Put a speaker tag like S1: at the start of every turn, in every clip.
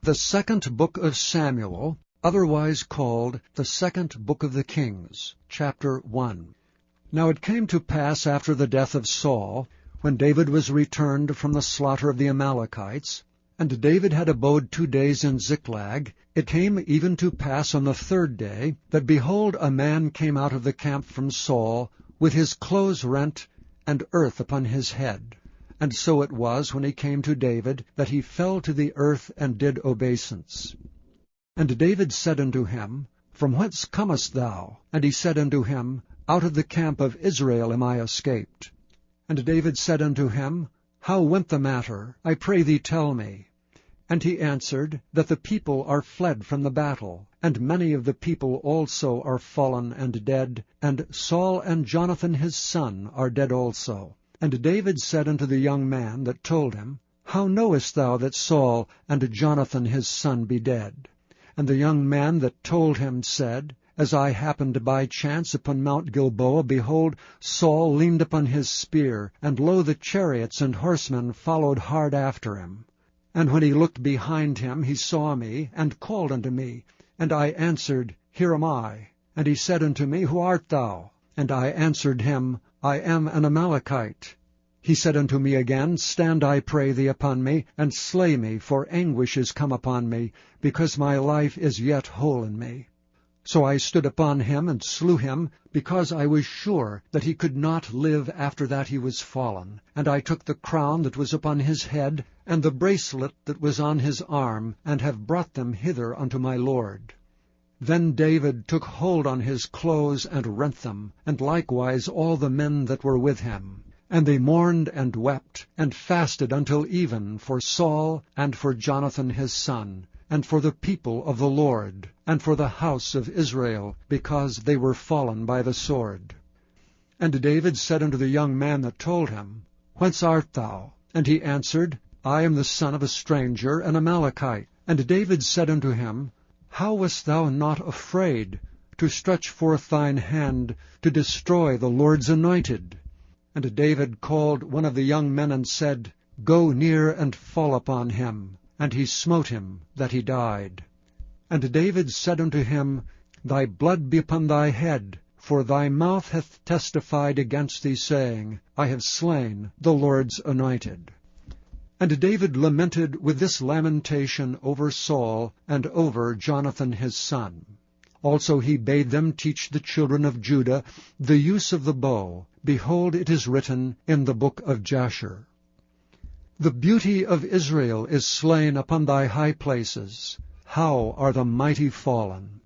S1: The second book of Samuel, otherwise called the second book of the Kings, chapter 1. Now it came to pass after the death of Saul, when David was returned from the slaughter of the Amalekites, and David had abode 2 days in Ziklag, it came even to pass on the 3rd day, that, behold, a man came out of the camp from Saul, with his clothes rent, and earth upon his head. And so it was, when he came to David, that he fell to the earth and did obeisance. And David said unto him, From whence comest thou? And he said unto him, Out of the camp of Israel am I escaped. And David said unto him, How went the matter? I pray thee tell me. And he answered, That the people are fled from the battle, and many of the people also are fallen and dead, and Saul and Jonathan his son are dead also. And David said unto the young man that told him, How knowest thou that Saul and Jonathan his son be dead? And the young man that told him said, As I happened by chance upon Mount Gilboa, behold, Saul leaned upon his spear, and lo, the chariots and horsemen followed hard after him. And when he looked behind him, he saw me, and called unto me. And I answered, Here am I. And he said unto me, Who art thou? And I answered him, I am an Amalekite. He said unto me again, Stand, I pray thee, upon me, and slay me, for anguish is come upon me, because my life is yet whole in me. So I stood upon him, and slew him, because I was sure that he could not live after that he was fallen. And I took the crown that was upon his head, and the bracelet that was on his arm, and have brought them hither unto my lord. Then David took hold on his clothes, and rent them, and likewise all the men that were with him. And they mourned and wept, and fasted until even for Saul, and for Jonathan his son, and for the people of the Lord, and for the house of Israel, because they were fallen by the sword. And David said unto the young man that told him, Whence art thou? And he answered, I am the son of a stranger, an Amalekite. And David said unto him, How wast thou not afraid to stretch forth thine hand to destroy the Lord's anointed? And David called one of the young men, and said, Go near and fall upon him. And he smote him, that he died. And David said unto him, Thy blood be upon thy head, for thy mouth hath testified against thee, saying, I have slain the Lord's anointed. And David lamented with this lamentation over Saul, and over Jonathan his son. Also he bade them teach the children of Judah the use of the bow. Behold, it is written in the book of Jasher. The beauty of Israel is slain upon thy high places. How are the mighty fallen!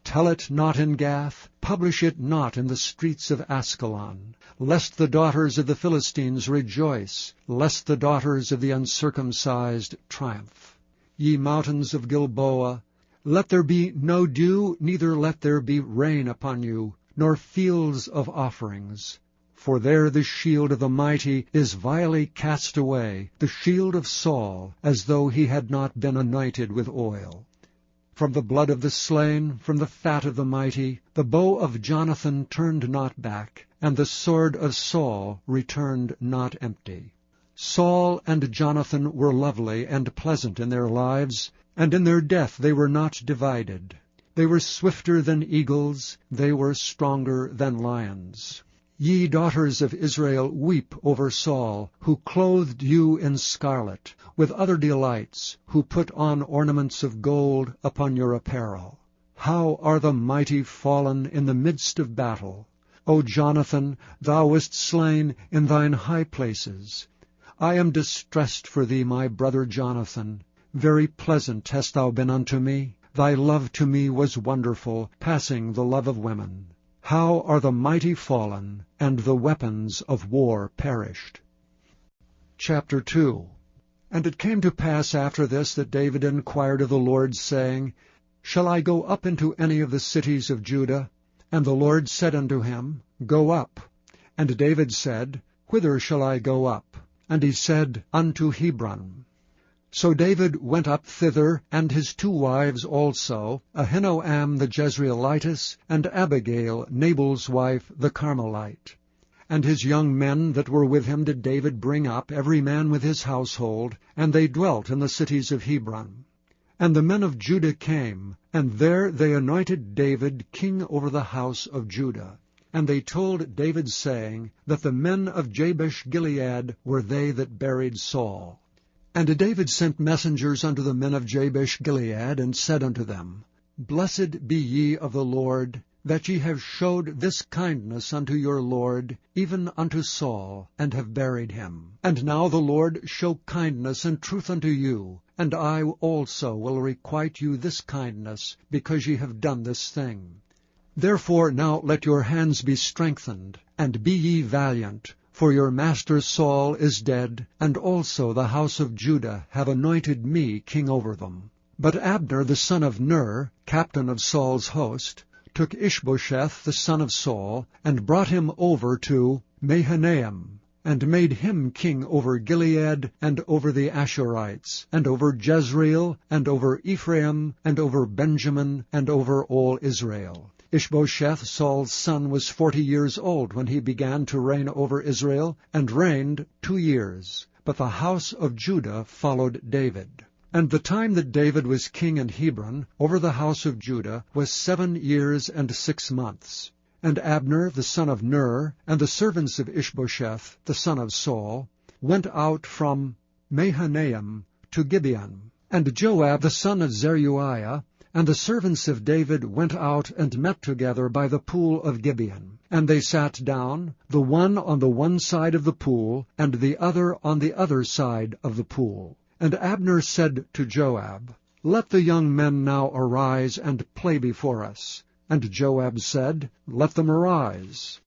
S1: Tell it not in Gath, publish it not in the streets of Askelon, lest the daughters of the Philistines rejoice, lest the daughters of the uncircumcised triumph. Ye mountains of Gilboa, let there be no dew, neither let there be rain upon you, nor fields of offerings. For there the shield of the mighty is vilely cast away, the shield of Saul, as though he had not been anointed with oil. From the blood of the slain, from the fat of the mighty, the bow of Jonathan turned not back, and the sword of Saul returned not empty. Saul and Jonathan were lovely and pleasant in their lives, and in their death they were not divided. They were swifter than eagles, they were stronger than lions. Ye daughters of Israel, weep over Saul, who clothed you in scarlet, with other delights, who put on ornaments of gold upon your apparel. How are the mighty fallen in the midst of battle! O Jonathan, thou wast slain in thine high places. I am distressed for thee, my brother Jonathan. Very pleasant hast thou been unto me. Thy love to me was wonderful, passing the love of women. How are the mighty fallen, and the weapons of war perished! Chapter 2. And it came to pass after this that David inquired of the Lord, saying, Shall I go up into any of the cities of Judah? And the Lord said unto him, Go up. And David said, Whither shall I go up? And he said, Unto Hebron. So David went up thither, and his 2 wives also, Ahinoam the Jezreelitess, and Abigail, Nabal's wife, the Carmelite. And his young men that were with him did David bring up, every man with his household, and they dwelt in the cities of Hebron. And the men of Judah came, and there they anointed David king over the house of Judah. And they told David, saying, that the men of Jabesh-Gilead were they that buried Saul. And David sent messengers unto the men of Jabesh-Gilead, and said unto them, Blessed be ye of the Lord, that ye have showed this kindness unto your Lord, even unto Saul, and have buried him. And now the Lord show kindness and truth unto you, and I also will requite you this kindness, because ye have done this thing. Therefore now let your hands be strengthened, and be ye valiant, for your master Saul is dead, and also the house of Judah have anointed me king over them. But Abner the son of Ner, captain of Saul's host, took Ishbosheth the son of Saul, and brought him over to Mahanaim, and made him king over Gilead, and over the Ashurites, and over Jezreel, and over Ephraim, and over Benjamin, and over all Israel. Ishbosheth, Saul's son, was 40 years old when he began to reign over Israel, and reigned 2 years. But the house of Judah followed David. And the time that David was king in Hebron over the house of Judah was 7 years and 6 months. And Abner the son of Ner, and the servants of Ishbosheth the son of Saul, went out from Mahanaim to Gibeon. And Joab the son of Zeruiah, and the servants of David went out and met together by the pool of Gibeon. And they sat down, the one on the one side of the pool, and the other on the other side of the pool. And Abner said to Joab, Let the young men now arise and play before us. And Joab said, Let them arise.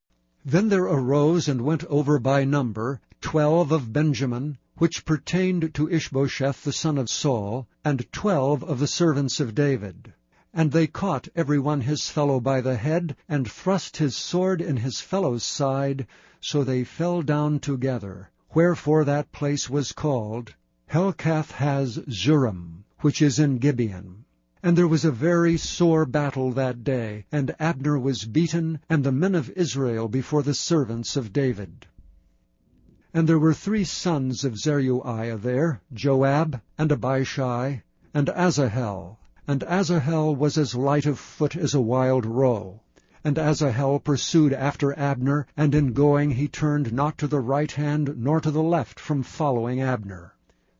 S1: Then there arose and went over by number 12 of Benjamin, which pertained to Ishbosheth the son of Saul, and 12 of the servants of David. And they caught every one his fellow by the head, and thrust his sword in his fellow's side, so they fell down together. Wherefore that place was called Helkath-haz-Zurim, which is in Gibeon. And there was a very sore battle that day, and Abner was beaten, and the men of Israel before the servants of David. And there were 3 sons of Zeruiah there, Joab, and Abishai, and Asahel. And Asahel was as light of foot as a wild roe. And Asahel pursued after Abner, and in going he turned not to the right hand nor to the left from following Abner.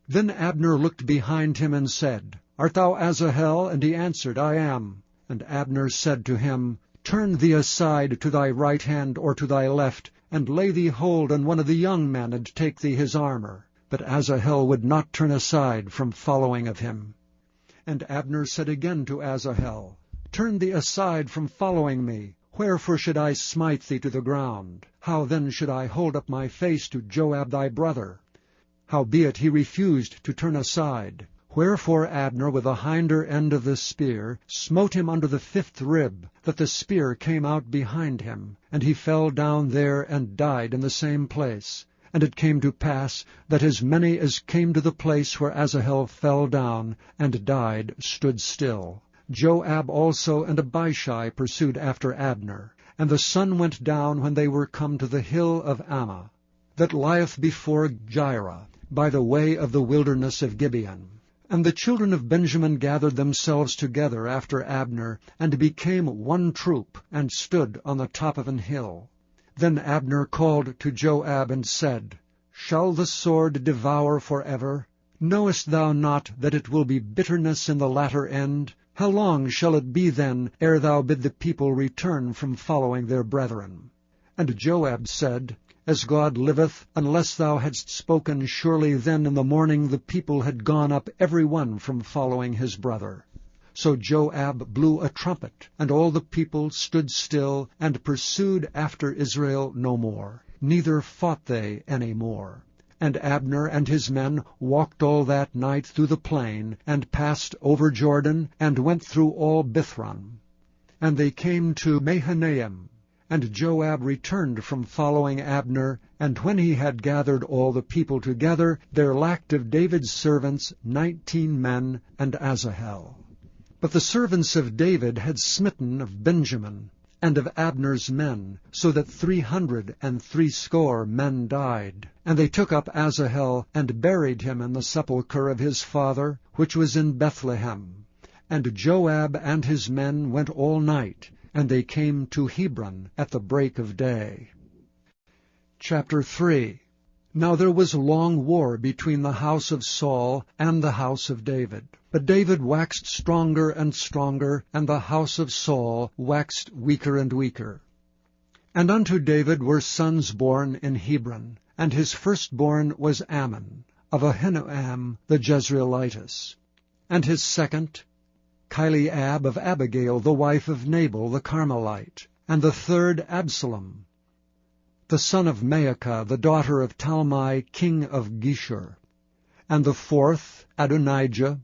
S1: Then Abner looked behind him and said, Art thou Asahel? And he answered, I am. And Abner said to him, Turn thee aside to thy right hand or to thy left, and lay thee hold on one of the young men, and take thee his armor. But Asahel would not turn aside from following of him. And Abner said again to Asahel, Turn thee aside from following me. Wherefore should I smite thee to the ground? How then should I hold up my face to Joab thy brother? Howbeit he refused to turn aside. Wherefore Abner with the hinder end of the spear smote him under the 5th rib, that the spear came out behind him, and he fell down there and died in the same place. And it came to pass that as many as came to the place where Asahel fell down and died stood still. Joab also and Abishai pursued after Abner. And the sun went down when they were come to the hill of Ammah, that lieth before Jireh, by the way of the wilderness of Gibeon. And the children of Benjamin gathered themselves together after Abner, and became one troop, and stood on the top of an hill. Then Abner called to Joab, and said, Shall the sword devour forever? Knowest thou not that it will be bitterness in the latter end? How long shall it be then, ere thou bid the people return from following their brethren? And Joab said, As God liveth, unless thou hadst spoken, surely then in the morning the people had gone up every one from following his brother. So Joab blew a trumpet, and all the people stood still, and pursued after Israel no more, neither fought they any more. And Abner and his men walked all that night through the plain, and passed over Jordan, and went through all Bithron. And they came to Mahanaim. And Joab returned from following Abner, and when he had gathered all the people together, there lacked of David's servants 19 men and Asahel. But the servants of David had smitten of Benjamin, and of Abner's men, so that 360 men died. And they took up Asahel, and buried him in the sepulchre of his father, which was in Bethlehem. And Joab and his men went all night, and they came to Hebron at the break of day. Chapter 3. Now there was long war between the house of Saul and the house of David. But David waxed stronger and stronger, and the house of Saul waxed weaker and weaker. And unto David were sons born in Hebron, and his firstborn was Ammon, of Ahinoam the Jezreelitess, and his second, Chileab of Abigail, the wife of Nabal the Carmelite, and the third Absalom, the son of Maacah, the daughter of Talmai, king of Geshur, and the fourth Adonijah,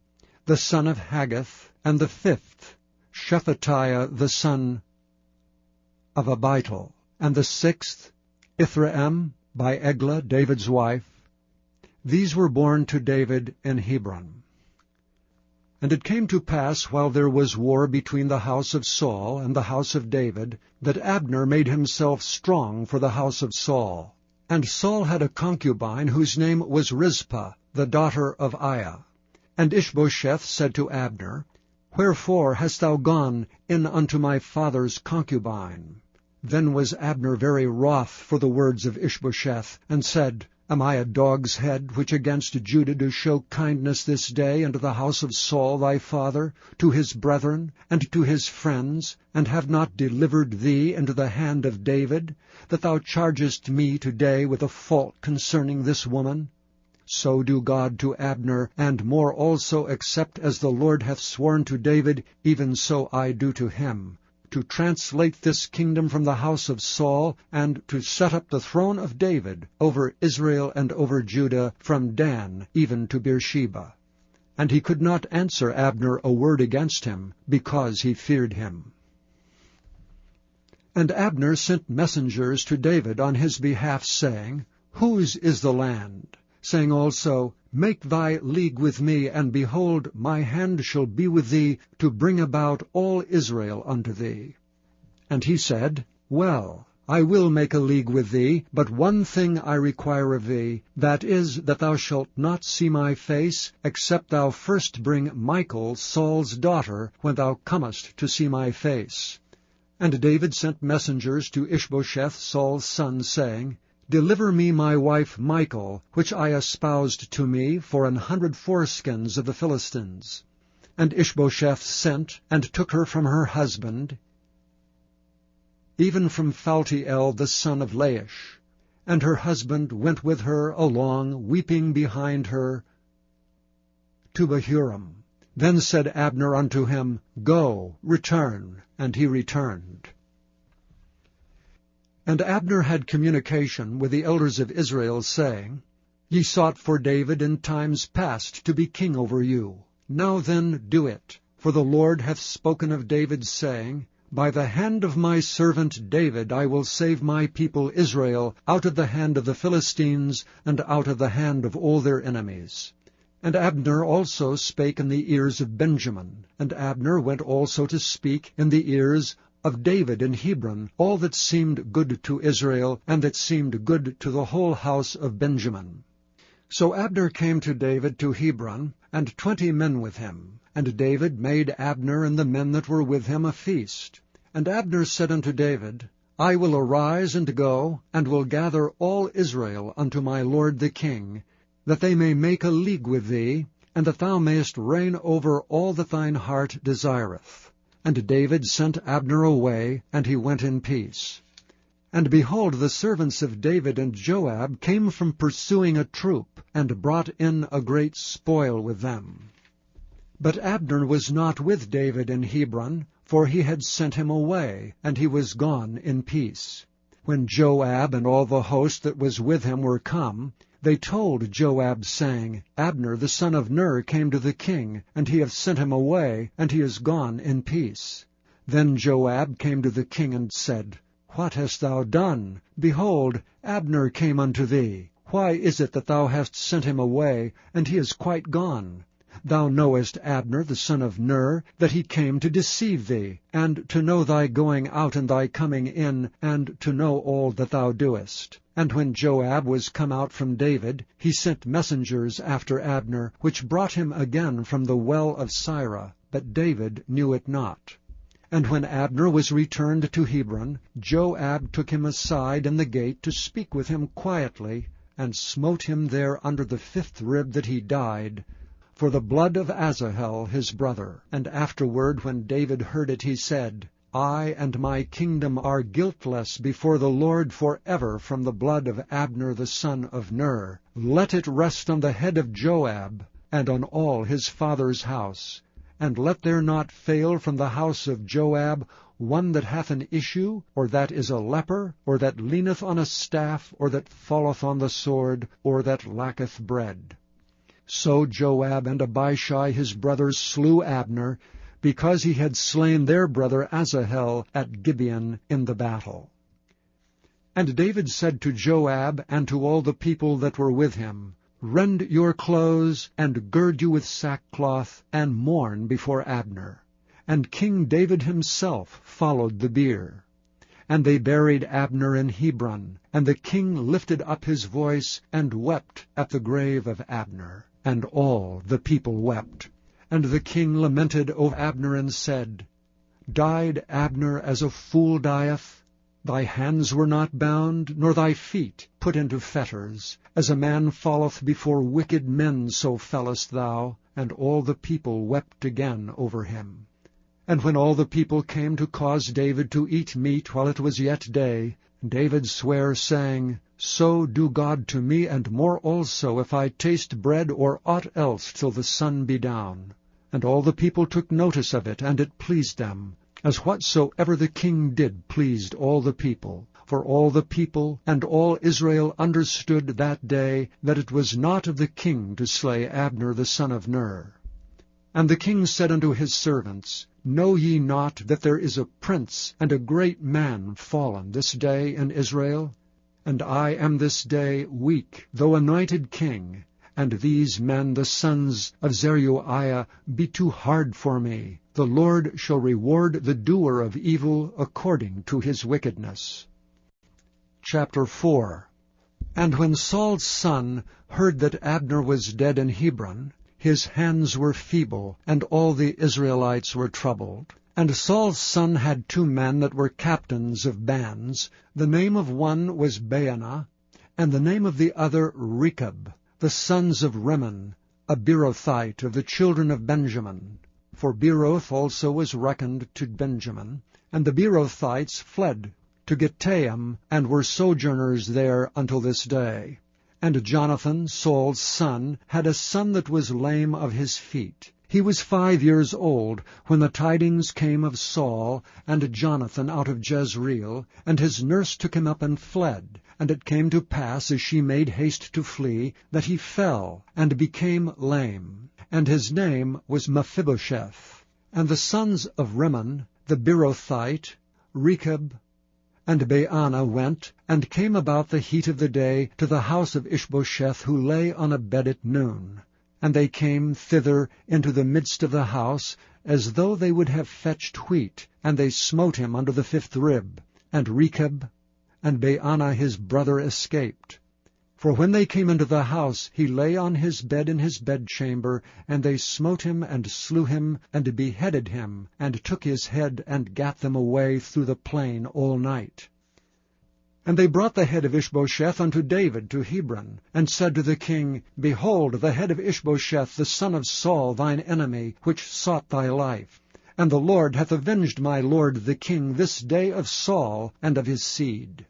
S1: the son of Haggith, and the fifth Shephatiah, the son of Abital, and the sixth Ithream, by Eglah, David's wife. These were born to David in Hebron. And it came to pass, while there was war between the house of Saul and the house of David, that Abner made himself strong for the house of Saul. And Saul had a concubine whose name was Rizpah, the daughter of Aiah. And Ishbosheth said to Abner, Wherefore hast thou gone in unto my father's concubine? Then was Abner very wroth for the words of Ishbosheth, and said, Am I a dog's head, which against Judah do show kindness this day unto the house of Saul thy father, to his brethren, and to his friends, and have not delivered thee into the hand of David, that thou chargest me today with a fault concerning this woman? So do God to Abner, and more also, except as the Lord hath sworn to David, even so I do to him, to translate this kingdom from the house of Saul, and to set up the throne of David over Israel and over Judah, from Dan even to Beersheba. And he could not answer Abner a word against him, because he feared him. And Abner sent messengers to David on his behalf, saying, Whose is the land? Saying also, Make thy league with me, and behold, my hand shall be with thee, to bring about all Israel unto thee. And he said, Well, I will make a league with thee, but one thing I require of thee, that is, that thou shalt not see my face, except thou first bring Michal, Saul's daughter, when thou comest to see my face. And David sent messengers to Ishbosheth, Saul's son, saying, Deliver me my wife Michal, which I espoused to me for 100 foreskins of the Philistines. And Ishbosheth sent, and took her from her husband, even from Phaltiel the son of Laish. And her husband went with her along, weeping behind her, to Bahurim. Then said Abner unto him, Go, return. And he returned. And Abner had communication with the elders of Israel, saying, Ye sought for David in times past to be king over you. Now then do it, for the Lord hath spoken of David, saying, By the hand of my servant David I will save my people Israel out of the hand of the Philistines, and out of the hand of all their enemies. And Abner also spake in the ears of Benjamin, and Abner went also to speak in the ears of David in Hebron, all that seemed good to Israel, and that seemed good to the whole house of Benjamin. So Abner came to David to Hebron, and 20 men with him. And David made Abner and the men that were with him a feast. And Abner said unto David, I will arise and go, and will gather all Israel unto my lord the king, that they may make a league with thee, and that thou mayest reign over all that thine heart desireth. And David sent Abner away, and he went in peace. And behold, the servants of David and Joab came from pursuing a troop, and brought in a great spoil with them. But Abner was not with David in Hebron, for he had sent him away, and he was gone in peace. When Joab and all the host that was with him were come, they told Joab, saying, Abner the son of Ner came to the king, and he hath sent him away, and he is gone in peace. Then Joab came to the king, and said, What hast thou done? Behold, Abner came unto thee. Why is it that thou hast sent him away, and he is quite gone? Thou knowest Abner the son of Ner, that he came to deceive thee, and to know thy going out and thy coming in, and to know all that thou doest. And when Joab was come out from David, he sent messengers after Abner, which brought him again from the well of Sirah, but David knew it not. And when Abner was returned to Hebron, Joab took him aside in the gate to speak with him quietly, and smote him there under the 5th rib that he died, for the blood of Asahel his brother. And afterward, when David heard it, he said, I and my kingdom are guiltless before the Lord forever from the blood of Abner the son of Ner. Let it rest on the head of Joab, and on all his father's house. And let there not fail from the house of Joab one that hath an issue, or that is a leper, or that leaneth on a staff, or that falleth on the sword, or that lacketh bread. So Joab and Abishai his brothers slew Abner, because he had slain their brother Asahel at Gibeon in the battle. And David said to Joab and to all the people that were with him, Rend your clothes, and gird you with sackcloth, and mourn before Abner. And King David himself followed the bier. And they buried Abner in Hebron, and the king lifted up his voice, and wept at the grave of Abner. And all the people wept. And the king lamented over Abner, and said, Died Abner as a fool dieth? Thy hands were not bound, nor thy feet put into fetters. As a man falleth before wicked men, so fellest thou. And all the people wept again over him. And when all the people came to cause David to eat meat while it was yet day, David sware, saying, So do God to me, and more also, if I taste bread or aught else till the sun be down. And all the people took notice of it, and it pleased them, as whatsoever the king did pleased all the people. For all the people and all Israel understood that day that it was not of the king to slay Abner the son of Ner. And the king said unto his servants, Know ye not that there is a prince and a great man fallen this day in Israel? And I am this day weak, though anointed king, and these men, the sons of Zeruiah, be too hard for me. The Lord shall reward the doer of evil according to his wickedness. Chapter 4. And when Saul's son heard that Abner was dead in Hebron, his hands were feeble, and all the Israelites were troubled. And Saul's son had 2 men that were captains of bands. The name of one was Baanah, and the name of the other Rechab, the sons of Rimmon, a Beerothite of the children of Benjamin. For Beeroth also was reckoned to Benjamin. And the Beerothites fled to Gittaim, and were sojourners there until this day. And Jonathan, Saul's son, had a son that was lame of his feet. He was 5 years old when the tidings came of Saul and Jonathan out of Jezreel, and his nurse took him up and fled. And it came to pass, as she made haste to flee, that he fell and became lame. And his name was Mephibosheth. And the sons of Rimmon, the Beerothite, Rechab, and Baanah went, and came about the heat of the day to the house of Ishbosheth, who lay on a bed at noon. And they came thither into the midst of the house, as though they would have fetched wheat, and they smote him under the 5th rib. And Rechab and Baanah his brother escaped. For when they came into the house, he lay on his bed in his bedchamber, and they smote him, and slew him, and beheaded him, and took his head, and gat them away through the plain all night. And they brought the head of Ishbosheth unto David to Hebron, and said to the king, Behold, the head of Ishbosheth, the son of Saul, thine enemy, which sought thy life. And the Lord hath avenged my lord the king this day of Saul and of his seed.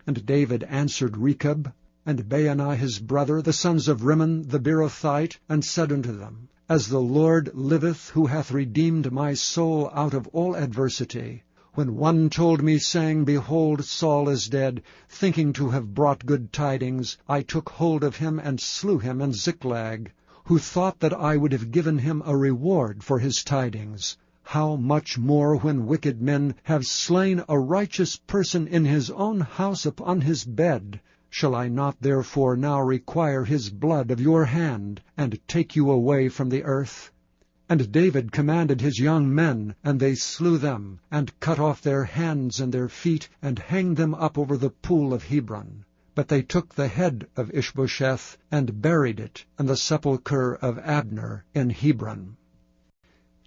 S1: And David answered Rechab and Baanah his brother, the sons of Rimmon the Beerothite, and said unto them, As the Lord liveth, who hath redeemed my soul out of all adversity, when one told me, saying, Behold, Saul is dead, thinking to have brought good tidings, I took hold of him and slew him in Ziklag, who thought that I would have given him a reward for his tidings. How much more when wicked men have slain a righteous person in his own house upon his bed? Shall I not therefore now require his blood of your hand, and take you away from the earth? And David commanded his young men, and they slew them, and cut off their hands and their feet, and hanged them up over the pool of Hebron. But they took the head of Ishbosheth, and buried it in the sepulchre of Abner in Hebron.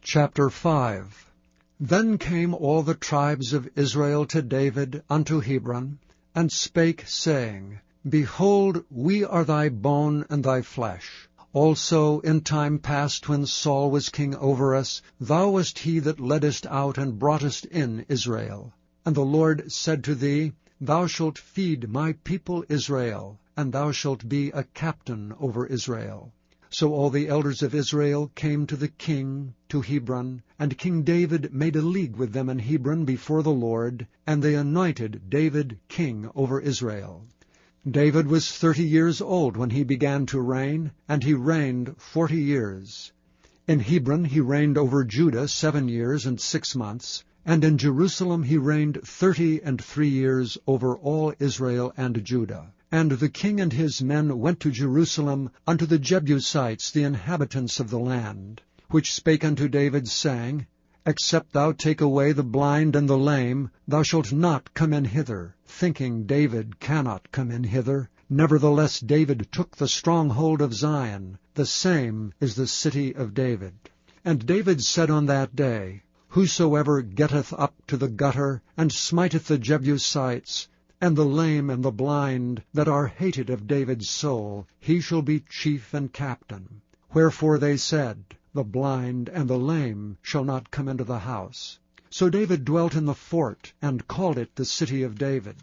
S1: Chapter 5. Then came all the tribes of Israel to David unto Hebron, and spake, saying, Behold, we are thy bone and thy flesh. Also in time past, when Saul was king over us, thou wast he that leddest out and broughtest in Israel. And the Lord said to thee, Thou shalt feed my people Israel, and thou shalt be a captain over Israel. So all the elders of Israel came to the king to Hebron, and King David made a league with them in Hebron before the Lord, and they anointed David king over Israel. David was 30 years old when he began to reign, and he reigned 40 years. In Hebron he reigned over Judah 7 years and 6 months, and in Jerusalem he reigned 33 years over all Israel and Judah. And the king and his men went to Jerusalem unto the Jebusites, the inhabitants of the land, which spake unto David, saying, Except thou take away the blind and the lame, thou shalt not come in hither, thinking David cannot come in hither. Nevertheless David took the stronghold of Zion, the same is the city of David. And David said on that day, Whosoever getteth up to the gutter, and smiteth the Jebusites, and the lame and the blind, that are hated of David's soul, he shall be chief and captain. Wherefore they said, The blind and the lame shall not come into the house. So David dwelt in the fort, and called it the city of David.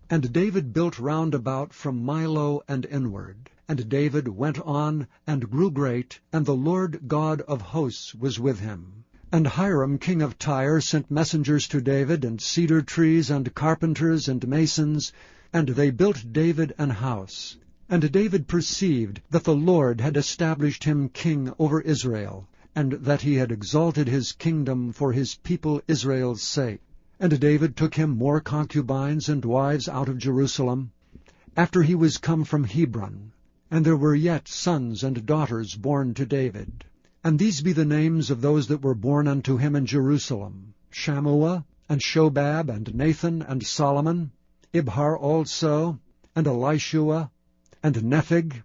S1: And David built round about from Milo and inward. And David went on, and grew great, and the Lord God of hosts was with him. And Hiram king of Tyre sent messengers to David, and cedar trees, and carpenters, and masons, and they built David an house. And David perceived that the Lord had established him king over Israel, and that he had exalted his kingdom for his people Israel's sake. And David took him more concubines and wives out of Jerusalem, after he was come from Hebron. And there were yet sons and daughters born to David. And these be the names of those that were born unto him in Jerusalem, Shammua, and Shobab, and Nathan, and Solomon, Ibhar also, and Elishua, and Nepheg,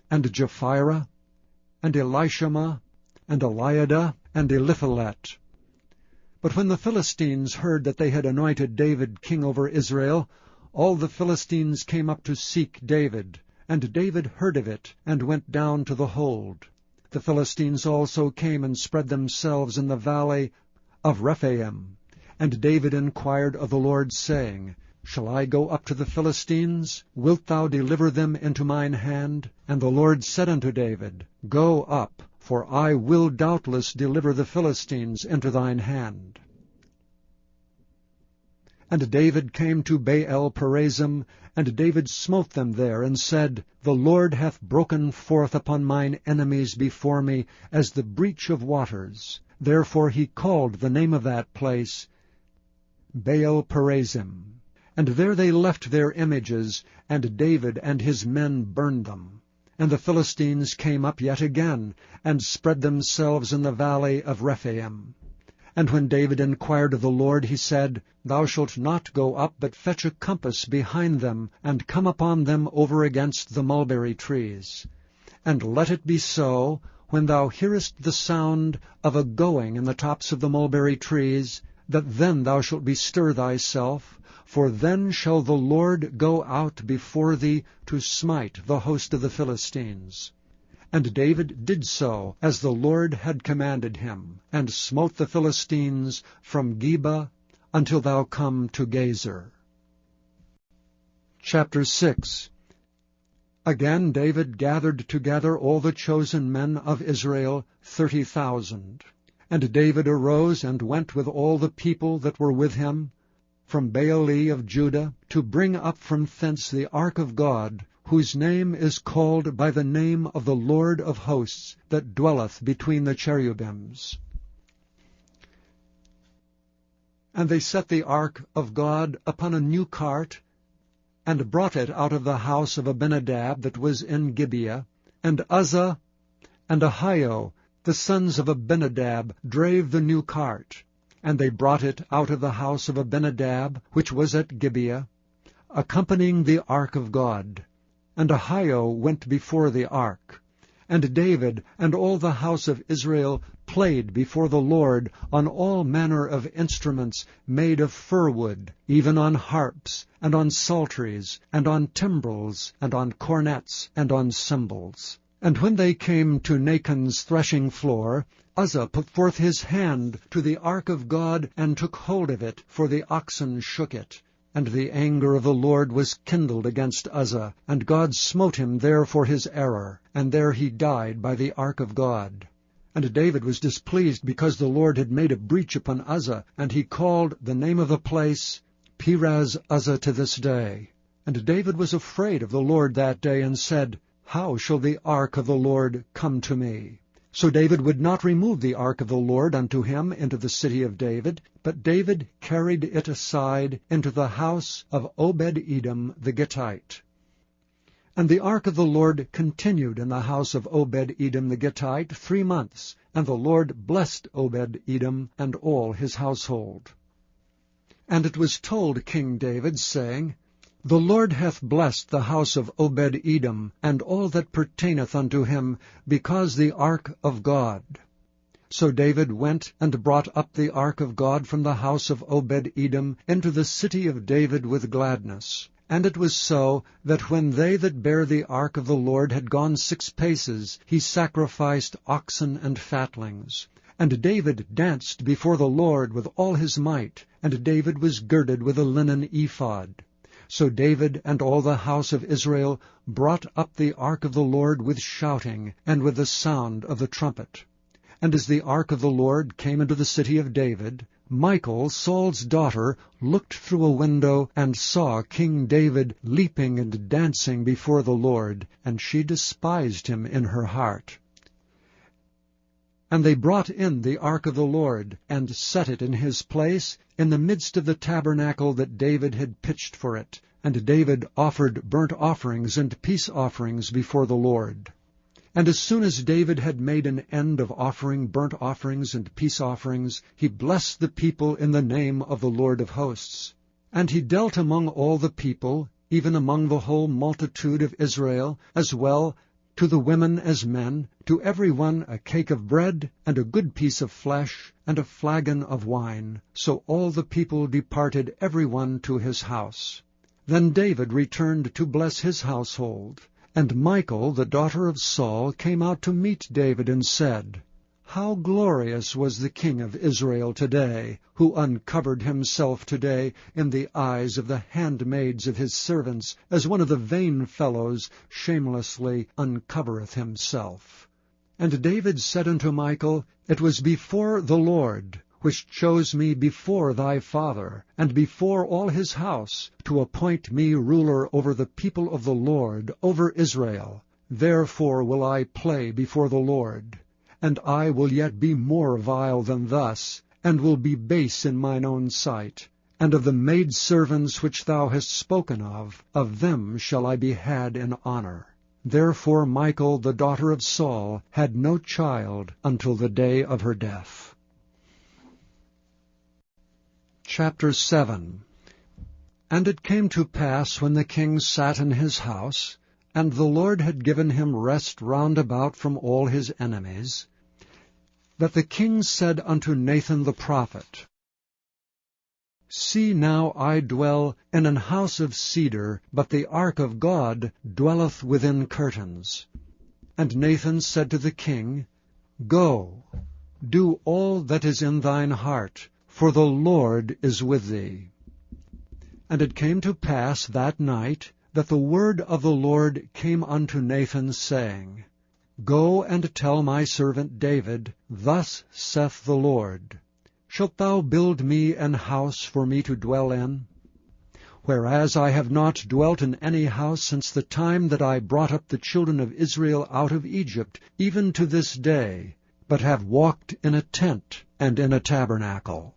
S1: and Japhira, and Elishama, and Eliada, and Eliphalet. But when the Philistines heard that they had anointed David king over Israel, all the Philistines came up to seek David, and David heard of it, and went down to the hold. The Philistines also came and spread themselves in the valley of Rephaim. And David inquired of the Lord, saying, Shall I go up to the Philistines? Wilt thou deliver them into mine hand? And the Lord said unto David, Go up, for I will doubtless deliver the Philistines into thine hand. And David came to Baal-perazim, and David smote them there, and said, The Lord hath broken forth upon mine enemies before me, as the breach of waters. Therefore he called the name of that place Baal-perazim. And there they left their images, and David and his men burned them. And the Philistines came up yet again, and spread themselves in the valley of Rephaim. And when David inquired of the Lord, he said, Thou shalt not go up, but fetch a compass behind them, and come upon them over against the mulberry trees. And let it be so, when thou hearest the sound of a going in the tops of the mulberry trees, that then thou shalt bestir thyself, for then shall the Lord go out before thee to smite the host of the Philistines. And David did so, as the Lord had commanded him, and smote the Philistines from Geba until thou come to Gezer. Chapter 6. Again David gathered together all the chosen men of Israel, 30,000. And David arose and went with all the people that were with him, from Baale of Judah, to bring up from thence the ark of God, whose name is called by the name of the Lord of hosts, that dwelleth between the cherubims. And they set the ark of God upon a new cart, and brought it out of the house of Abinadab that was in Gibeah. And Uzzah and Ahio, the sons of Abinadab, drave the new cart. And they brought it out of the house of Abinadab, which was at Gibeah, accompanying the ark of God. And Ahio went before the ark. And David and all the house of Israel played before the Lord on all manner of instruments made of fir wood, even on harps, and on psalteries, and on timbrels, and on cornets, and on cymbals. And when they came to Nachon's threshing floor, Uzzah put forth his hand to the ark of God, and took hold of it, for the oxen shook it. And the anger of the Lord was kindled against Uzzah, and God smote him there for his error, and there he died by the ark of God. And David was displeased because the Lord had made a breach upon Uzzah, and he called the name of the place Perez Uzzah to this day. And David was afraid of the Lord that day, and said, How shall the ark of the Lord come to me? So David would not remove the ark of the Lord unto him into the city of David, but David carried it aside into the house of Obed-Edom the Gittite. And the ark of the Lord continued in the house of Obed-Edom the Gittite 3 months, and the Lord blessed Obed-Edom and all his household. And it was told King David, saying, The Lord hath blessed the house of Obed-Edom, and all that pertaineth unto him, because the ark of God. So David went and brought up the ark of God from the house of Obed-Edom into the city of David with gladness. And it was so, that when they that bare the ark of the Lord had gone 6 paces, he sacrificed oxen and fatlings. And David danced before the Lord with all his might, and David was girded with a linen ephod. So David and all the house of Israel brought up the ark of the Lord with shouting, and with the sound of the trumpet. And as the ark of the Lord came into the city of David, Michal, Saul's daughter, looked through a window, and saw King David leaping and dancing before the Lord, and she despised him in her heart. And they brought in the ark of the Lord, and set it in his place, in the midst of the tabernacle that David had pitched for it. And David offered burnt offerings and peace offerings before the Lord. And as soon as David had made an end of offering burnt offerings and peace offerings, he blessed the people in the name of the Lord of hosts. And he dealt among all the people, even among the whole multitude of Israel, as well to the women as men, to every one a cake of bread, and a good piece of flesh, and a flagon of wine. So all the people departed every one to his house. Then David returned to bless his household. And Michal, the daughter of Saul, came out to meet David, and said, How glorious was the king of Israel today, who uncovered himself today in the eyes of the handmaids of his servants, as one of the vain fellows shamelessly uncovereth himself. And David said unto Michal, It was before the Lord, which chose me before thy father, and before all his house, to appoint me ruler over the people of the Lord, over Israel. Therefore will I play before the Lord. And I will yet be more vile than thus, and will be base in mine own sight. And of the maidservants which thou hast spoken of them shall I be had in honor. Therefore Michal, the daughter of Saul, had no child until the day of her death. Chapter 7. And it came to pass, when the king sat in his house, and the Lord had given him rest round about from all his enemies, that the king said unto Nathan the prophet, See now, I dwell in an house of cedar, but the ark of God dwelleth within curtains. And Nathan said to the king, Go, do all that is in thine heart, for the Lord is with thee. And it came to pass that night, that the word of the Lord came unto Nathan, saying, Go and tell my servant David, Thus saith the Lord, Shalt thou build me an house for me to dwell in? Whereas I have not dwelt in any house since the time that I brought up the children of Israel out of Egypt, even to this day, but have walked in a tent and in a tabernacle.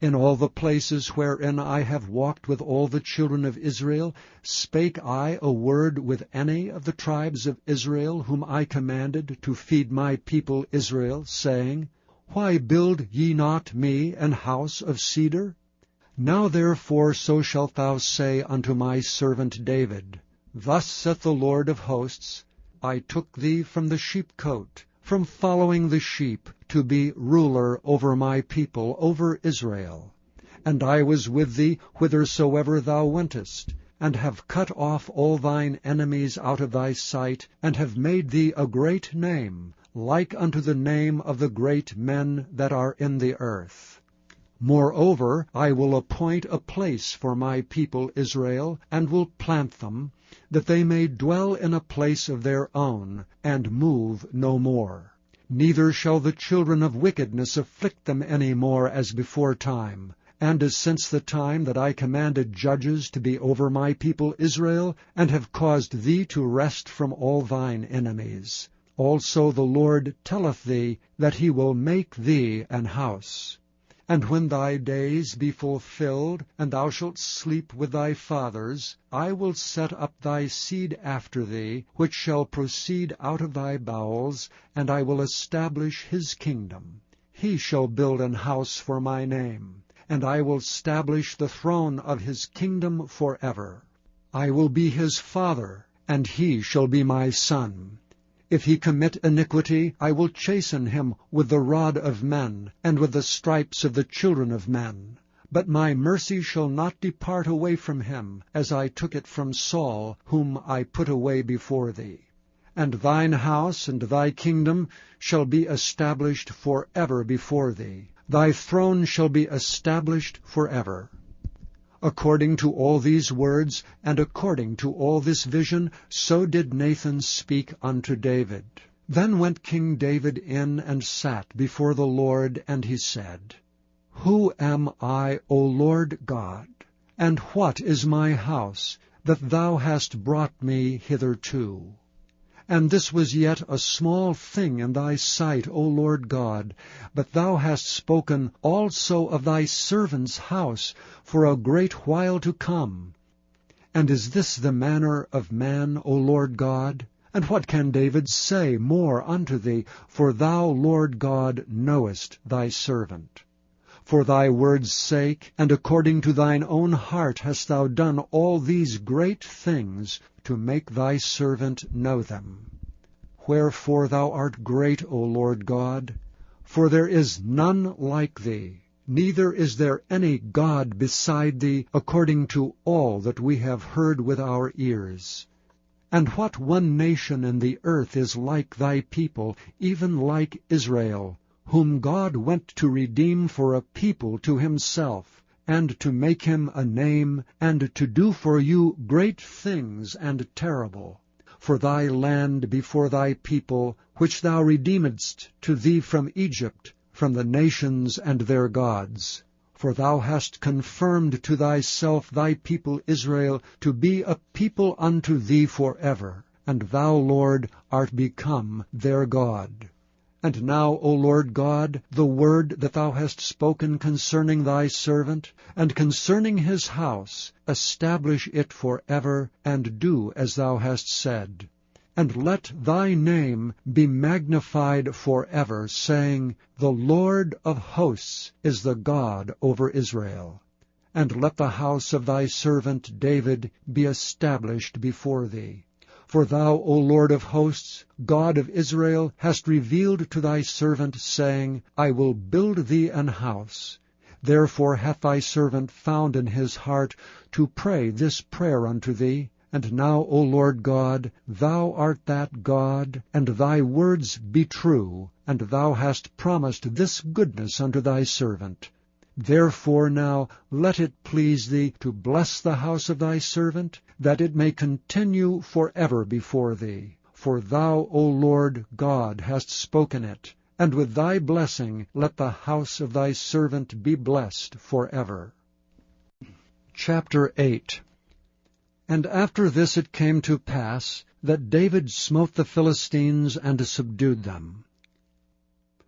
S1: In all the places wherein I have walked with all the children of Israel, spake I a word with any of the tribes of Israel, whom I commanded to feed my people Israel, saying, Why build ye not me an house of cedar? Now therefore so shalt thou say unto my servant David, Thus saith the Lord of hosts, I took thee from the sheepcote, from following the sheep, to be ruler over my people, over Israel. And I was with thee whithersoever thou wentest, and have cut off all thine enemies out of thy sight, and have made thee a great name, like unto the name of the great men that are in the earth. Moreover, I will appoint a place for my people Israel, and will plant them, that they may dwell in a place of their own, and move no more. Neither shall the children of wickedness afflict them any more as before time, and as since the time that I commanded judges to be over my people Israel, and have caused thee to rest from all thine enemies. Also the Lord telleth thee that he will make thee an house. And when thy days be fulfilled, and thou shalt sleep with thy fathers, I will set up thy seed after thee, which shall proceed out of thy bowels, and I will establish his kingdom. He shall build an house for my name, and I will establish the throne of his kingdom forever. I will be his father, and he shall be my son. If he commit iniquity, I will chasten him with the rod of men, and with the stripes of the children of men. But my mercy shall not depart away from him, as I took it from Saul, whom I put away before thee. And thine house and thy kingdom shall be established forever before thee. Thy throne shall be established forever. According to all these words, and according to all this vision, so did Nathan speak unto David. Then went King David in and sat before the Lord, and he said, Who am I, O Lord God? And what is my house, that thou hast brought me hitherto? And this was yet a small thing in thy sight, O Lord God, but thou hast spoken also of thy servant's house for a great while to come. And is this the manner of man, O Lord God? And what can David say more unto thee? For thou, Lord God, knowest thy servant. For thy word's sake, and according to thine own heart hast thou done all these great things, to make thy servant know them. Wherefore thou art great, O Lord God, for there is none like thee, neither is there any God beside thee, according to all that we have heard with our ears. And what one nation in the earth is like thy people, even like Israel, whom God went to redeem for a people to himself, and to make him a name, and to do for you great things and terrible, for thy land before thy people, which thou redeemedst to thee from Egypt, from the nations and their gods. For thou hast confirmed to thyself thy people Israel to be a people unto thee forever, and thou, Lord, art become their God. And now, O Lord God, the word that thou hast spoken concerning thy servant, and concerning his house, establish it forever, and do as thou hast said. And let thy name be magnified forever, saying, The Lord of hosts is the God over Israel. And let the house of thy servant David be established before thee. For thou, O Lord of hosts, God of Israel, hast revealed to thy servant, saying, I will build thee an house. Therefore hath thy servant found in his heart to pray this prayer unto thee. And now, O Lord God, thou art that God, and thy words be true, and thou hast promised this goodness unto thy servant. Therefore now let it please thee to bless the house of thy servant, that it may continue forever before thee. For thou, O Lord God, hast spoken it, and with thy blessing let the house of thy servant be blessed forever. Chapter 8. And after this it came to pass, that David smote the Philistines and subdued them.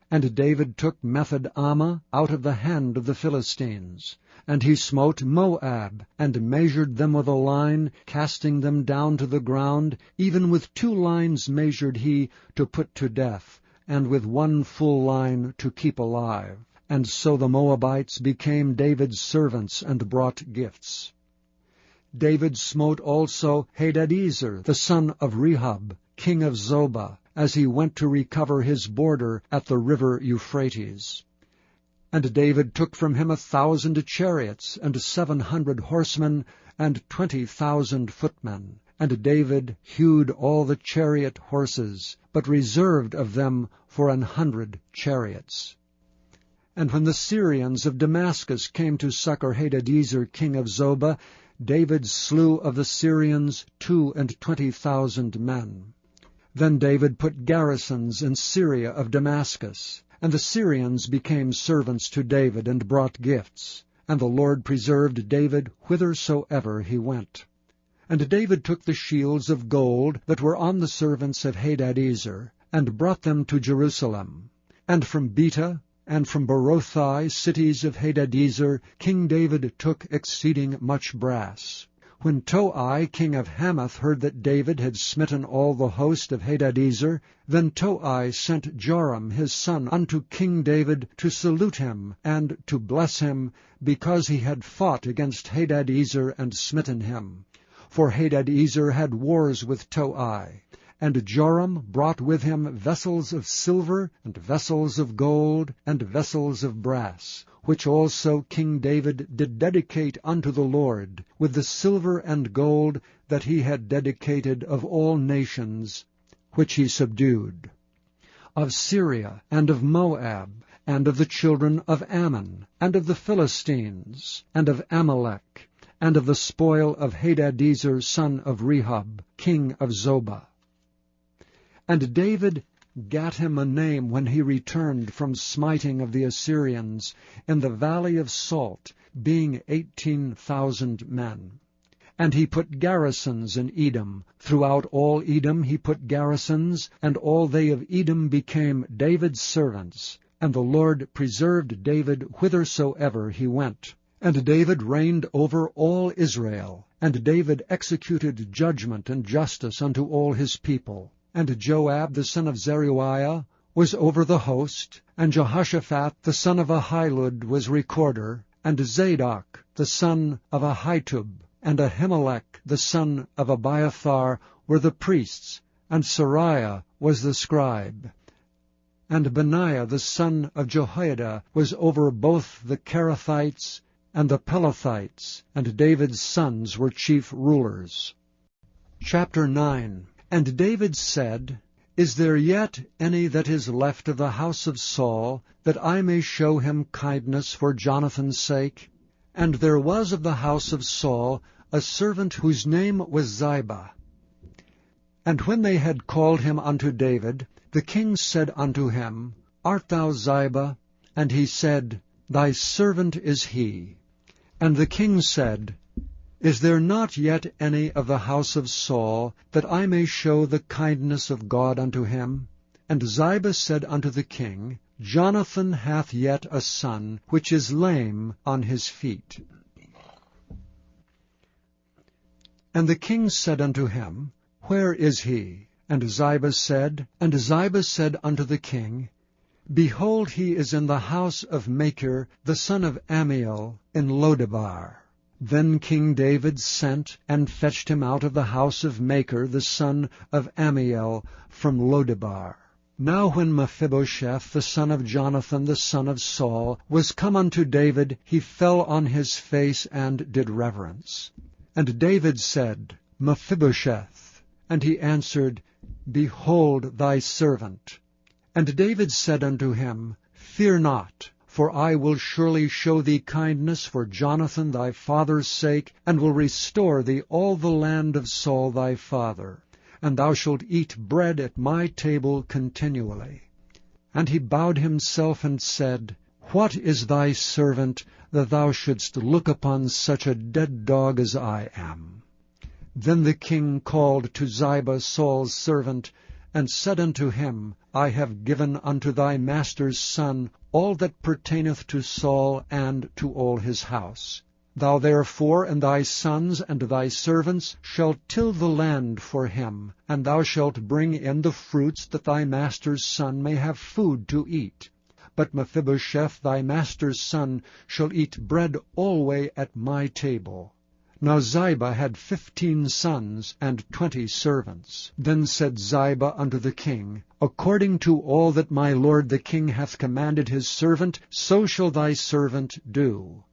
S1: And David took Method-Ammah out of the hand of the Philistines. And he smote Moab, and measured them with a line, casting them down to the ground. Even with 2 lines measured he to put to death, and with 1 full line to keep alive. And so the Moabites became David's servants, and brought gifts. David smote also Hadadezer, the son of Rehob, king of Zobah, as he went to recover his border at the river Euphrates. And David took from him 1,000 chariots, and 700 horsemen, and 20,000 footmen. And David hewed all the chariot horses, but reserved of them for 100 chariots. And when the Syrians of Damascus came to succor Hadadezer, king of Zobah, David slew of the Syrians 22,000 men. Then David put garrisons in Syria of Damascus, and the Syrians became servants to David, and brought gifts. And the Lord preserved David whithersoever he went. And David took the shields of gold that were on the servants of Hadadezer, and brought them to Jerusalem. And from Betah, and from Berothai, cities of Hadadezer, King David took exceeding much brass. When Toi, king of Hamath, heard that David had smitten all the host of Hadadezer, then Toi sent Joram his son unto King David to salute him, and to bless him, because he had fought against Hadadezer and smitten him. For Hadadezer had wars with Toi. And Joram brought with him vessels of silver, and vessels of gold, and vessels of brass, which also King David did dedicate unto the Lord, with the silver and gold that he had dedicated of all nations, which he subdued, of Syria, and of Moab, and of the children of Ammon, and of the Philistines, and of Amalek, and of the spoil of Hadadezer, son of Rehob, king of Zobah. And David gat him a name when he returned from smiting of the Assyrians in the valley of Salt, being 18,000 men. And he put garrisons in Edom. Throughout all Edom he put garrisons, and all they of Edom became David's servants. And the Lord preserved David whithersoever he went. And David reigned over all Israel. And David executed judgment and justice unto all his people. And Joab the son of Zeruiah was over the host, and Jehoshaphat the son of Ahilud was recorder, and Zadok the son of Ahitub, and Ahimelech the son of Abiathar were the priests, and Sariah was the scribe. And Benaiah the son of Jehoiada was over both the Kerethites and the Pelethites, and David's sons were chief rulers. Chapter 9. And David said, Is there yet any that is left of the house of Saul, that I may show him kindness for Jonathan's sake? And there was of the house of Saul a servant whose name was Ziba. And when they had called him unto David, the king said unto him, Art thou Ziba? And he said, Thy servant is he. And the king said, Is there not yet any of the house of Saul, that I may show the kindness of God unto him? And Ziba said unto the king, Jonathan hath yet a son, which is lame on his feet. And the king said unto him, Where is he? And Ziba said unto the king, Behold, he is in the house of Machir, the son of Ammiel, in Lodebar. Then King David sent and fetched him out of the house of Machir, the son of Ammiel, from Lodebar. Now when Mephibosheth, the son of Jonathan, the son of Saul, was come unto David, he fell on his face and did reverence. And David said, Mephibosheth. And he answered, Behold thy servant. And David said unto him, Fear not, for I will surely show thee kindness for Jonathan thy father's sake, and will restore thee all the land of Saul thy father, and thou shalt eat bread at my table continually. And he bowed himself and said, What is thy servant, that thou shouldst look upon such a dead dog as I am? Then the king called to Ziba Saul's servant, and said unto him, I have given unto thy master's son all that pertaineth to Saul and to all his house. Thou therefore and thy sons and thy servants shall till the land for him, and thou shalt bring in the fruits, that thy master's son may have food to eat. But Mephibosheth thy master's son shall eat bread alway at my table. Now Ziba had 15 sons and 20 servants. Then said Ziba unto the king, According to all that my lord the king hath commanded his servant, so shall thy servant do.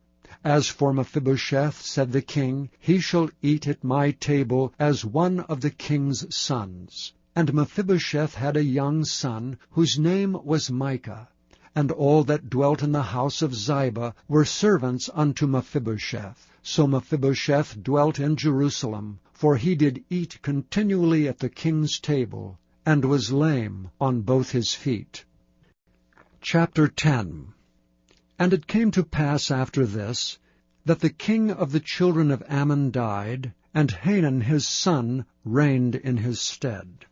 S1: As for Mephibosheth, said the king, he shall eat at my table as one of the king's sons. And Mephibosheth had a young son, whose name was Micah. And all that dwelt in the house of Ziba were servants unto Mephibosheth. So Mephibosheth dwelt in Jerusalem, for he did eat continually at the king's table, and was lame on both his feet. Chapter 10. And it came to pass after this, that the king of the children of Ammon died, and Hanun his son reigned in his stead.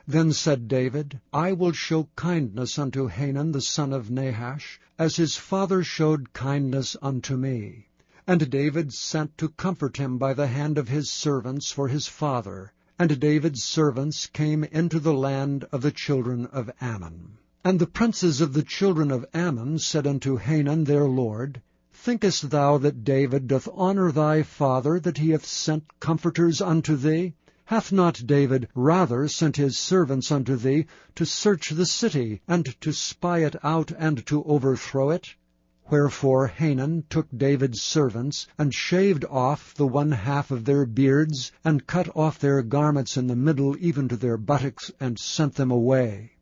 S1: Then said David, I will show kindness unto Hanun the son of Nahash, as his father showed kindness unto me. And David sent to comfort him by the hand of his servants for his father. And David's servants came into the land of the children of Ammon. And the princes of the children of Ammon said unto Hanun their lord, Thinkest thou that David doth honor thy father, that he hath sent comforters unto thee? Hath not David rather sent his servants unto thee to search the city, and to spy it out, and to overthrow it? Wherefore Hanun took David's servants, and shaved off the 1/2 of their beards, and cut off their garments in the middle, even to their buttocks, and sent them away.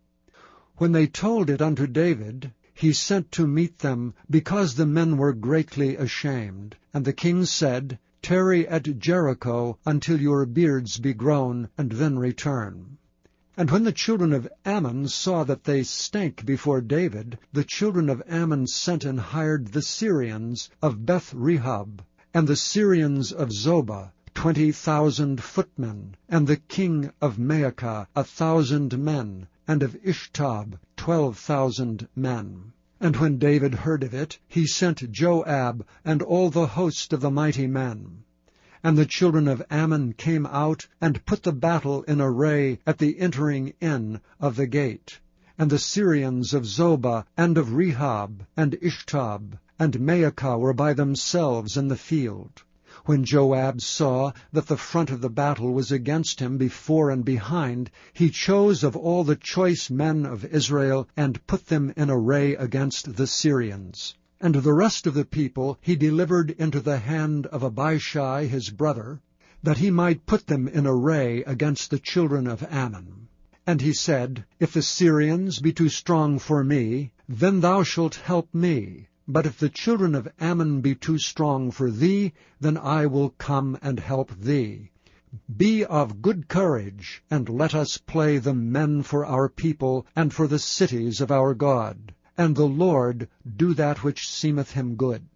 S1: When they told it unto David, he sent to meet them, because the men were greatly ashamed. And the king said, Tarry at Jericho until your beards be grown, and then return. And when the children of Ammon saw that they stank before David, the children of Ammon sent and hired the Syrians of Beth-rehob, and the Syrians of Zobah, 20,000 footmen, and the king of Maacah 1,000 men, and of Ishtab 12,000 men. And when David heard of it, he sent Joab and all the host of the mighty men. And the children of Ammon came out, and put the battle in array at the entering in of the gate. And the Syrians of Zobah, and of Rehob, and Ishtab, and Maacah were by themselves in the field. When Joab saw that the front of the battle was against him before and behind, he chose of all the choice men of Israel, and put them in array against the Syrians. And the rest of the people he delivered into the hand of Abishai his brother, that he might put them in array against the children of Ammon. And he said, If the Syrians be too strong for me, then thou shalt help me. But if the children of Ammon be too strong for thee, then I will come and help thee. Be of good courage, and let us play the men for our people, and for the cities of our God. And the Lord do that which seemeth him good.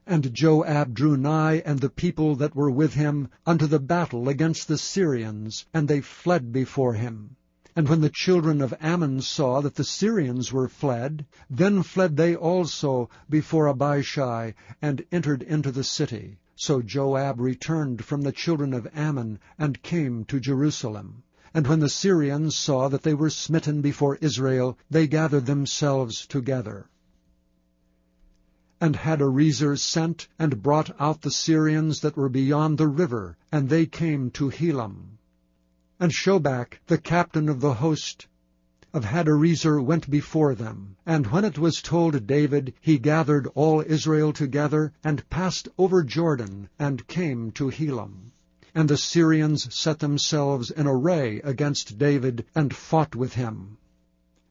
S1: And Joab drew nigh, and the people that were with him, unto the battle against the Syrians, and they fled before him. And when the children of Ammon saw that the Syrians were fled, then fled they also before Abishai, and entered into the city. So Joab returned from the children of Ammon, and came to Jerusalem. And when the Syrians saw that they were smitten before Israel, they gathered themselves together. And Hadarezer sent, and brought out the Syrians that were beyond the river, and they came to Helam. And Shobach, the captain of the host of Hadarezer, went before them. And when it was told David, he gathered all Israel together, and passed over Jordan, and came to Helam. And the Syrians set themselves in array against David, and fought with him.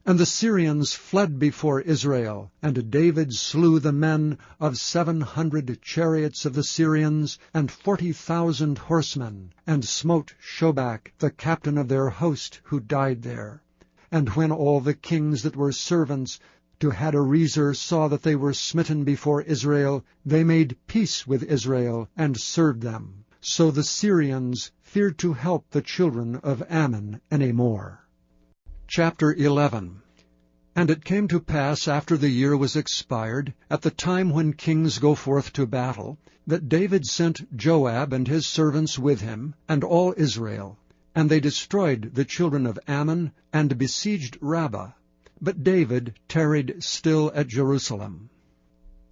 S1: And the Syrians fled before Israel, and David slew the men of 700 chariots of the Syrians, and 40,000 horsemen, and smote Shobach, the captain of their host, who died there. And when all the kings that were servants to Hadarezer saw that they were smitten before Israel, they made peace with Israel, and served them. So the Syrians feared to help the children of Ammon any more. Chapter 11. And it came to pass after the year was expired, at the time when kings go forth to battle, that David sent Joab and his servants with him, and all Israel. And they destroyed the children of Ammon, and besieged Rabbah. But David tarried still at Jerusalem.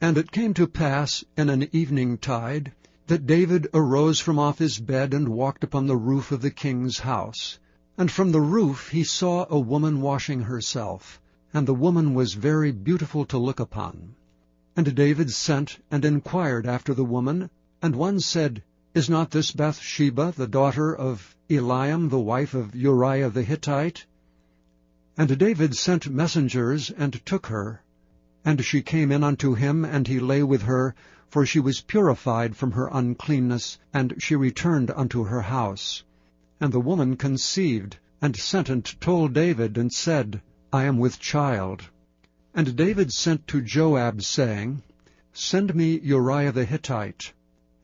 S1: And it came to pass in an evening tide, that David arose from off his bed, and walked upon the roof of the king's house. And from the roof he saw a woman washing herself, and the woman was very beautiful to look upon. And David sent and inquired after the woman, and one said, Is not this Bathsheba, the daughter of Eliam, the wife of Uriah the Hittite? And David sent messengers, and took her. And she came in unto him, and he lay with her, for she was purified from her uncleanness, and she returned unto her house. And the woman conceived, and sent and told David, and said, I am with child. And David sent to Joab, saying, Send me Uriah the Hittite.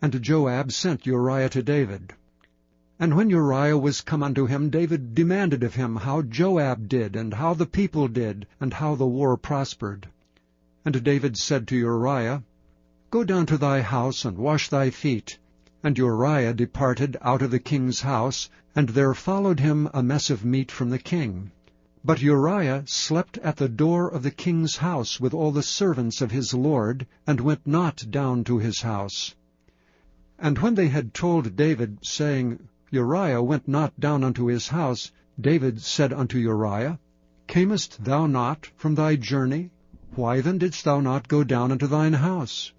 S1: And Joab sent Uriah to David. And when Uriah was come unto him, David demanded of him how Joab did, and how the people did, and how the war prospered. And David said to Uriah, Go down to thy house, and wash thy feet. And Uriah departed out of the king's house, and there followed him a mess of meat from the king. But Uriah slept at the door of the king's house with all the servants of his lord, and went not down to his house. And when they had told David, saying, Uriah went not down unto his house, David said unto Uriah, Camest thou not from thy journey? Why then didst thou not go down unto thine house?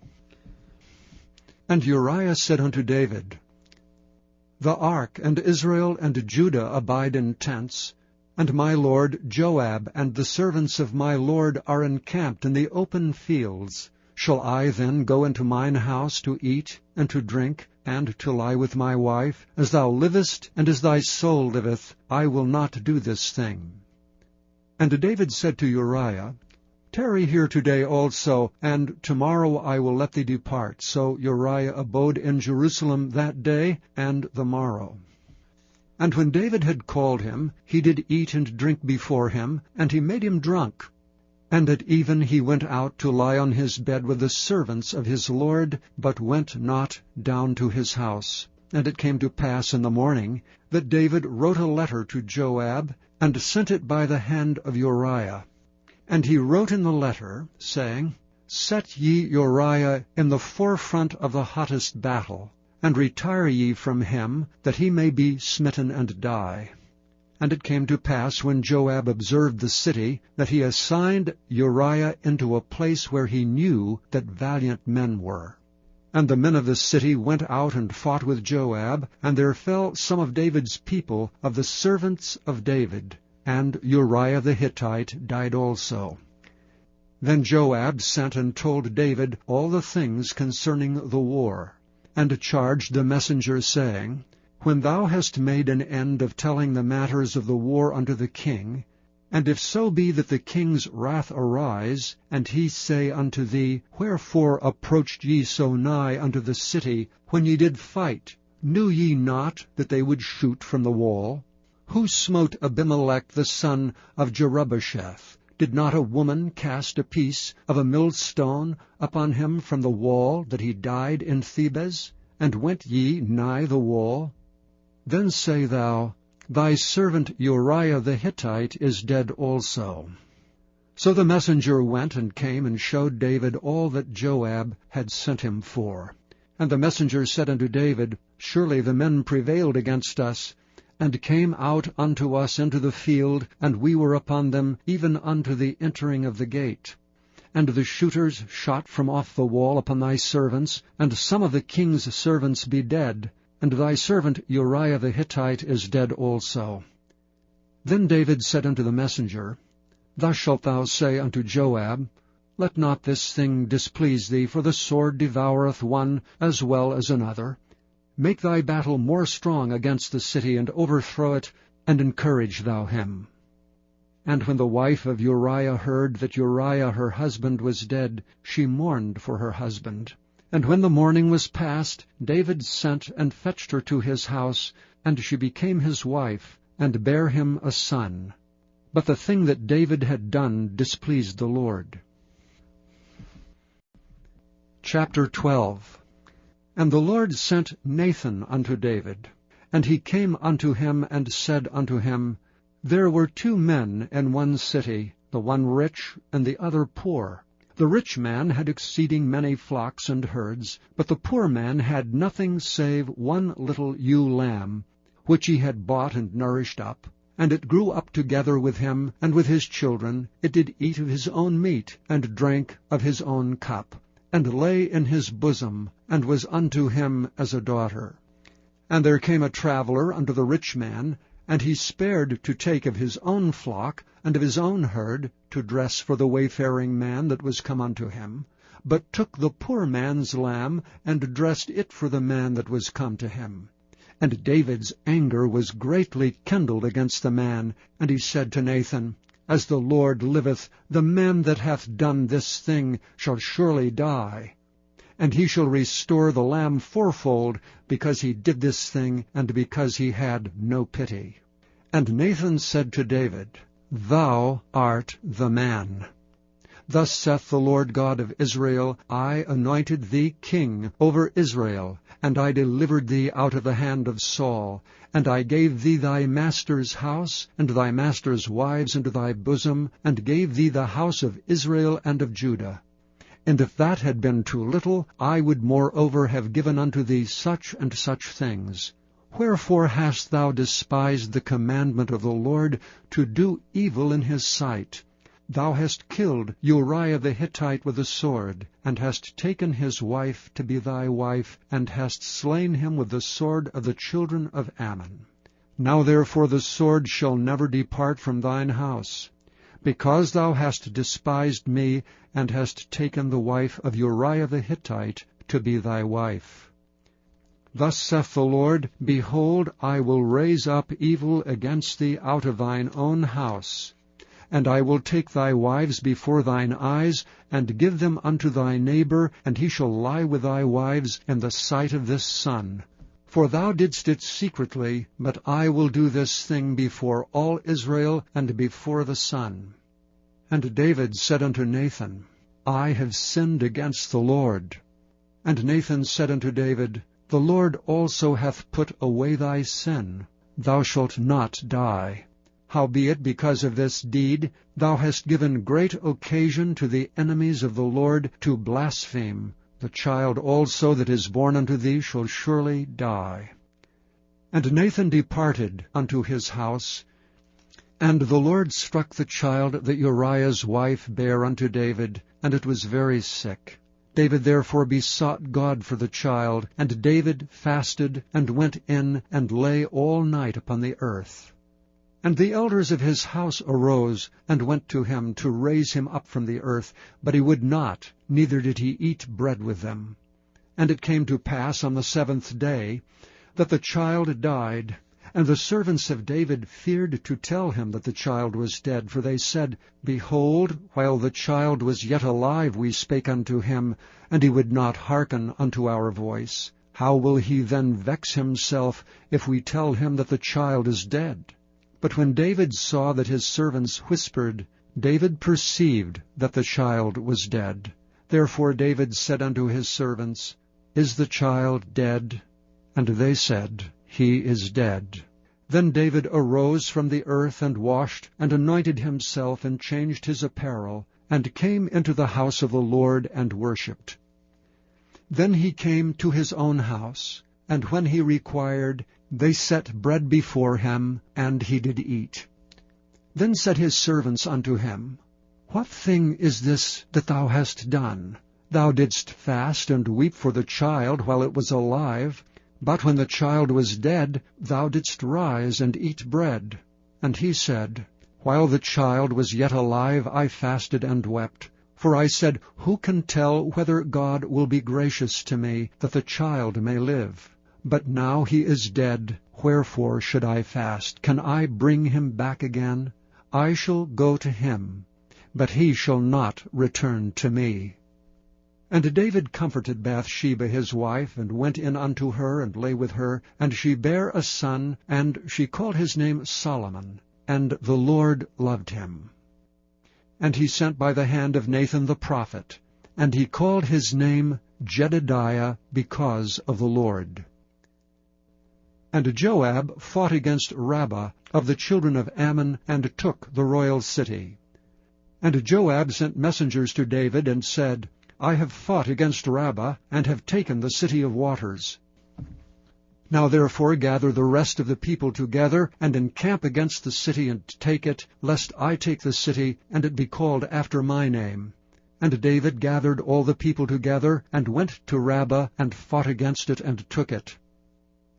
S1: And Uriah said unto David, The ark and Israel and Judah abide in tents, and my lord Joab and the servants of my lord are encamped in the open fields. Shall I then go into mine house to eat and to drink, and to lie with my wife? As thou livest, and as thy soul liveth, I will not do this thing. And David said to Uriah, Tarry here today also, and tomorrow I will let thee depart. So Uriah abode in Jerusalem that day and the morrow. And when David had called him, he did eat and drink before him, and he made him drunk. And at even he went out to lie on his bed with the servants of his lord, but went not down to his house. And it came to pass in the morning that David wrote a letter to Joab, and sent it by the hand of Uriah. And he wrote in the letter, saying, Set ye Uriah in the forefront of the hottest battle, and retire ye from him, that he may be smitten and die. And it came to pass, when Joab observed the city, that he assigned Uriah into a place where he knew that valiant men were. And the men of the city went out and fought with Joab, and there fell some of David's people, of the servants of David, and Uriah the Hittite died also. Then Joab sent and told David all the things concerning the war, and charged the messenger, saying, When thou hast made an end of telling the matters of the war unto the king, and if so be that the king's wrath arise, and he say unto thee, Wherefore approached ye so nigh unto the city, when ye did fight? Knew ye not that they would shoot from the wall? Who smote Abimelech the son of Jerubbesheth? Did not a woman cast a piece of a millstone upon him from the wall, that he died in Thebez? And went ye nigh the wall? Then say thou, Thy servant Uriah the Hittite is dead also. So the messenger went and came and showed David all that Joab had sent him for. And the messenger said unto David, Surely the men prevailed against us, and came out unto us into the field, and we were upon them, even unto the entering of the gate. And the shooters shot from off the wall upon thy servants, and some of the king's servants be dead, and thy servant Uriah the Hittite is dead also. Then David said unto the messenger, Thus shalt thou say unto Joab, Let not this thing displease thee, for the sword devoureth one as well as another. Make thy battle more strong against the city, and overthrow it, and encourage thou him. And when the wife of Uriah heard that Uriah her husband was dead, she mourned for her husband. And when the mourning was past, David sent and fetched her to his house, and she became his wife, and bare him a son. But the thing that David had done displeased the Lord. Chapter 12. And the Lord sent Nathan unto David. And he came unto him, and said unto him, There were 2 men in one city, the one rich, and the other poor. The rich man had exceeding many flocks and herds, but the poor man had nothing save 1 little ewe lamb, which he had bought and nourished up. And it grew up together with him, and with his children. It did eat of his own meat, and drank of his own cup, and lay in his bosom, and was unto him as a daughter. And there came a traveller unto the rich man, and he spared to take of his own flock, and of his own herd, to dress for the wayfaring man that was come unto him, but took the poor man's lamb, and dressed it for the man that was come to him. And David's anger was greatly kindled against the man, and he said to Nathan, As the Lord liveth, the man that hath done this thing shall surely die. And he shall restore the lamb 4-fold, because he did this thing, and because he had no pity. And Nathan said to David, Thou art the man. Thus saith the Lord God of Israel, I anointed thee king over Israel, and I delivered thee out of the hand of Saul, and I gave thee thy master's house, and thy master's wives into thy bosom, and gave thee the house of Israel and of Judah. And if that had been too little, I would moreover have given unto thee such and such things. Wherefore hast thou despised the commandment of the Lord, to do evil in his sight? Thou hast killed Uriah the Hittite with a sword, and hast taken his wife to be thy wife, and hast slain him with the sword of the children of Ammon. Now therefore the sword shall never depart from thine house, because thou hast despised me, and hast taken the wife of Uriah the Hittite to be thy wife. Thus saith the Lord, Behold, I will raise up evil against thee out of thine own house, and I will take thy wives before thine eyes, and give them unto thy neighbor, and he shall lie with thy wives in the sight of this sun. For thou didst it secretly, but I will do this thing before all Israel, and before the sun. And David said unto Nathan, I have sinned against the Lord. And Nathan said unto David, The Lord also hath put away thy sin. Thou shalt not die. Howbeit, because of this deed, thou hast given great occasion to the enemies of the Lord to blaspheme. The child also that is born unto thee shall surely die. And Nathan departed unto his house, and the Lord struck the child that Uriah's wife bare unto David, and it was very sick. David therefore besought God for the child, and David fasted, and went in, and lay all night upon the earth. And the elders of his house arose, and went to him to raise him up from the earth, but he would not, neither did he eat bread with them. And it came to pass on the 7th day, that the child died. And the servants of David feared to tell him that the child was dead, for they said, Behold, while the child was yet alive we spake unto him, and he would not hearken unto our voice. How will he then vex himself, if we tell him that the child is dead? But when David saw that his servants whispered, David perceived that the child was dead. Therefore David said unto his servants, Is the child dead? And they said, He is dead. Then David arose from the earth, and washed, and anointed himself, and changed his apparel, and came into the house of the Lord, and worshipped. Then he came to his own house, and when he required, they set bread before him, and he did eat. Then said his servants unto him, What thing is this that thou hast done? Thou didst fast and weep for the child while it was alive, but when the child was dead, thou didst rise and eat bread. And he said, While the child was yet alive, I fasted and wept. For I said, Who can tell whether God will be gracious to me, that the child may live? But now he is dead, wherefore should I fast? Can I bring him back again? I shall go to him, but he shall not return to me. And David comforted Bathsheba his wife, and went in unto her, and lay with her, and she bare a son, and she called his name Solomon. and the Lord loved him. And he sent by the hand of Nathan the prophet, and he called his name Jedidiah because of the Lord. And Joab fought against Rabbah of the children of Ammon, and took the royal city. And Joab sent messengers to David, and said, I have fought against Rabbah, and have taken the city of waters. Now therefore gather the rest of the people together, and encamp against the city, and take it, lest I take the city, and it be called after my name. And David gathered all the people together, and went to Rabbah, and fought against it, and took it.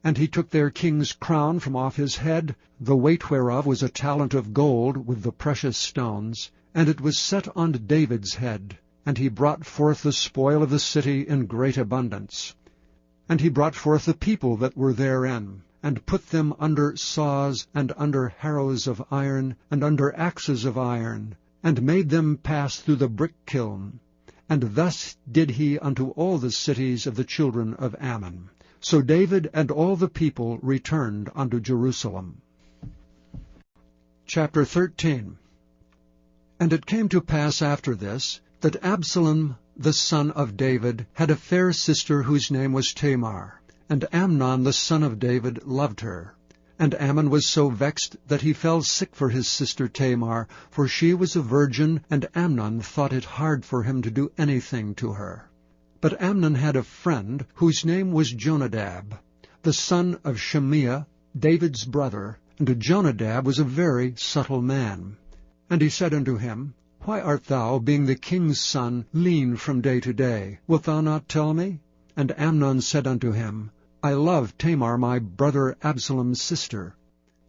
S1: And he took their king's crown from off his head, the weight whereof was a talent of gold with the precious stones, and it was set on David's head. And he brought forth the spoil of the city in great abundance. And he brought forth the people that were therein, and put them under saws, and under harrows of iron, and under axes of iron, and made them pass through the brick kiln. And thus did he unto all the cities of the children of Ammon. So David and all the people returned unto Jerusalem. Chapter 13. And it came to pass after this, that Absalom the son of David had a fair sister whose name was Tamar, and Amnon the son of David loved her. And Ammon was so vexed that he fell sick for his sister Tamar, for she was a virgin, and Amnon thought it hard for him to do anything to her. But Amnon had a friend whose name was Jonadab, the son of Shemiah, David's brother, and Jonadab was a very subtle man. And he said unto him, Why art thou, being the king's son, lean from day to day? Wilt thou not tell me? And Amnon said unto him, I love Tamar my brother Absalom's sister.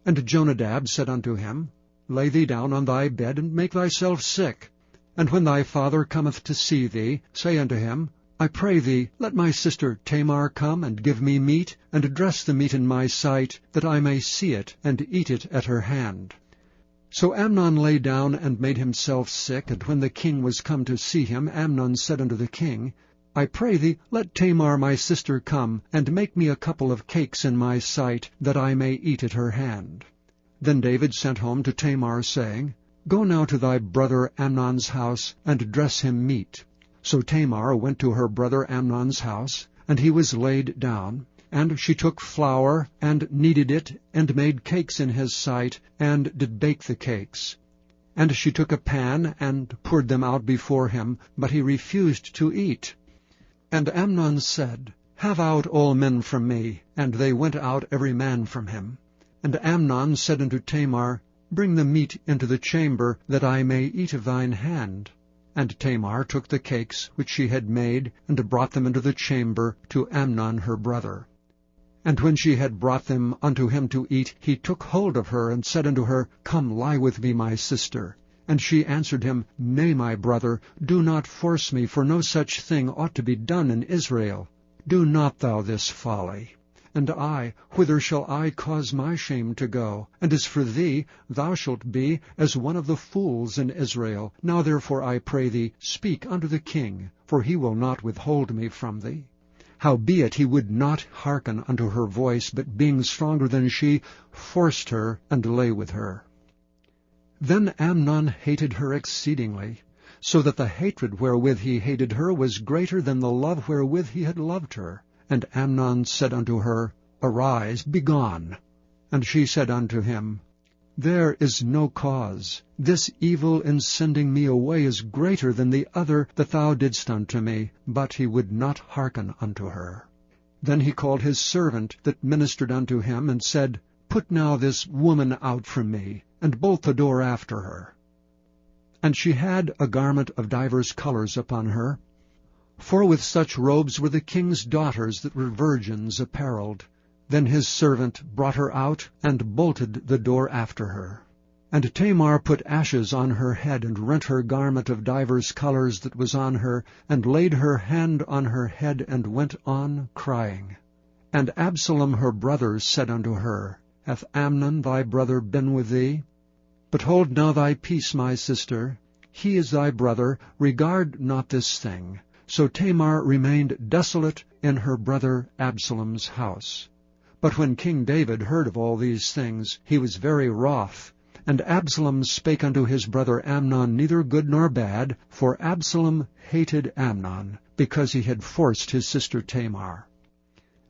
S1: And Jonadab said unto him, Lay thee down on thy bed, and make thyself sick. And when thy father cometh to see thee, say unto him, I pray thee, let my sister Tamar come, and give me meat, and dress the meat in my sight, that I may see it, and eat it at her hand. So Amnon lay down, and made himself sick. And when the king was come to see him, Amnon said unto the king, I pray thee, let Tamar my sister come, and make me a couple of cakes in my sight, that I may eat at her hand. Then David sent home to Tamar, saying, Go now to thy brother Amnon's house, and dress him meat. So Tamar went to her brother Amnon's house, and he was laid down. And she took flour, and kneaded it, and made cakes in his sight, and did bake the cakes. And she took a pan, and poured them out before him, but he refused to eat. And Amnon said, Have out all men from me. And they went out every man from him. And Amnon said unto Tamar, Bring the meat into the chamber, that I may eat of thine hand. And Tamar took the cakes which she had made, and brought them into the chamber to Amnon her brother. And when she had brought them unto him to eat, he took hold of her, and said unto her, Come lie with me, my sister. And she answered him, Nay, my brother, do not force me, for no such thing ought to be done in Israel. Do not thou this folly. And I, whither shall I cause my shame to go? And as for thee, thou shalt be as one of the fools in Israel. Now therefore I pray thee, speak unto the king, for he will not withhold me from thee. Howbeit he would not hearken unto her voice, but being stronger than she, forced her, and lay with her. Then Amnon hated her exceedingly, so that the hatred wherewith he hated her was greater than the love wherewith he had loved her. And Amnon said unto her, Arise, begone. And she said unto him, There is no cause. This evil in sending me away is greater than the other that thou didst unto me. But he would not hearken unto her. Then he called his servant that ministered unto him, and said, Put now this woman out from me, and bolt the door after her. And she had a garment of divers colors upon her, for with such robes were the king's daughters that were virgins apparelled. Then his servant brought her out, and bolted the door after her. And Tamar put ashes on her head, and rent her garment of divers colors that was on her, and laid her hand on her head, and went on crying. And Absalom her brother said unto her, Hath Amnon thy brother been with thee? But hold now thy peace, my sister. He is thy brother, regard not this thing. So Tamar remained desolate in her brother Absalom's house. But when King David heard of all these things, he was very wroth, And Absalom spake unto his brother Amnon neither good nor bad, for Absalom hated Amnon, because he had forced his sister Tamar.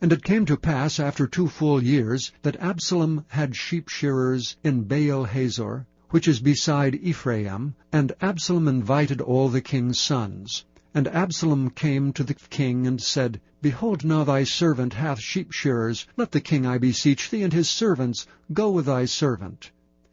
S1: And it came to pass after 2 full years, that Absalom had sheep-shearers in Baal-hazor, which is beside Ephraim, and Absalom invited all the king's sons. And Absalom came to the king, and said, Behold, now thy servant hath sheep-shearers. Let the king, I beseech thee, and his servants go with thy servant.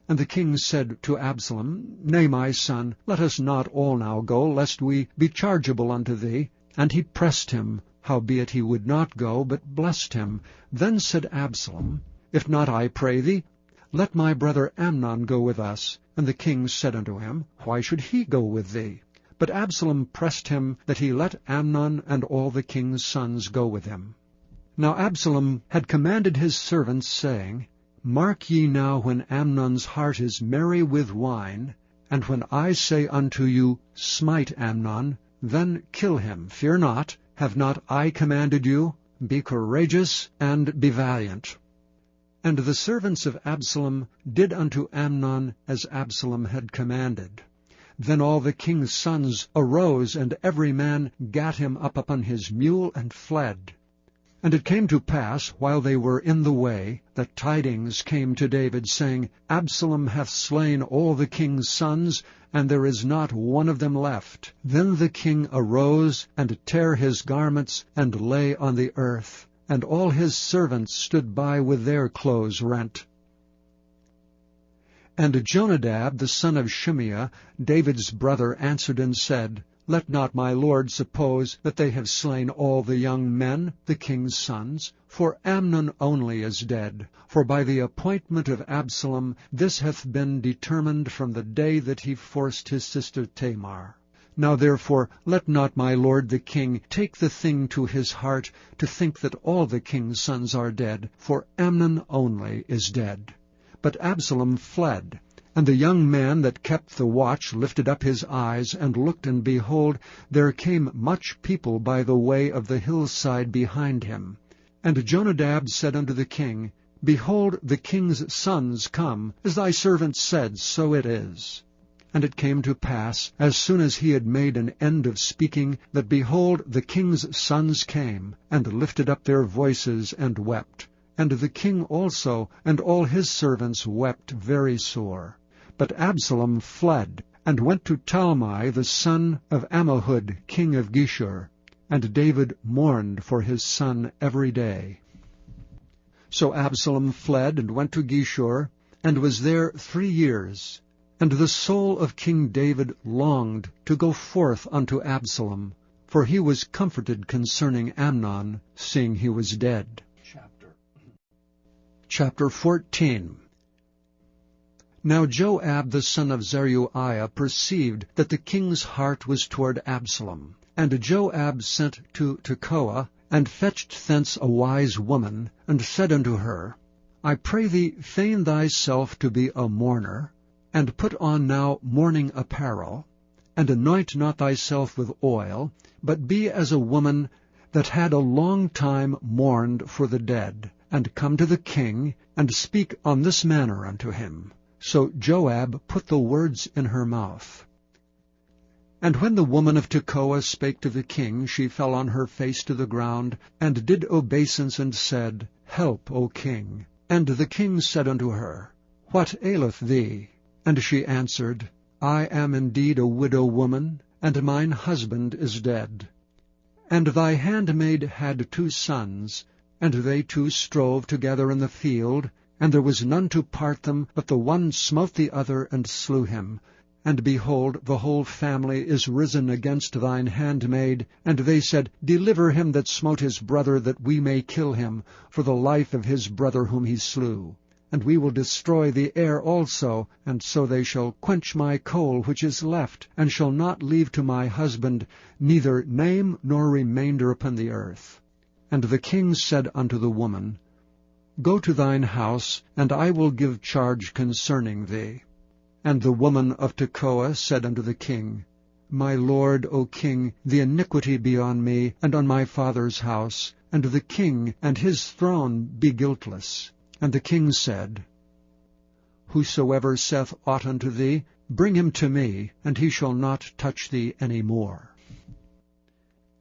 S1: And the king said to Absalom, Nay, my son, let us not all now go, lest we be chargeable unto thee. And he pressed him, howbeit he would not go, but blessed him. Then said Absalom, If not, I pray thee, let my brother Amnon go with us. And the king said unto him, Why should he go with thee? But Absalom pressed him that he let Amnon and all the king's sons go with him. Now Absalom had commanded his servants, saying, Mark ye now when Amnon's heart is merry with wine, and when I say unto you, Smite Amnon, then kill him, fear not. Have not I commanded you? Be courageous and be valiant. And the servants of Absalom did unto Amnon as Absalom had commanded. Then all the king's sons arose, and every man gat him up upon his mule, and fled. And it came to pass, while they were in the way, that tidings came to David, saying, Absalom hath slain all the king's sons, and there is not one of them left. Then the king arose, and tare his garments, and lay on the earth, and all his servants stood by with their clothes rent. And Jonadab the son of Shimeah, David's brother, answered and said, Let not my lord suppose that they have slain all the young men, the king's sons, for Amnon only is dead. For by the appointment of Absalom this hath been determined from the day that he forced his sister Tamar. Now therefore let not my lord the king take the thing to his heart, to think that all the king's sons are dead, for Amnon only is dead. But Absalom fled. And the young man that kept the watch lifted up his eyes, and looked, and behold, there came much people by the way of the hillside behind him. And Jonadab said unto the king, Behold, the king's sons come, as thy servant said, so it is. And it came to pass, as soon as he had made an end of speaking, that, behold, the king's sons came, and lifted up their voices, and wept. And the king also, and all his servants, wept very sore. But Absalom fled, and went to Talmai the son of Ammihud, king of Geshur. And David mourned for his son every day. So Absalom fled, and went to Geshur, and was there 3 years. And the soul of King David longed to go forth unto Absalom, for he was comforted concerning Amnon, seeing he was dead. Chapter 14. Now Joab the son of Zeruiah perceived that the king's heart was toward Absalom. And Joab sent to Tekoa, and fetched thence a wise woman, and said unto her, I pray thee, feign thyself to be a mourner, and put on now mourning apparel, and anoint not thyself with oil, but be as a woman that had a long time mourned for the dead, and come to the king, and speak on this manner unto him. So Joab put the words in her mouth. And when the woman of Tekoa spake to the king, she fell on her face to the ground, and did obeisance, and said, Help, O king. And the king said unto her, What aileth thee? And she answered, I am indeed a widow woman, and mine husband is dead. And thy handmaid had 2 sons, and they 2 strove together in the field, and there was none to part them, but the one smote the other, and slew him. And behold, the whole family is risen against thine handmaid. And they said, Deliver him that smote his brother, that we may kill him, for the life of his brother whom he slew. And we will destroy the heir also, and so they shall quench my coal which is left, and shall not leave to my husband neither name nor remainder upon the earth. And the king said unto the woman, Go to thine house, and I will give charge concerning thee. And the woman of Tekoa said unto the king, My lord, O king, the iniquity be on me, and on my father's house, and the king and his throne be guiltless. And the king said, whosoever saith aught unto thee, bring him to me, and he shall not touch thee any more.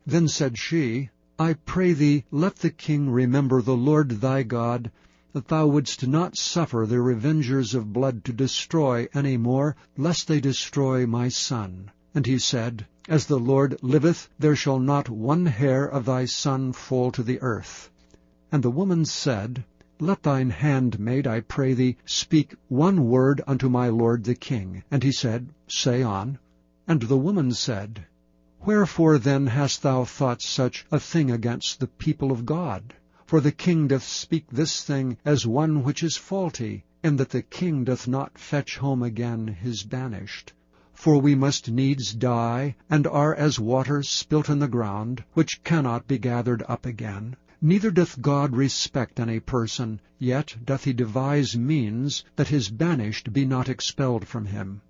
S1: Then said she, I pray thee, let the king remember the Lord thy God, that thou wouldst not suffer the revengers of blood to destroy any more, lest they destroy my son. And he said, As the Lord liveth, there shall not one hair of thy son fall to the earth. And the woman said, Let thine handmaid, I pray thee, speak one word unto my lord the king. And he said, Say on. And the woman said, Wherefore then hast thou thought such a thing against the people of God? For the king doth speak this thing as one which is faulty, in that the king doth not fetch home again his banished. For we must needs die, and are as water spilt in the ground, which cannot be gathered up again. Neither doth God respect any person, yet doth he devise means that his banished be not expelled from him.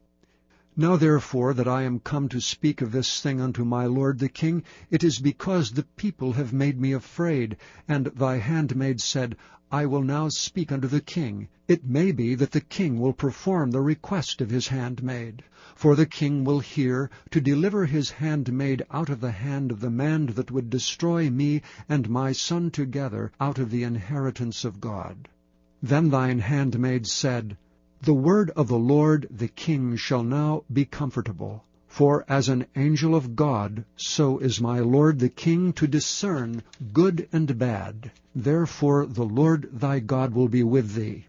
S1: Now therefore that I am come to speak of this thing unto my lord the king, it is because the people have made me afraid. And thy handmaid said, I will now speak unto the king. It may be that the king will perform the request of his handmaid. For the king will hear, to deliver his handmaid out of the hand of the man that would destroy me and my son together out of the inheritance of God. Then thine handmaid said, The word of the Lord the king shall now be comfortable. For as an angel of God, so is my lord the king to discern good and bad. Therefore the Lord thy God will be with thee.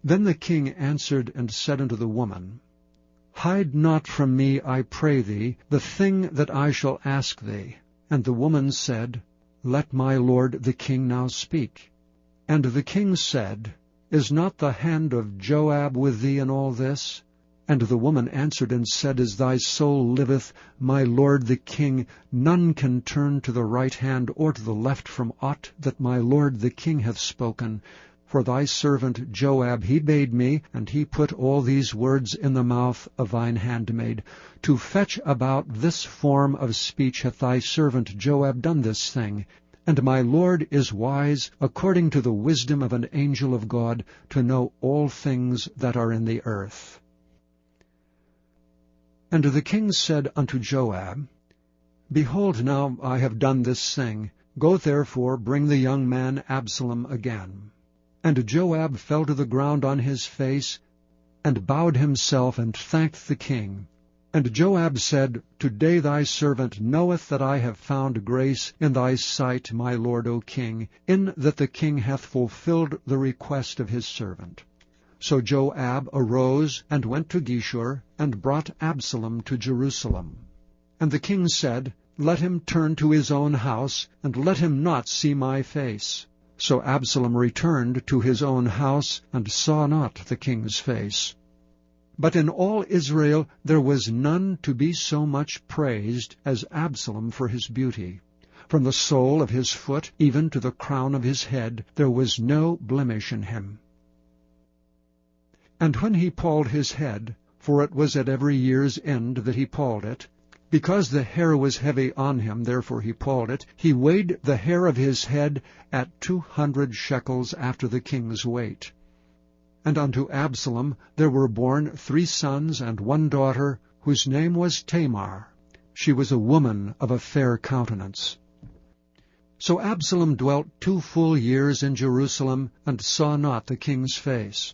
S1: Then the king answered and said unto the woman, Hide not from me, I pray thee, the thing that I shall ask thee. And the woman said, Let my lord the king now speak. And the king said, Is not the hand of Joab with thee in all this? And the woman answered and said, As thy soul liveth, my lord the king, none can turn to the right hand or to the left from aught that my lord the king hath spoken. For thy servant Joab he bade me, and he put all these words in the mouth of thine handmaid. To fetch about this form of speech hath thy servant Joab done this thing. And my lord is wise, according to the wisdom of an angel of God, to know all things that are in the earth. And the king said unto Joab, Behold, now I have done this thing. Go therefore, bring the young man Absalom again. And Joab fell to the ground on his face, and bowed himself, and thanked the king. And Joab said, Today thy servant knoweth that I have found grace in thy sight, my lord, O king, in that the king hath fulfilled the request of his servant. So Joab arose and went to Geshur, and brought Absalom to Jerusalem. And the king said, Let him turn to his own house, and let him not see my face. So Absalom returned to his own house, and saw not the king's face. But in all Israel there was none to be so much praised as Absalom for his beauty. From the sole of his foot even to the crown of his head there was no blemish in him. And when he palled his head, for it was at every year's end that he palled it, because the hair was heavy on him, therefore he palled it, he weighed the hair of his head at 200 shekels after the king's weight. And unto Absalom there were born 3 sons and 1 daughter, whose name was Tamar. She was a woman of a fair countenance. So Absalom dwelt 2 full years in Jerusalem, and saw not the king's face.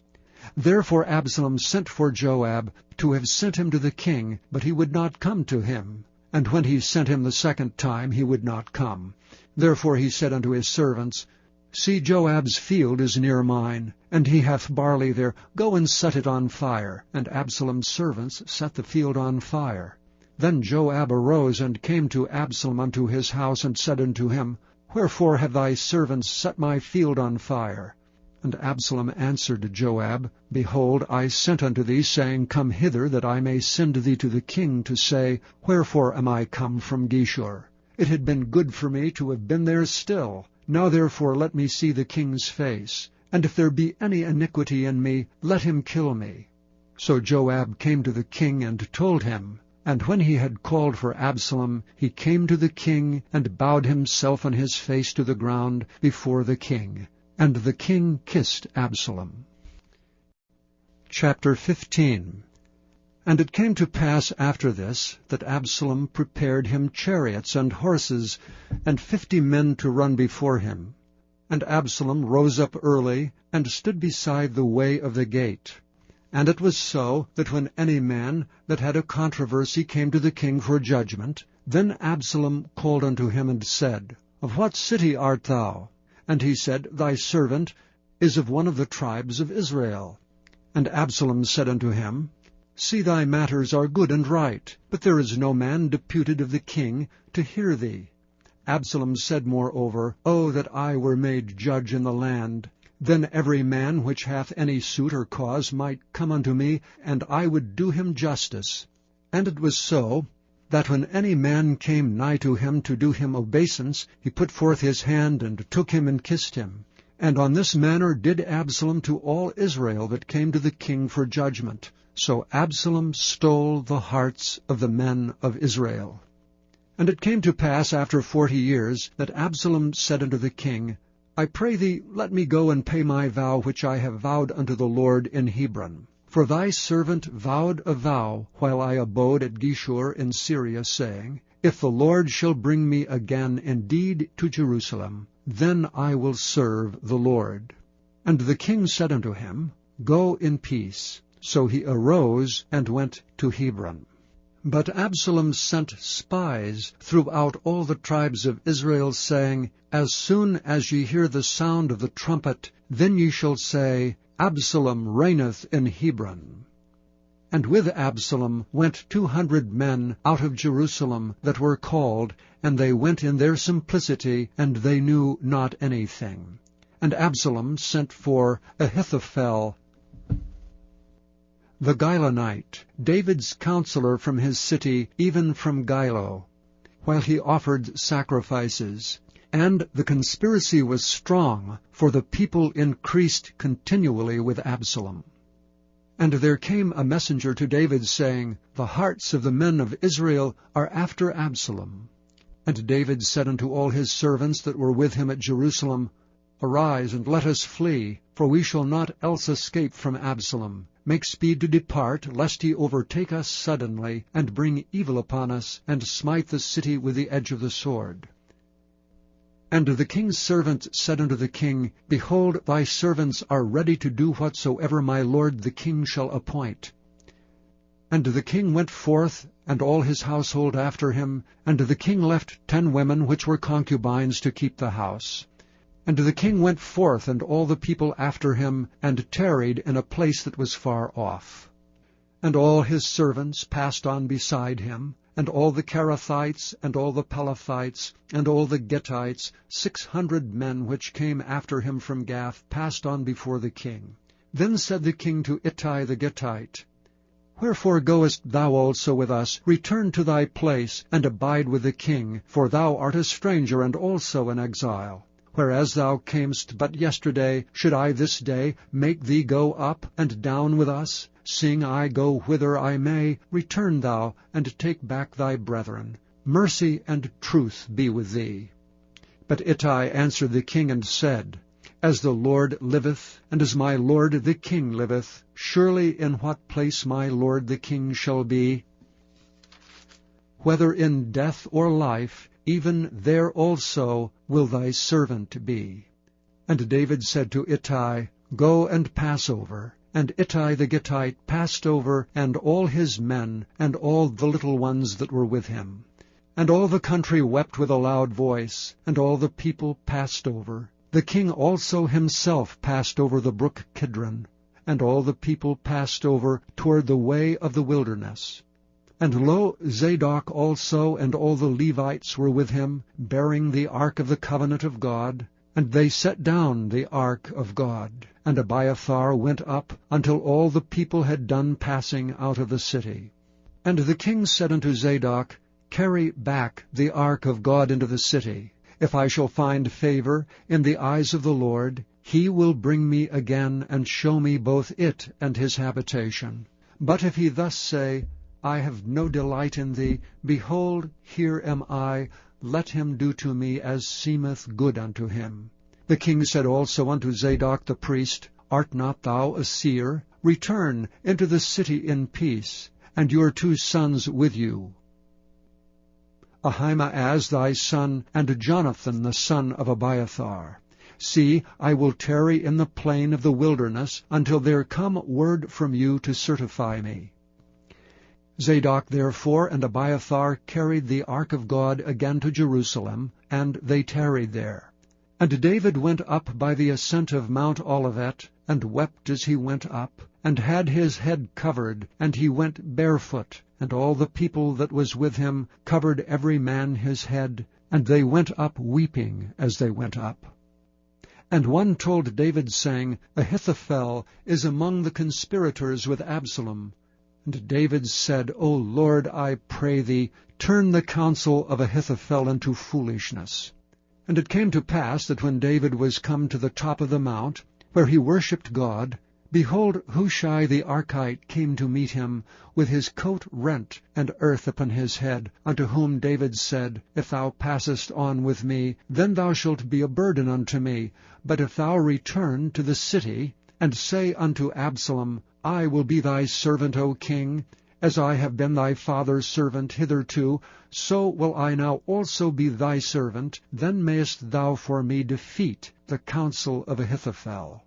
S1: Therefore Absalom sent for Joab, to have sent him to the king, but he would not come to him. And when he sent him the 2nd time, he would not come. Therefore he said unto his servants, See, Joab's field is near mine, and he hath barley there. Go and set it on fire. And Absalom's servants set the field on fire. Then Joab arose and came to Absalom unto his house, and said unto him, Wherefore have thy servants set my field on fire? And Absalom answered Joab, Behold, I sent unto thee, saying, Come hither, that I may send thee to the king, to say, Wherefore am I come from Geshur? It had been good for me to have been there still. Now therefore let me see the king's face, and if there be any iniquity in me, let him kill me. So Joab came to the king and told him. And when he had called for Absalom, he came to the king, and bowed himself on his face to the ground before the king. And the king kissed Absalom. Chapter 15. And it came to pass after this, that Absalom prepared him chariots and horses, and 50 men to run before him. And Absalom rose up early, and stood beside the way of the gate. And it was so, that when any man that had a controversy came to the king for judgment, then Absalom called unto him, and said, Of what city art thou? And he said, Thy servant is of one of the tribes of Israel. And Absalom said unto him, See, thy matters are good and right, but there is no man deputed of the king to hear thee. Absalom said moreover, O that I were made judge in the land! Then every man which hath any suit or cause might come unto me, and I would do him justice. And it was so, that when any man came nigh to him to do him obeisance, he put forth his hand, and took him, and kissed him. And on this manner did Absalom to all Israel that came to the king for judgment. So Absalom stole the hearts of the men of Israel. And it came to pass after 40 years, that Absalom said unto the king, I pray thee, let me go and pay my vow which I have vowed unto the Lord in Hebron. For thy servant vowed a vow while I abode at Geshur in Syria, saying, If the Lord shall bring me again indeed to Jerusalem, then I will serve the Lord. And the king said unto him, Go in peace. So he arose and went to Hebron. But Absalom sent spies throughout all the tribes of Israel, saying, As soon as ye hear the sound of the trumpet, then ye shall say, Absalom reigneth in Hebron. And with Absalom went 200 men out of Jerusalem that were called, and they went in their simplicity, and they knew not anything. And Absalom sent for Ahithophel the Gilonite, David's counselor from his city, even from Gilo, while he offered sacrifices. And the conspiracy was strong, for the people increased continually with Absalom. And there came a messenger to David, saying, The hearts of the men of Israel are after Absalom. And David said unto all his servants that were with him at Jerusalem, Arise, and let us flee, for we shall not else escape from Absalom. Make speed to depart, lest he overtake us suddenly, and bring evil upon us, and smite the city with the edge of the sword. And the king's servant said unto the king, Behold, thy servants are ready to do whatsoever my lord the king shall appoint. And the king went forth, and all his household after him, and the king left 10 women which were concubines to keep the house. And the king went forth, and all the people after him, and tarried in a place that was far off. And all his servants passed on beside him, and all the Cherethites, and all the Pelethites, and all the Gittites, 600 men which came after him from Gath, passed on before the king. Then said the king to Ittai the Gittite, Wherefore goest thou also with us? Return to thy place, and abide with the king, for thou art a stranger, and also an exile. Whereas thou camest but yesterday, should I this day make thee go up and down with us? Seeing I go whither I may, return thou, and take back thy brethren. Mercy and truth be with thee. But Ittai answered the king, and said, As the Lord liveth, and as my lord the king liveth, surely in what place my lord the king shall be, whether in death or life, even there also will thy servant be. And David said to Ittai, Go and pass over. And Ittai the Gittite passed over, and all his men, and all the little ones that were with him. And all the country wept with a loud voice, and all the people passed over. The king also himself passed over the brook Kidron, and all the people passed over toward the way of the wilderness. And lo, Zadok also and all the Levites were with him, bearing the ark of the covenant of God. And they set down the ark of God. And Abiathar went up, until all the people had done passing out of the city. And the king said unto Zadok, Carry back the ark of God into the city. If I shall find favor in the eyes of the Lord, he will bring me again, and show me both it and his habitation. But if he thus say, I have no delight in thee, behold, here am I, let him do to me as seemeth good unto him. The king said also unto Zadok the priest, Art not thou a seer? Return into the city in peace, and your 2 sons with you, Ahimaaz thy son, and Jonathan the son of Abiathar. See, I will tarry in the plain of the wilderness until there come word from you to certify me. Zadok therefore and Abiathar carried the ark of God again to Jerusalem, and they tarried there. And David went up by the ascent of Mount Olivet, and wept as he went up, and had his head covered, and he went barefoot, and all the people that was with him covered every man his head, and they went up weeping as they went up. And one told David, saying, Ahithophel is among the conspirators with Absalom. And David said, O Lord, I pray thee, turn the counsel of Ahithophel into foolishness. And it came to pass that when David was come to the top of the mount, where he worshipped God, behold, Hushai the Archite came to meet him, with his coat rent, and earth upon his head, unto whom David said, If thou passest on with me, then thou shalt be a burden unto me. But if thou return to the city, and say unto Absalom, I will be thy servant, O king, as I have been thy father's servant hitherto, so will I now also be thy servant, then mayest thou for me defeat the counsel of Ahithophel.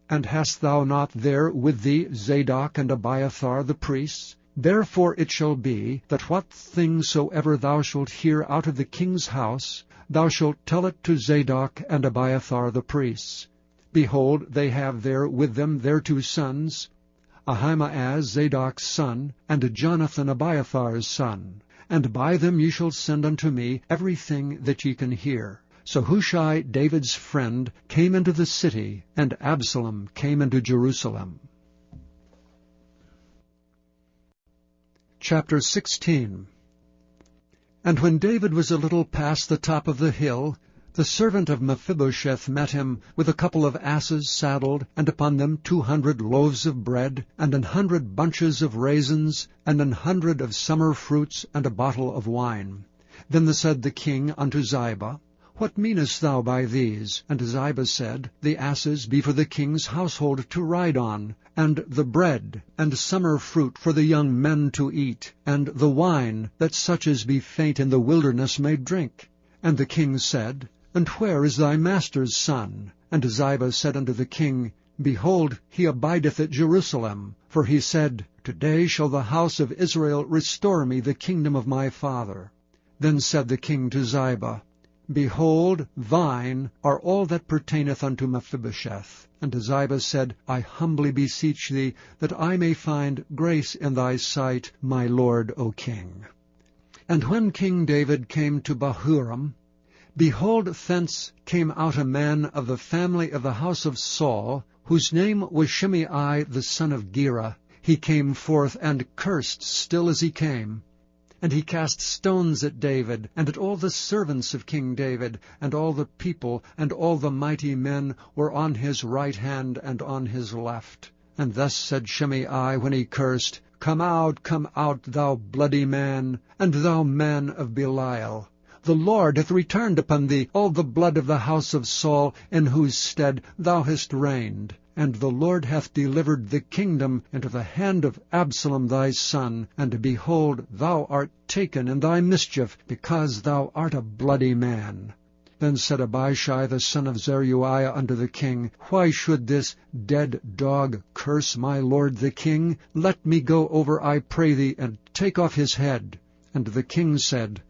S1: And hast thou not there with thee Zadok and Abiathar the priests? Therefore it shall be, that what thing soever thou shalt hear out of the king's house, thou shalt tell it to Zadok and Abiathar the priests. Behold, they have there with them their 2 sons, Ahimaaz Zadok's son, and Jonathan Abiathar's son. And by them ye shall send unto me everything that ye can hear. So Hushai, David's friend, came into the city, and Absalom came into Jerusalem. Chapter 16. And when David was a little past the top of the hill, the servant of Mephibosheth met him with a couple of asses saddled, and upon them 200 loaves of bread, and 100 bunches of raisins, and 100 of summer fruits, and a bottle of wine. Then said the king unto Ziba, What meanest thou by these? And Ziba said, The asses be for the king's household to ride on, and the bread, and summer fruit for the young men to eat, and the wine, that such as be faint in the wilderness may drink. And the king said, And where is thy master's son? And Ziba said unto the king, Behold, he abideth at Jerusalem. For he said, Today shall the house of Israel restore me the kingdom of my father. Then said the king to Ziba, Behold, thine are all that pertaineth unto Mephibosheth. And Ziba said, I humbly beseech thee, that I may find grace in thy sight, my lord, O king. And when King David came to Bahurim, behold, thence came out a man of the family of the house of Saul, whose name was Shimei the son of Gera. He came forth and cursed still as he came. And he cast stones at David, and at all the servants of King David, and all the people, and all the mighty men were on his right hand and on his left. And thus said Shimei when he cursed, Come out, thou bloody man, and thou man of Belial. The Lord hath returned upon thee all the blood of the house of Saul, in whose stead thou hast reigned. And the Lord hath delivered the kingdom into the hand of Absalom thy son. And behold, thou art taken in thy mischief, because thou art a bloody man. Then said Abishai the son of Zeruiah unto the king, Why should this dead dog curse my lord the king? Let me go over, I pray thee, and take off his head. And the king said,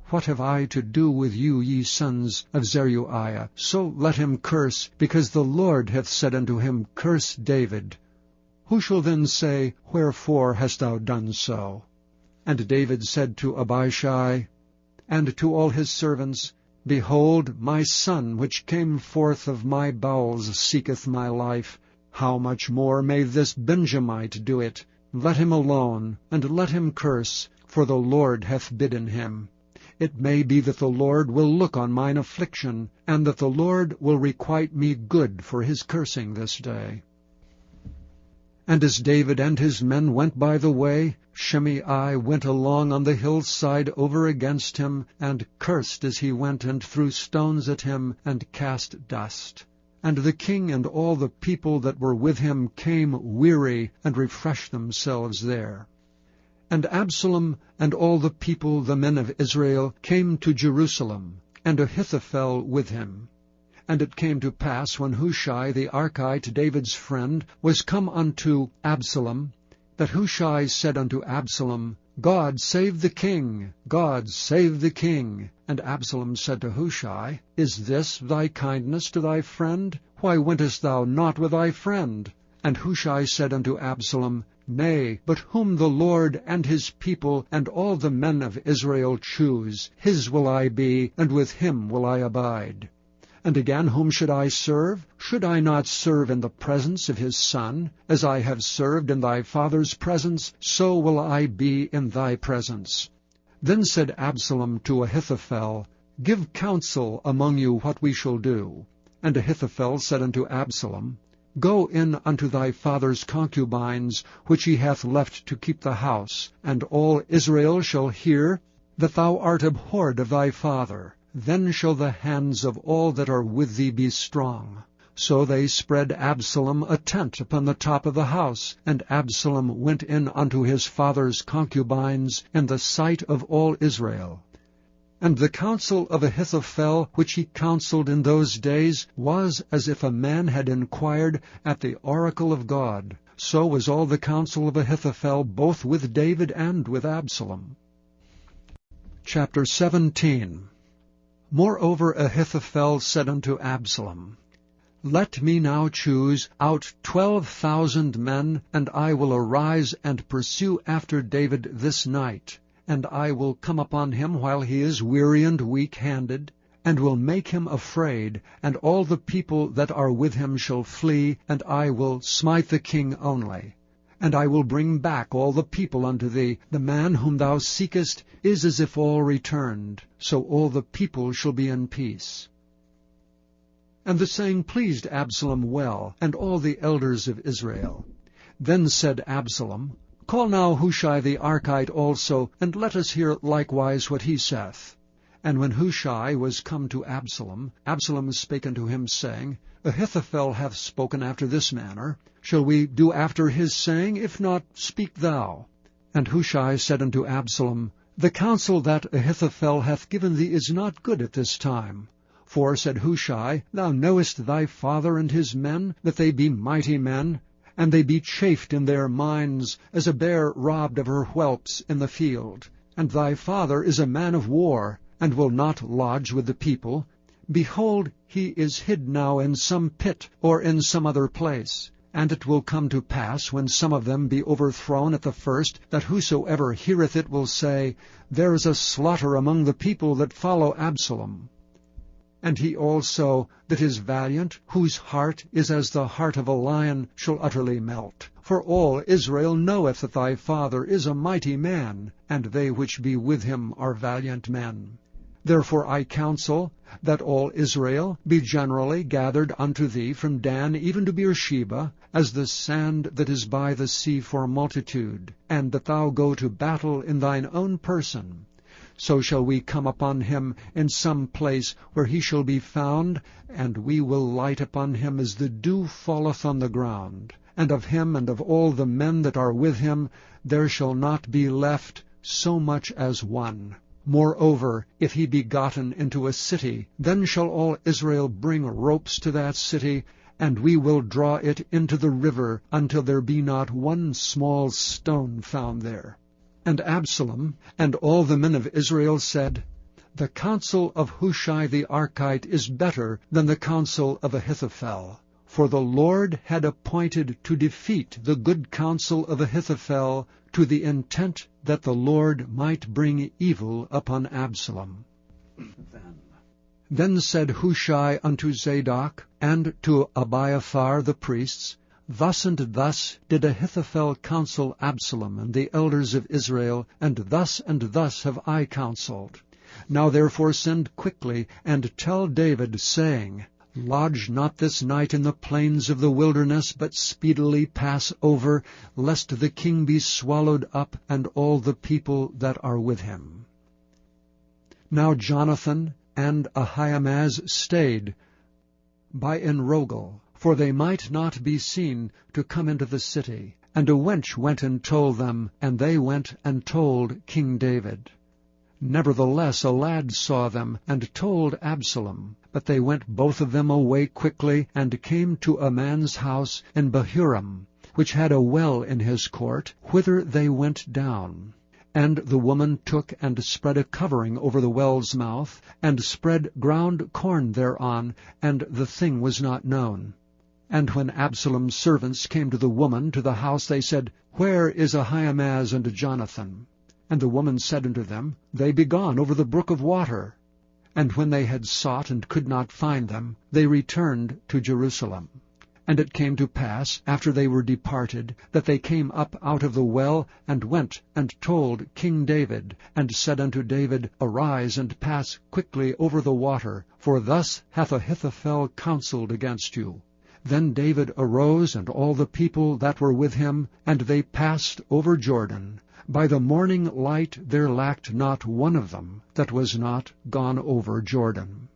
S1: What have I to do with you, ye sons of Zeruiah? So let him curse, because the Lord hath said unto him, Curse David. Who shall then say, Wherefore hast thou done so? And David said to Abishai and to all his servants, Behold, my son which came forth of my bowels seeketh my life. How much more may this Benjamite do it? Let him alone, and let him curse, for the Lord hath bidden him. It may be that the Lord will look on mine affliction, and that the Lord will requite me good for his cursing this day. And as David and his men went by the way, Shimei went along on the hillside over against him, and cursed as he went, and threw stones at him, and cast dust. And the king and all the people that were with him came weary, and refreshed themselves there. And Absalom and all the people, the men of Israel, came to Jerusalem, and Ahithophel with him. And it came to pass, when Hushai the Archite, David's friend, was come unto Absalom, that Hushai said unto Absalom, God save the king! God save the king! And Absalom said to Hushai, Is this thy kindness to thy friend? Why wentest thou not with thy friend? And Hushai said unto Absalom, Nay, but whom the Lord and his people and all the men of Israel choose, his will I be, and with him will I abide. And again, whom should I serve? Should I not serve in the presence of his son? As I have served in thy father's presence, so will I be in thy presence. Then said Absalom to Ahithophel, Give counsel among you what we shall do. And Ahithophel said unto Absalom, Go in unto thy father's concubines, which he hath left to keep the house, and all Israel shall hear that thou art abhorred of thy father. Then shall the hands of all that are with thee be strong. So they spread Absalom a tent upon the top of the house, and Absalom went in unto his father's concubines in the sight of all Israel. And the counsel of Ahithophel, which he counselled in those days, was as if a man had inquired at the oracle of God. So was all the counsel of Ahithophel, both with David and with Absalom. Chapter 17. Moreover Ahithophel said unto Absalom, Let me now choose out 12,000 men, and I will arise and pursue after David this night. And I will come upon him while he is weary and weak-handed, and will make him afraid, and all the people that are with him shall flee, and I will smite the king only. And I will bring back all the people unto thee. The man whom thou seekest is as if all returned, so all the people shall be in peace. And the saying pleased Absalom well, and all the elders of Israel. Then said Absalom, Call now Hushai the Archite also, and let us hear likewise what he saith. And when Hushai was come to Absalom, Absalom spake unto him, saying, Ahithophel hath spoken after this manner. Shall we do after his saying? If not, speak thou. And Hushai said unto Absalom, The counsel that Ahithophel hath given thee is not good at this time. For, said Hushai, Thou knowest thy father and his men, that they be mighty men, and they be chafed in their minds, as a bear robbed of her whelps in the field. And thy father is a man of war, and will not lodge with the people. Behold, he is hid now in some pit, or in some other place. And it will come to pass, when some of them be overthrown at the first, that whosoever heareth it will say, There is a slaughter among the people that follow Absalom. And he also that is valiant, whose heart is as the heart of a lion, shall utterly melt. For all Israel knoweth that thy father is a mighty man, and they which be with him are valiant men. Therefore I counsel that all Israel be generally gathered unto thee from Dan even to Beersheba, as the sand that is by the sea for multitude, and that thou go to battle in thine own person. So shall we come upon him in some place where he shall be found, and we will light upon him as the dew falleth on the ground. And of him and of all the men that are with him there shall not be left so much as one. Moreover, if he be gotten into a city, then shall all Israel bring ropes to that city, and we will draw it into the river, until there be not one small stone found there. And Absalom and all the men of Israel said, The counsel of Hushai the Archite is better than the counsel of Ahithophel. For the Lord had appointed to defeat the good counsel of Ahithophel, to the intent that the Lord might bring evil upon Absalom. Then said Hushai unto Zadok and to Abiathar the priests, Thus and thus did Ahithophel counsel Absalom and the elders of Israel, and thus have I counselled. Now therefore send quickly, and tell David, saying, Lodge not this night in the plains of the wilderness, but speedily pass over, lest the king be swallowed up, and all the people that are with him. Now Jonathan and Ahimaaz stayed, by Enrogel, for they might not be seen to come into the city. And a wench went and told them, and they went and told King David. Nevertheless a lad saw them, and told Absalom. But they went both of them away quickly, and came to a man's house in Bahurim, which had a well in his court, whither they went down. And the woman took and spread a covering over the well's mouth, and spread ground corn thereon, and the thing was not known. And when Absalom's servants came to the woman to the house, they said, Where is Ahimaaz and Jonathan? And the woman said unto them, They be gone over the brook of water. And when they had sought and could not find them, they returned to Jerusalem. And it came to pass, after they were departed, that they came up out of the well, and went and told King David, and said unto David, Arise and pass quickly over the water, for thus hath Ahithophel counselled against you. Then David arose, and all the people that were with him, and they passed over Jordan. By the morning light there lacked not one of them that was not gone over Jordan.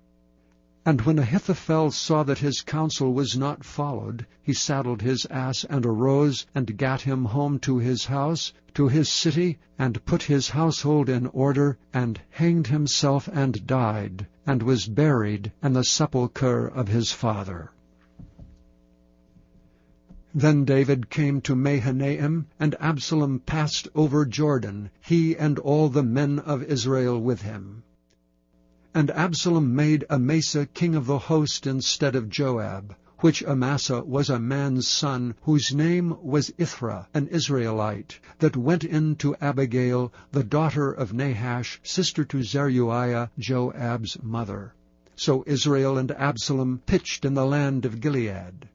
S1: And when Ahithophel saw that his counsel was not followed, he saddled his ass, and arose, and gat him home to his house, to his city, and put his household in order, and hanged himself, and died, and was buried in the sepulchre of his father. Then David came to Mahanaim, and Absalom passed over Jordan, he and all the men of Israel with him. And Absalom made Amasa king of the host instead of Joab, which Amasa was a man's son, whose name was Ithra, an Israelite, that went in to Abigail, the daughter of Nahash, sister to Zeruiah, Joab's mother. So Israel and Absalom pitched in the land of Gilead.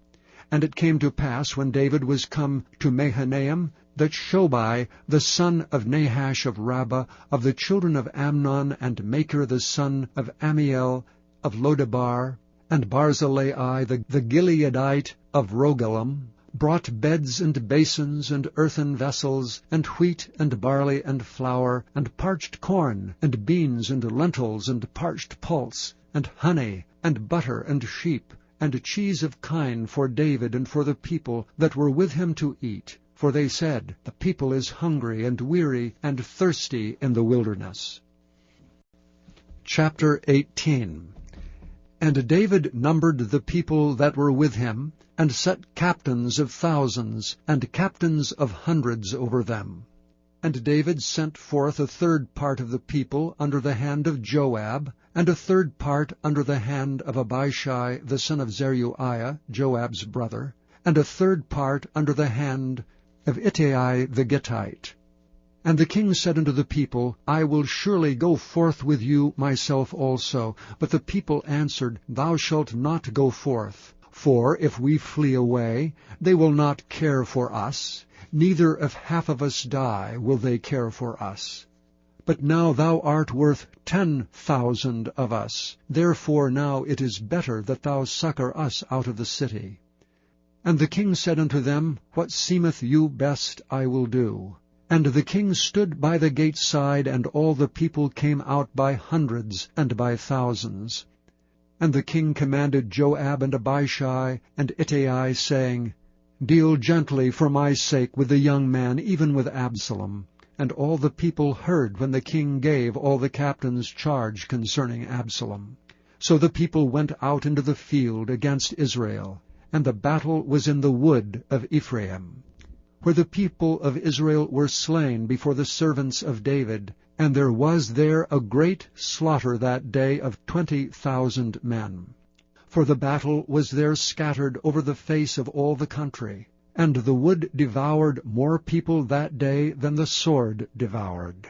S1: And it came to pass, when David was come to Mahanaim, that Shobai, the son of Nahash of Rabbah, of the children of Amnon, and Machir the son of Ammiel of Lodebar, and Barzillai the Gileadite of Rogelim, brought beds and basins and earthen vessels, and wheat and barley and flour, and parched corn, and beans and lentils, and parched pulse, and honey, and butter, and sheep, and cheese of kine for David and for the people that were with him to eat. For they said, The people is hungry and weary and thirsty in the wilderness. Chapter 18. And David numbered the people that were with him, and set captains of thousands, and captains of hundreds over them. And David sent forth a third part of the people under the hand of Joab, and a third part under the hand of Abishai the son of Zeruiah, Joab's brother, and a third part under the hand of Ittai the Gittite. And the king said unto the people, I will surely go forth with you myself also. But the people answered, Thou shalt not go forth. For if we flee away, they will not care for us, neither if half of us die will they care for us. But now thou art worth 10,000 of us. Therefore now it is better that thou succor us out of the city. And the king said unto them, What seemeth you best I will do. And the king stood by the gate side, and all the people came out by hundreds and by thousands. And the king commanded Joab and Abishai and Ittai, saying, Deal gently for my sake with the young man, even with Absalom. And all the people heard when the king gave all the captains charge concerning Absalom. So the people went out into the field against Israel, and the battle was in the wood of Ephraim, where the people of Israel were slain before the servants of David, and there was there a great slaughter that day of 20,000 men. For the battle was there scattered over the face of all the country. And the wood devoured more people that day than the sword devoured.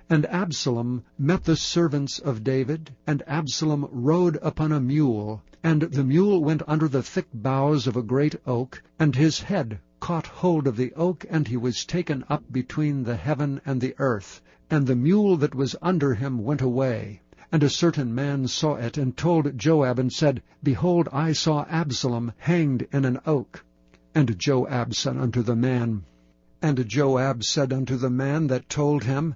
S1: And Absalom met the servants of David, and Absalom rode upon a mule, and the mule went under the thick boughs of a great oak, and his head caught hold of the oak, and he was taken up between the heaven and the earth, and the mule that was under him went away. And a certain man saw it, and told Joab, and said, Behold, I saw Absalom hanged in an oak. And Joab said unto the man that told him,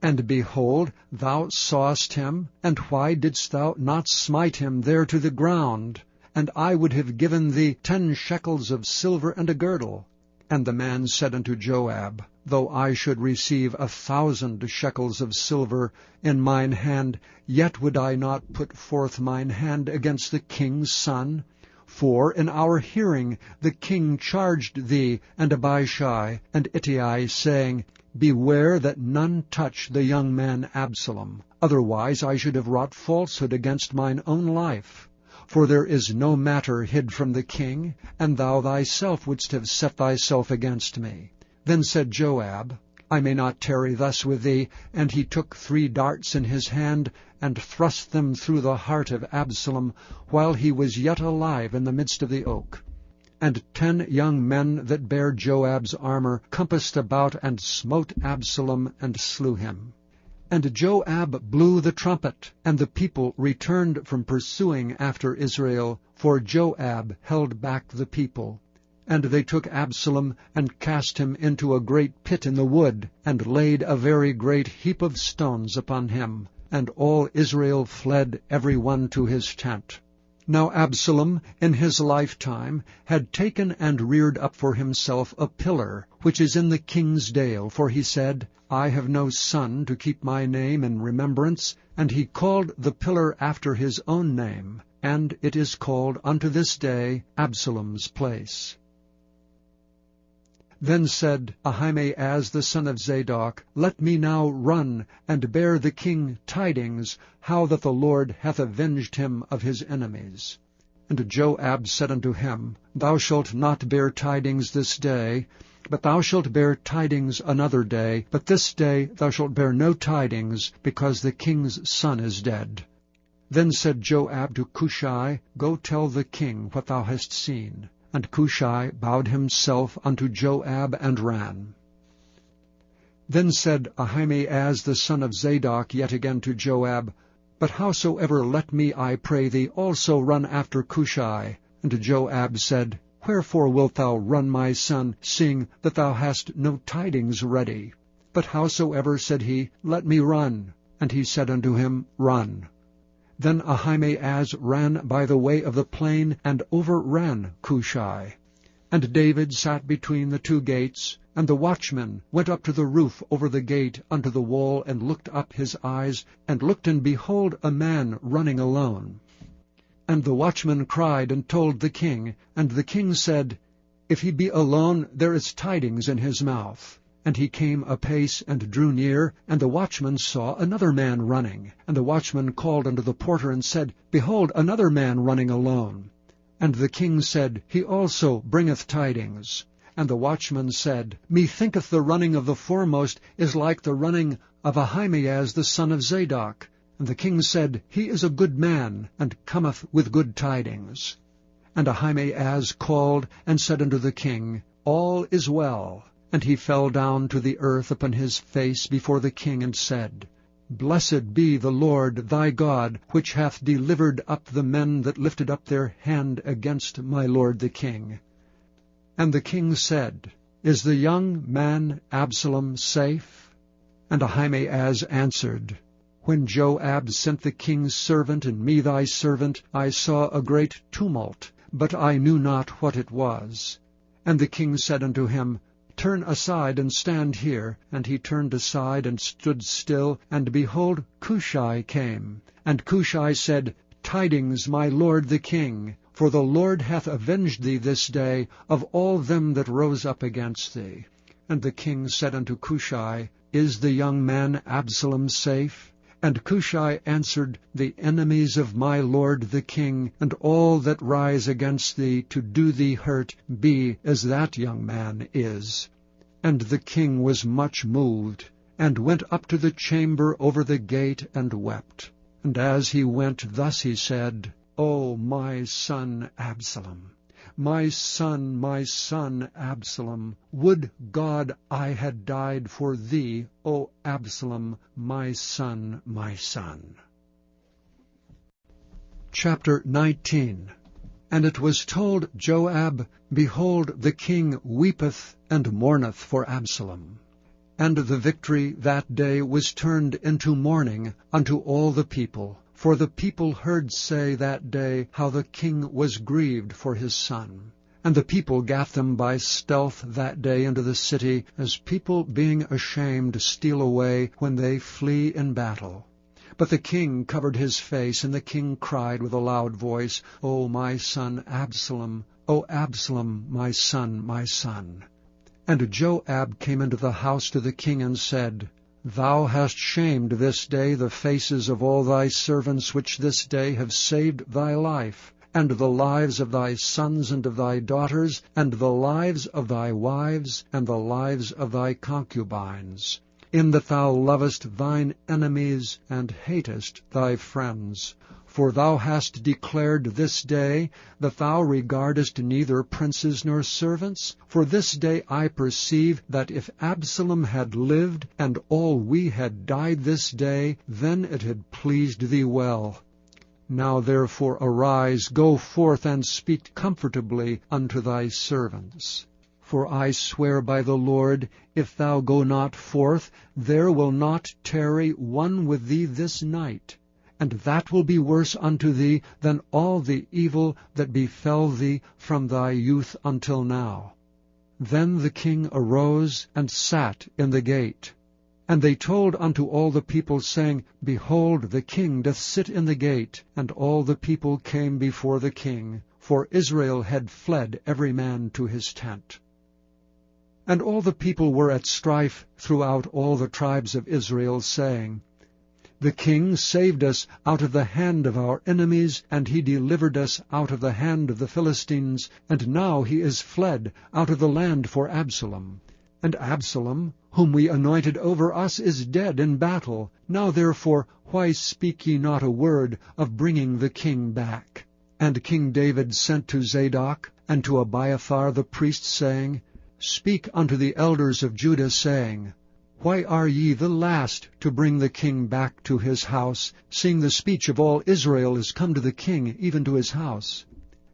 S1: And behold, thou sawest him, and why didst thou not smite him there to the ground? and I would have given thee 10 shekels of silver and a girdle. And the man said unto Joab, Though I should receive 1,000 shekels of silver in mine hand, yet would I not put forth mine hand against the king's son. For in our hearing the king charged thee and Abishai and Ittai, saying, Beware that none touch the young man Absalom. Otherwise I should have wrought falsehood against mine own life. For there is no matter hid from the king, and thou thyself wouldst have set thyself against me. Then said Joab, I may not tarry thus with thee. And he took 3 darts in his hand, and thrust them through the heart of Absalom, while he was yet alive in the midst of the oak. And 10 young men that bare Joab's armor compassed about, and smote Absalom, and slew him. And Joab blew the trumpet, and the people returned from pursuing after Israel, for Joab held back the people. And they took Absalom, and cast him into a great pit in the wood, and laid a very great heap of stones upon him. And all Israel fled every one to his tent. Now Absalom in his lifetime had taken and reared up for himself a pillar, which is in the king's dale, for he said, I have no son to keep my name in remembrance. And he called the pillar after his own name, and it is called unto this day Absalom's place. Then said Ahimaaz the son of Zadok, Let me now run, and bear the king tidings, how that the Lord hath avenged him of his enemies. And Joab said unto him, Thou shalt not bear tidings this day, but thou shalt bear tidings another day. But this day thou shalt bear no tidings, because the king's son is dead. Then said Joab to Cushai, Go tell the king what thou hast seen. And Cushai bowed himself unto Joab, and ran. Then said Ahimaaz the son of Zadok yet again to Joab, But howsoever let me, I pray thee, also run after Cushai. And Joab said, Wherefore wilt thou run, my son, seeing that thou hast no tidings ready? But howsoever, said he, let me run. And he said unto him, Run. Then Ahimaaz ran by the way of the plain, and overran Cushai. And David sat between the 2 gates, and the watchman went up to the roof over the gate unto the wall, and looked up his eyes, and looked, and behold, a man running alone. And the watchman cried and told the king, and the king said, If he be alone, there is tidings in his mouth. And he came apace, and drew near, and the watchman saw another man running. And the watchman called unto the porter, and said, Behold, another man running alone. And the king said, He also bringeth tidings. And the watchman said, Methinketh the running of the foremost is like the running of Ahimaaz the son of Zadok. And the king said, He is a good man, and cometh with good tidings. And Ahimaaz called, and said unto the king, All is well. And he fell down to the earth upon his face before the king, and said, Blessed be the Lord thy God, which hath delivered up the men that lifted up their hand against my lord the king. And the king said, Is the young man Absalom safe? And Ahimaaz answered, When Joab sent the king's servant and me thy servant, I saw a great tumult, but I knew not what it was. And the king said unto him, Turn aside, and stand here. And he turned aside, and stood still, and behold, Cushai came. And Cushai said, Tidings, my lord the king, for the Lord hath avenged thee this day of all them that rose up against thee. And the king said unto Cushai, Is the young man Absalom safe? And Cushai answered, The enemies of my lord the king, and all that rise against thee to do thee hurt, be as that young man is. And the king was much moved, and went up to the chamber over the gate, and wept. And as he went, thus he said, O my son Absalom, my son Absalom, would God I had died for thee, O Absalom, my son, my son. Chapter 19. And it was told Joab, Behold, the king weepeth and mourneth for Absalom. And the victory that day was turned into mourning unto all the people. For the people heard say that day how the king was grieved for his son. And the people gat them by stealth that day into the city, as people being ashamed steal away when they flee in battle. But the king covered his face, and the king cried with a loud voice, O my son Absalom, O Absalom, my son, my son. And Joab came into the house to the king and said, Thou hast shamed this day the faces of all thy servants which this day have saved thy life, and the lives of thy sons and of thy daughters, and the lives of thy wives, and the lives of thy concubines, in that thou lovest thine enemies, and hatest thy friends. For thou hast declared this day that thou regardest neither princes nor servants. For this day I perceive that if Absalom had lived, and all we had died this day, then it had pleased thee well. Now therefore arise, go forth, and speak comfortably unto thy servants. For I swear by the Lord, if thou go not forth, there will not tarry one with thee this night. And that will be worse unto thee than all the evil that befell thee from thy youth until now. Then the king arose and sat in the gate. And they told unto all the people, saying, Behold, the king doth sit in the gate. And all the people came before the king, for Israel had fled every man to his tent. And all the people were at strife throughout all the tribes of Israel, saying, The king saved us out of the hand of our enemies, and he delivered us out of the hand of the Philistines, and now he is fled out of the land for Absalom. And Absalom, whom we anointed over us, is dead in battle. Now therefore, why speak ye not a word of bringing the king back? And King David sent to Zadok and to Abiathar the priest, saying, Speak unto the elders of Judah, saying, Why are ye the last to bring the king back to his house, seeing the speech of all Israel is come to the king, even to his house?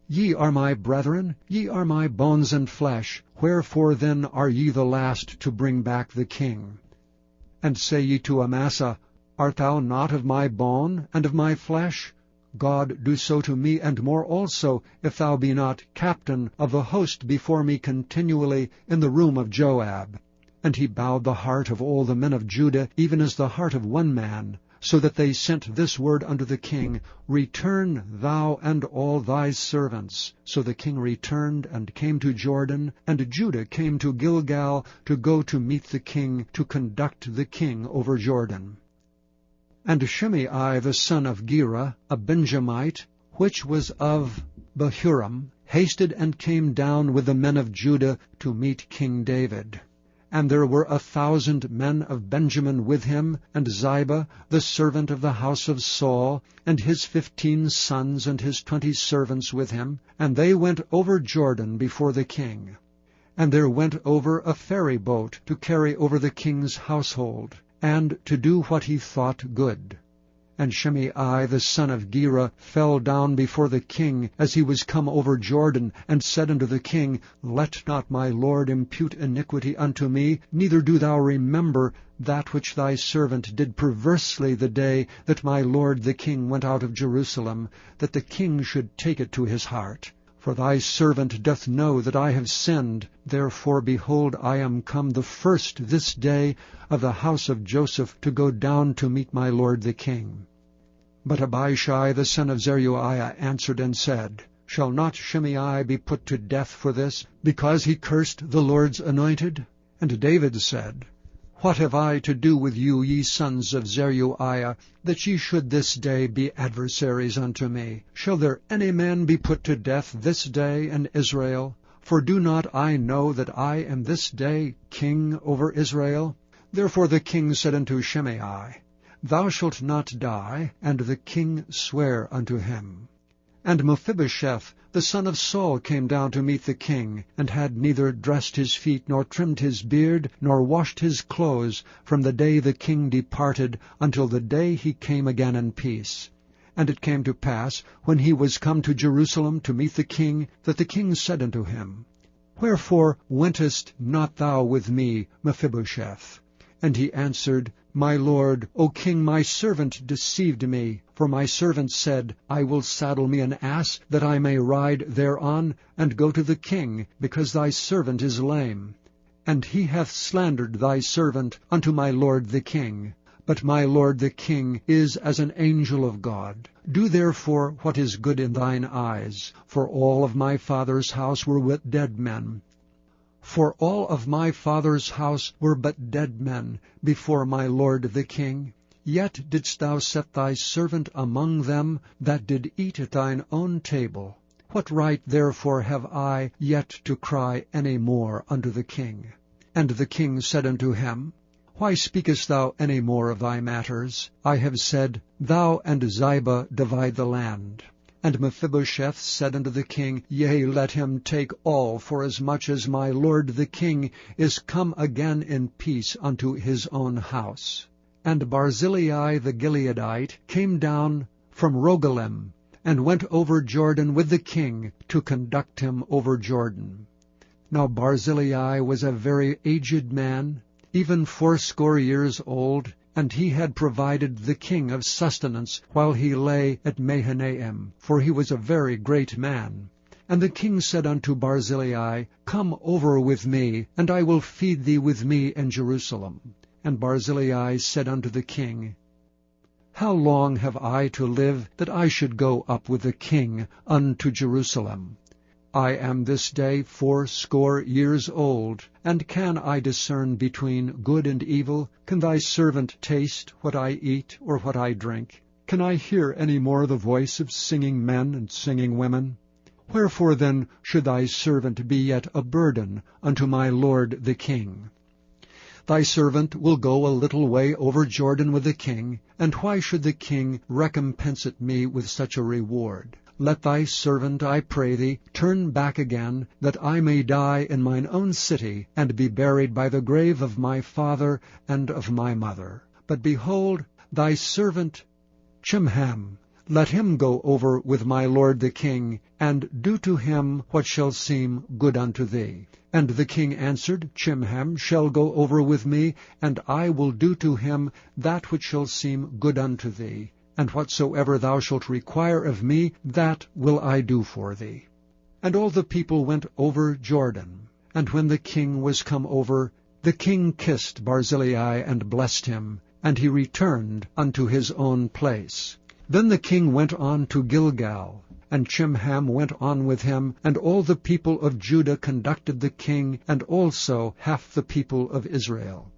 S1: Ye are my brethren, ye are my bones and flesh. Wherefore then are ye the last to bring back the king? And say ye to Amasa, Art thou not of my bone and of my flesh? God do so to me, and more also, if thou be not captain of the host before me continually in the room of Joab. And he bowed the heart of all the men of Judah, even as the heart of one man, so that they sent this word unto the king, Return thou and all thy servants. So the king returned and came to Jordan, and Judah came to Gilgal to go to meet the king, to conduct the king over Jordan. And Shimei the son of Gera, a Benjamite, which was of Bahurim, hasted and came down with the men of Judah to meet King David. And there were 1,000 men of Benjamin with him, and Ziba, the servant of the house of Saul, and his 15 sons and his 20 servants with him, and they went over Jordan before the king. And there went over a ferry boat to carry over the king's household, and to do what he thought good. And Shimei the son of Gera fell down before the king as he was come over Jordan, and said unto the king, Let not my lord impute iniquity unto me, neither do thou remember that which thy servant did perversely the day that my lord the king went out of Jerusalem, that the king should take it to his heart. For thy servant doth know that I have sinned. Therefore, behold, I am come the first this day of the house of Joseph to go down to meet my lord the king. But Abishai the son of Zeruiah answered and said, Shall not Shimei be put to death for this, because he cursed the Lord's anointed? And David said, What have I to do with you, ye sons of Zeruiah, that ye should this day be adversaries unto me? Shall there any man be put to death this day in Israel? For do not I know that I am this day king over Israel? Therefore the king said unto Shimei, Thou shalt not die. And the king sware unto him. And Mephibosheth, the son of Saul, came down to meet the king, and had neither dressed his feet, nor trimmed his beard, nor washed his clothes, from the day the king departed until the day he came again in peace. And it came to pass, when he was come to Jerusalem to meet the king, that the king said unto him, Wherefore wentest not thou with me, Mephibosheth? And he answered, My lord, O king, my servant deceived me. For my servant said, I will saddle me an ass, that I may ride thereon, and go to the king, because thy servant is lame. And he hath slandered thy servant unto my lord the king. But my lord the king is as an angel of God. Do therefore what is good in thine eyes. For all of my father's house were but dead men. For all of my father's house were but dead men before my lord the king. Yet didst thou set thy servant among them that did eat at thine own table. What right therefore have I yet to cry any more unto the king? And the king said unto him, Why speakest thou any more of thy matters? I have said, Thou and Ziba divide the land. And Mephibosheth said unto the king, Yea, let him take all, forasmuch as my lord the king is come again in peace unto his own house. And Barzillai the Gileadite came down from Rogelim, and went over Jordan with the king to conduct him over Jordan. Now Barzillai was a very aged man, even 80 years old, and he had provided the king of sustenance while he lay at Mahanaim, for he was a very great man. And the king said unto Barzillai, Come over with me, and I will feed thee with me in Jerusalem. And Barzillai said unto the king, How long have I to live, that I should go up with the king unto Jerusalem? I am this day 80 years old, and can I discern between good and evil? Can thy servant taste what I eat or what I drink? Can I hear any more the voice of singing men and singing women? Wherefore then should thy servant be yet a burden unto my lord the king? Thy servant will go a little way over Jordan with the king, and why should the king recompense me with such a reward? Let thy servant, I pray thee, turn back again, that I may die in mine own city, and be buried by the grave of my father and of my mother. But behold, thy servant Chimham, let him go over with my lord the king, and do to him what shall seem good unto thee. And the king answered, Chimham shall go over with me, and I will do to him that which shall seem good unto thee. And whatsoever thou shalt require of me, that will I do for thee. And all the people went over Jordan. And when the king was come over, the king kissed Barzillai and blessed him, and he returned unto his own place. Then the king went on to Gilgal, and Chimham went on with him, and all the people of Judah conducted the king, and also half the people of Israel.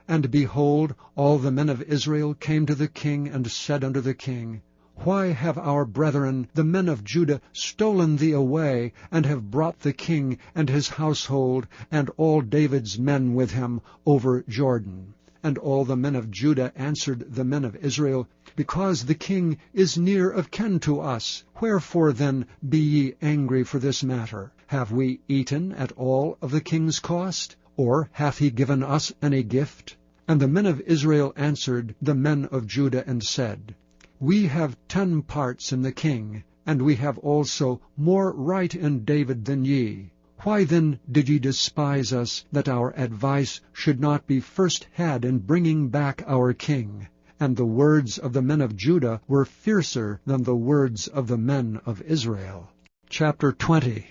S1: And behold, all the men of Israel came to the king, and said unto the king, Why have our brethren, the men of Judah, stolen thee away, and have brought the king and his household, and all David's men with him, over Jordan? And all the men of Judah answered the men of Israel, Because the king is near of kin to us. Wherefore then be ye angry for this matter? Have we eaten at all of the king's cost? Or hath he given us any gift? And the men of Israel answered the men of Judah, and said, We have 10 parts in the king, and we have also more right in David than ye. Why then did ye despise us, that our advice should not be first had in bringing back our king? And the words of the men of Judah were fiercer than the words of the men of Israel. Chapter 20.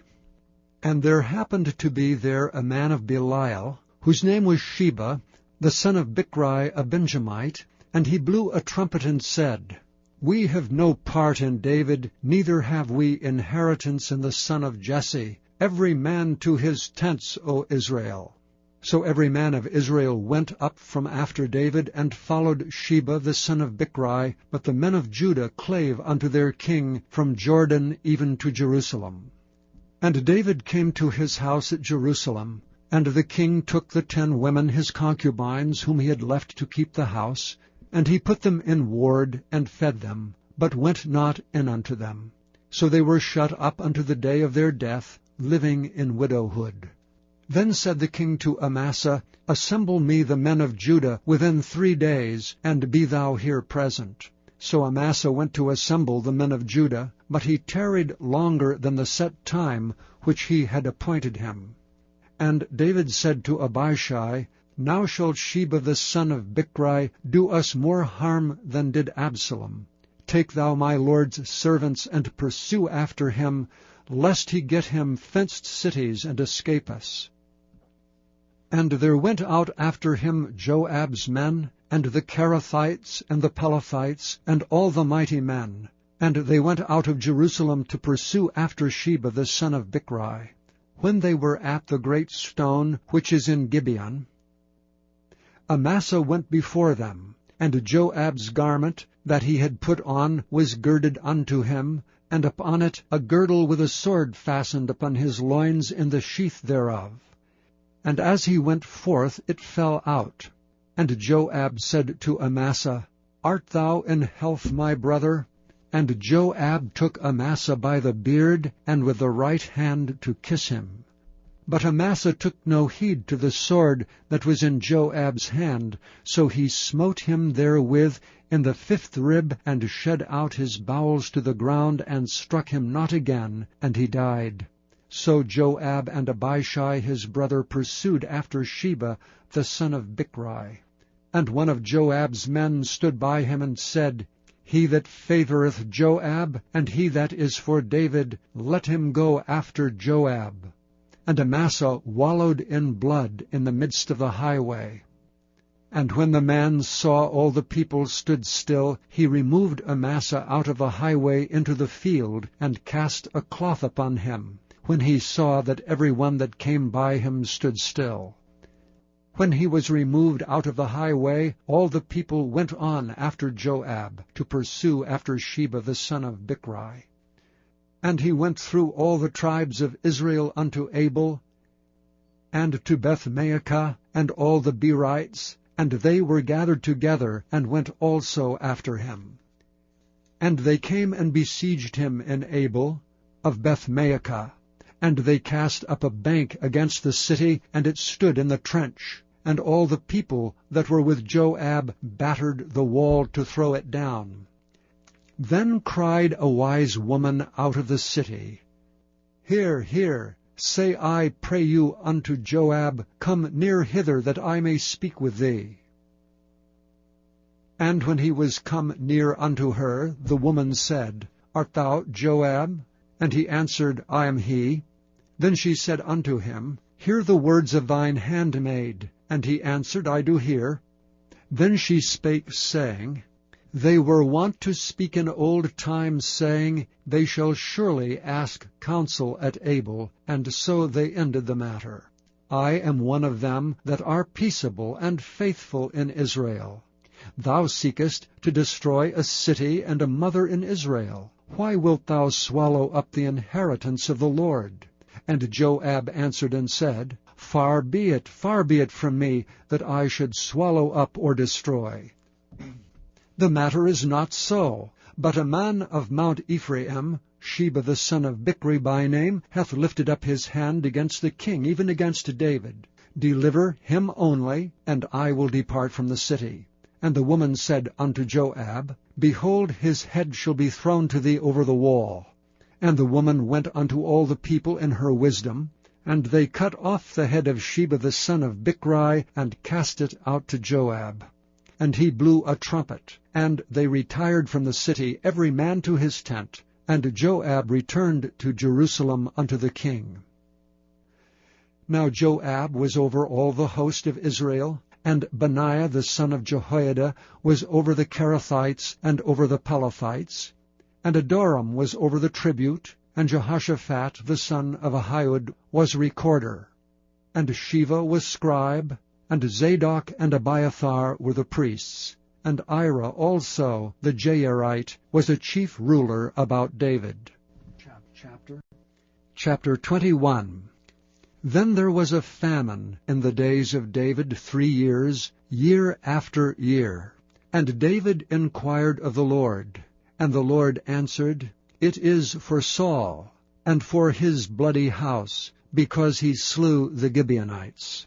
S1: And there happened to be there a man of Belial, whose name was Sheba, the son of Bichri, a Benjamite, and he blew a trumpet and said, We have no part in David, neither have we inheritance in the son of Jesse. Every man to his tents, O Israel. So every man of Israel went up from after David, and followed Sheba the son of Bichri, but the men of Judah clave unto their king from Jordan even to Jerusalem. And David came to his house at Jerusalem, and the king took the 10 women his concubines, whom he had left to keep the house, and he put them in ward, and fed them, but went not in unto them. So they were shut up unto the day of their death, living in widowhood. Then said the king to Amasa, Assemble me the men of Judah within 3 days, and be thou here present. So Amasa went to assemble the men of Judah, but he tarried longer than the set time which he had appointed him. And David said to Abishai, Now shall Sheba the son of Bichri do us more harm than did Absalom. Take thou my lord's servants, and pursue after him, lest he get him fenced cities, and escape us. And there went out after him Joab's men, and the Cherethites, and the Pelethites, and all the mighty men. And they went out of Jerusalem to pursue after Sheba the son of Bichri. When they were at the great stone which is in Gibeon, Amasa went before them, and Joab's garment that he had put on was girded unto him, and upon it a girdle with a sword fastened upon his loins in the sheath thereof. And as he went forth it fell out. And Joab said to Amasa, Art thou in health, my brother? And Joab took Amasa by the beard, and with the right hand to kiss him. But Amasa took no heed to the sword that was in Joab's hand, so he smote him therewith in the 5th rib, and shed out his bowels to the ground, and struck him not again, and he died. So Joab and Abishai his brother pursued after Sheba the son of Bichri. And one of Joab's men stood by him, and said, He that favoureth Joab, and he that is for David, let him go after Joab. And Amasa wallowed in blood in the midst of the highway. And when the man saw all the people stood still, he removed Amasa out of the highway into the field, and cast a cloth upon him, when he saw that every one that came by him stood still. When he was removed out of the highway, all the people went on after Joab, to pursue after Sheba the son of Bichri. And he went through all the tribes of Israel unto Abel, and to Beth-maachah, and all the Berites, and they were gathered together, and went also after him. And they came and besieged him in Abel of Beth-maachah, and they cast up a bank against the city, and it stood in the trench. And all the people that were with Joab battered the wall to throw it down. Then cried a wise woman out of the city, Hear, hear, say I pray you unto Joab, Come near hither, that I may speak with thee. And when he was come near unto her, the woman said, Art thou Joab? And he answered, I am he. Then she said unto him, Hear the words of thine handmaid. And he answered, I do hear. Then she spake, saying, They were wont to speak in old times, saying, They shall surely ask counsel at Abel, and so they ended the matter. I am one of them that are peaceable and faithful in Israel. Thou seekest to destroy a city and a mother in Israel. Why wilt thou swallow up the inheritance of the Lord? And Joab answered and said, Far be it from me, that I should swallow up or destroy. The matter is not so, but a man of Mount Ephraim, Sheba the son of Bichri by name, hath lifted up his hand against the king, even against David. Deliver him only, and I will depart from the city. And the woman said unto Joab, Behold, his head shall be thrown to thee over the wall. And the woman went unto all the people in her wisdom, and they cut off the head of Sheba the son of Bichri, and cast it out to Joab. And he blew a trumpet, and they retired from the city, every man to his tent. And Joab returned to Jerusalem unto the king. Now Joab was over all the host of Israel, and Benaiah the son of Jehoiada was over the Cherethites and over the Pelethites, and Adoram was over the tribute, and Jehoshaphat the son of Ahihud was recorder, and Sheva was scribe, and Zadok and Abiathar were the priests, and Ira also the Jairite was a chief ruler about David. Chapter 21. Then there was a famine in the days of David 3 years, year after year. And David inquired of the Lord, and the Lord answered, It is for Saul, and for his bloody house, because he slew the Gibeonites.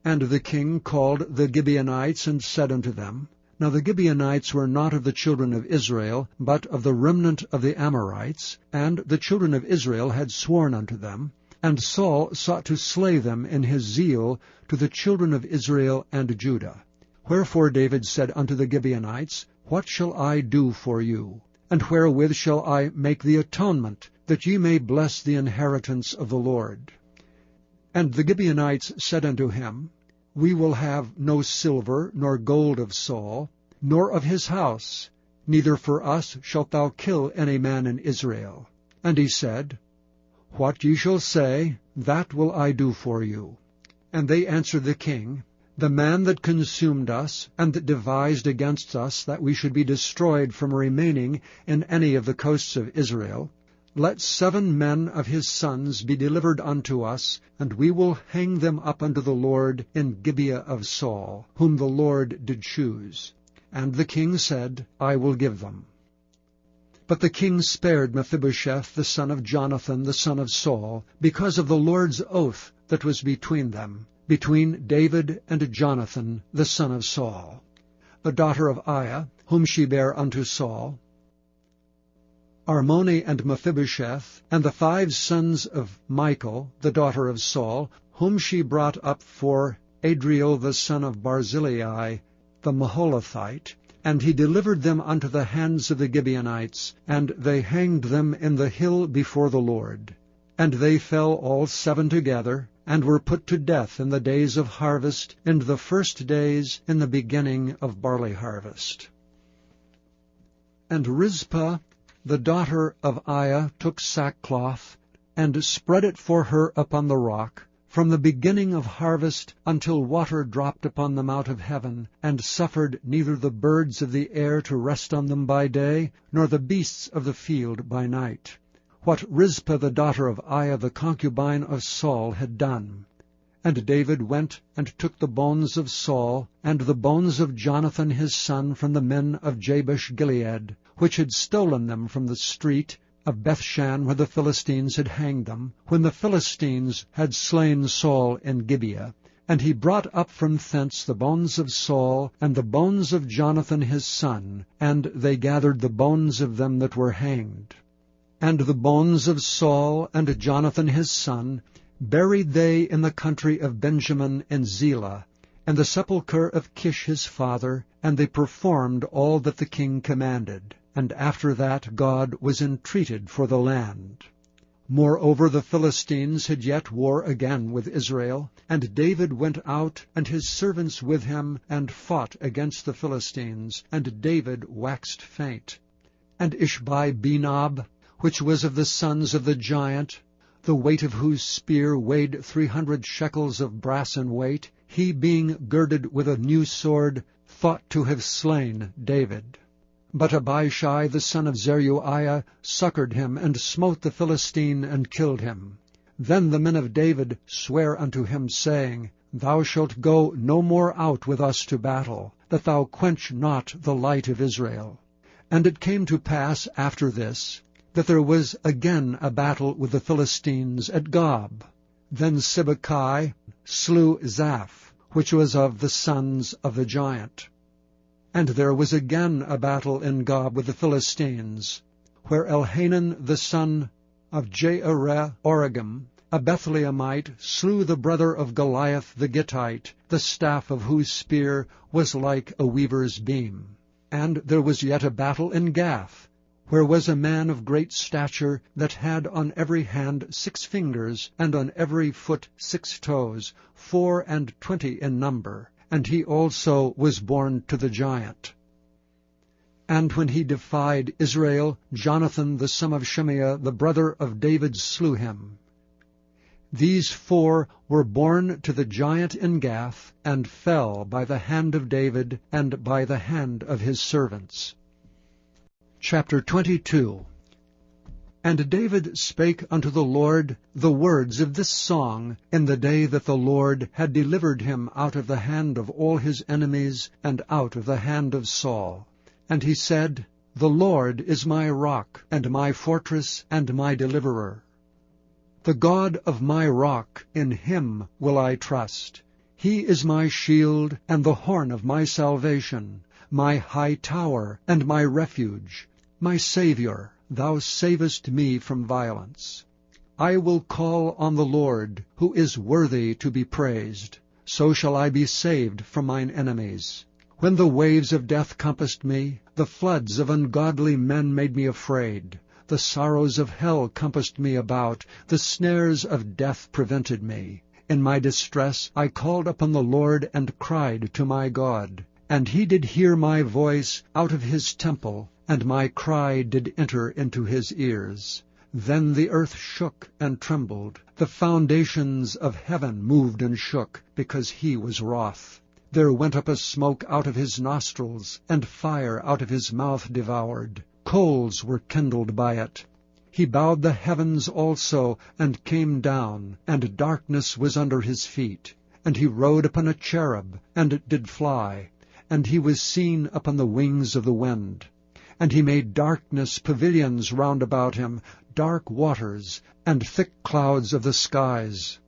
S1: And the king called the Gibeonites, and said unto them, Now the Gibeonites were not of the children of Israel, but of the remnant of the Amorites, and the children of Israel had sworn unto them, And Saul sought to slay them in his zeal to the children of Israel and Judah. Wherefore David said unto the Gibeonites, What shall I do for you? And wherewith shall I make the atonement, that ye may bless the inheritance of the Lord? And the Gibeonites said unto him, We will have no silver nor gold of Saul, nor of his house, neither for us shalt thou kill any man in Israel. And he said, What ye shall say, that will I do for you. And they answered the king, The man that consumed us, and that devised against us that we should be destroyed from remaining in any of the coasts of Israel, let 7 men of his sons be delivered unto us, and we will hang them up unto the Lord in Gibeah of Saul, whom the Lord did choose. And the king said, I will give them. But the king spared Mephibosheth the son of Jonathan the son of Saul, because of the Lord's oath that was between them, between David and Jonathan the son of Saul. The daughter of Aiah, whom she bare unto Saul, Armoni and Mephibosheth, and the 5 sons of Michal, the daughter of Saul, whom she brought up for Adriel the son of Barzillai, the Maholathite, and he delivered them unto the hands of the Gibeonites, and they hanged them in the hill before the Lord. And they fell all 7 together, and were put to death in the days of harvest, in the first days in the beginning of barley harvest. And Rizpah, the daughter of Aiah, took sackcloth, and spread it for her upon the rock, from the beginning of harvest until water dropped upon them out of heaven, and suffered neither the birds of the air to rest on them by day, nor the beasts of the field by night. What Rizpah the daughter of Aiah the concubine of Saul had done. And David went and took the bones of Saul, and the bones of Jonathan his son from the men of Jabesh-Gilead, which had stolen them from the street of Bethshan, where the Philistines had hanged them, when the Philistines had slain Saul in Gibeah. And he brought up from thence the bones of Saul, and the bones of Jonathan his son, and they gathered the bones of them that were hanged. And the bones of Saul and Jonathan his son buried they in the country of Benjamin in Zelah, and the sepulchre of Kish his father, and they performed all that the king commanded. And after that God was entreated for the land. Moreover, the Philistines had yet war again with Israel, and David went out, and his servants with him, and fought against the Philistines, and David waxed faint. And Ishbi-Benob, which was of the sons of the giant, the weight of whose spear weighed 300 shekels of brass in weight, he being girded with a new sword, thought to have slain David. But Abishai the son of Zeruiah succored him, and smote the Philistine, and killed him. Then the men of David sware unto him, saying, Thou shalt go no more out with us to battle, that thou quench not the light of Israel. And it came to pass after this, that there was again a battle with the Philistines at Gob. Then Sibbecai slew Zaph, which was of the sons of the giant. And there was again a battle in Gob with the Philistines, where Elhanan the son of Jaareh-Oregim, a Bethlehemite, slew the brother of Goliath the Gittite, the staff of whose spear was like a weaver's beam. And there was yet a battle in Gath, where was a man of great stature, that had on every hand 6 fingers, and on every foot 6 toes, 24 in number. And he also was born to the giant. And when he defied Israel, Jonathan the son of Shimeah, the brother of David, slew him. These 4 were born to the giant in Gath, and fell by the hand of David, and by the hand of his servants. Chapter 22. And David spake unto the Lord the words of this song in the day that the Lord had delivered him out of the hand of all his enemies, and out of the hand of Saul. And he said, The Lord is my rock, and my fortress, and my deliverer. The God of my rock, in him will I trust. He is my shield, and the horn of my salvation, my high tower, and my refuge, my Saviour. Thou savest me from violence. I will call on the Lord, who is worthy to be praised. So shall I be saved from mine enemies. When the waves of death compassed me, the floods of ungodly men made me afraid. The sorrows of hell compassed me about, the snares of death prevented me. In my distress I called upon the Lord, and cried to my God. And he did hear my voice out of his temple, and my cry did enter into his ears. Then the earth shook and trembled. The foundations of heaven moved and shook, because he was wroth. There went up a smoke out of his nostrils, and fire out of his mouth devoured. Coals were kindled by it. He bowed the heavens also, and came down, and darkness was under his feet. And he rode upon a cherub, and did fly, and he was seen upon the wings of the wind. And he made darkness pavilions round about him, dark waters, and thick clouds of the skies.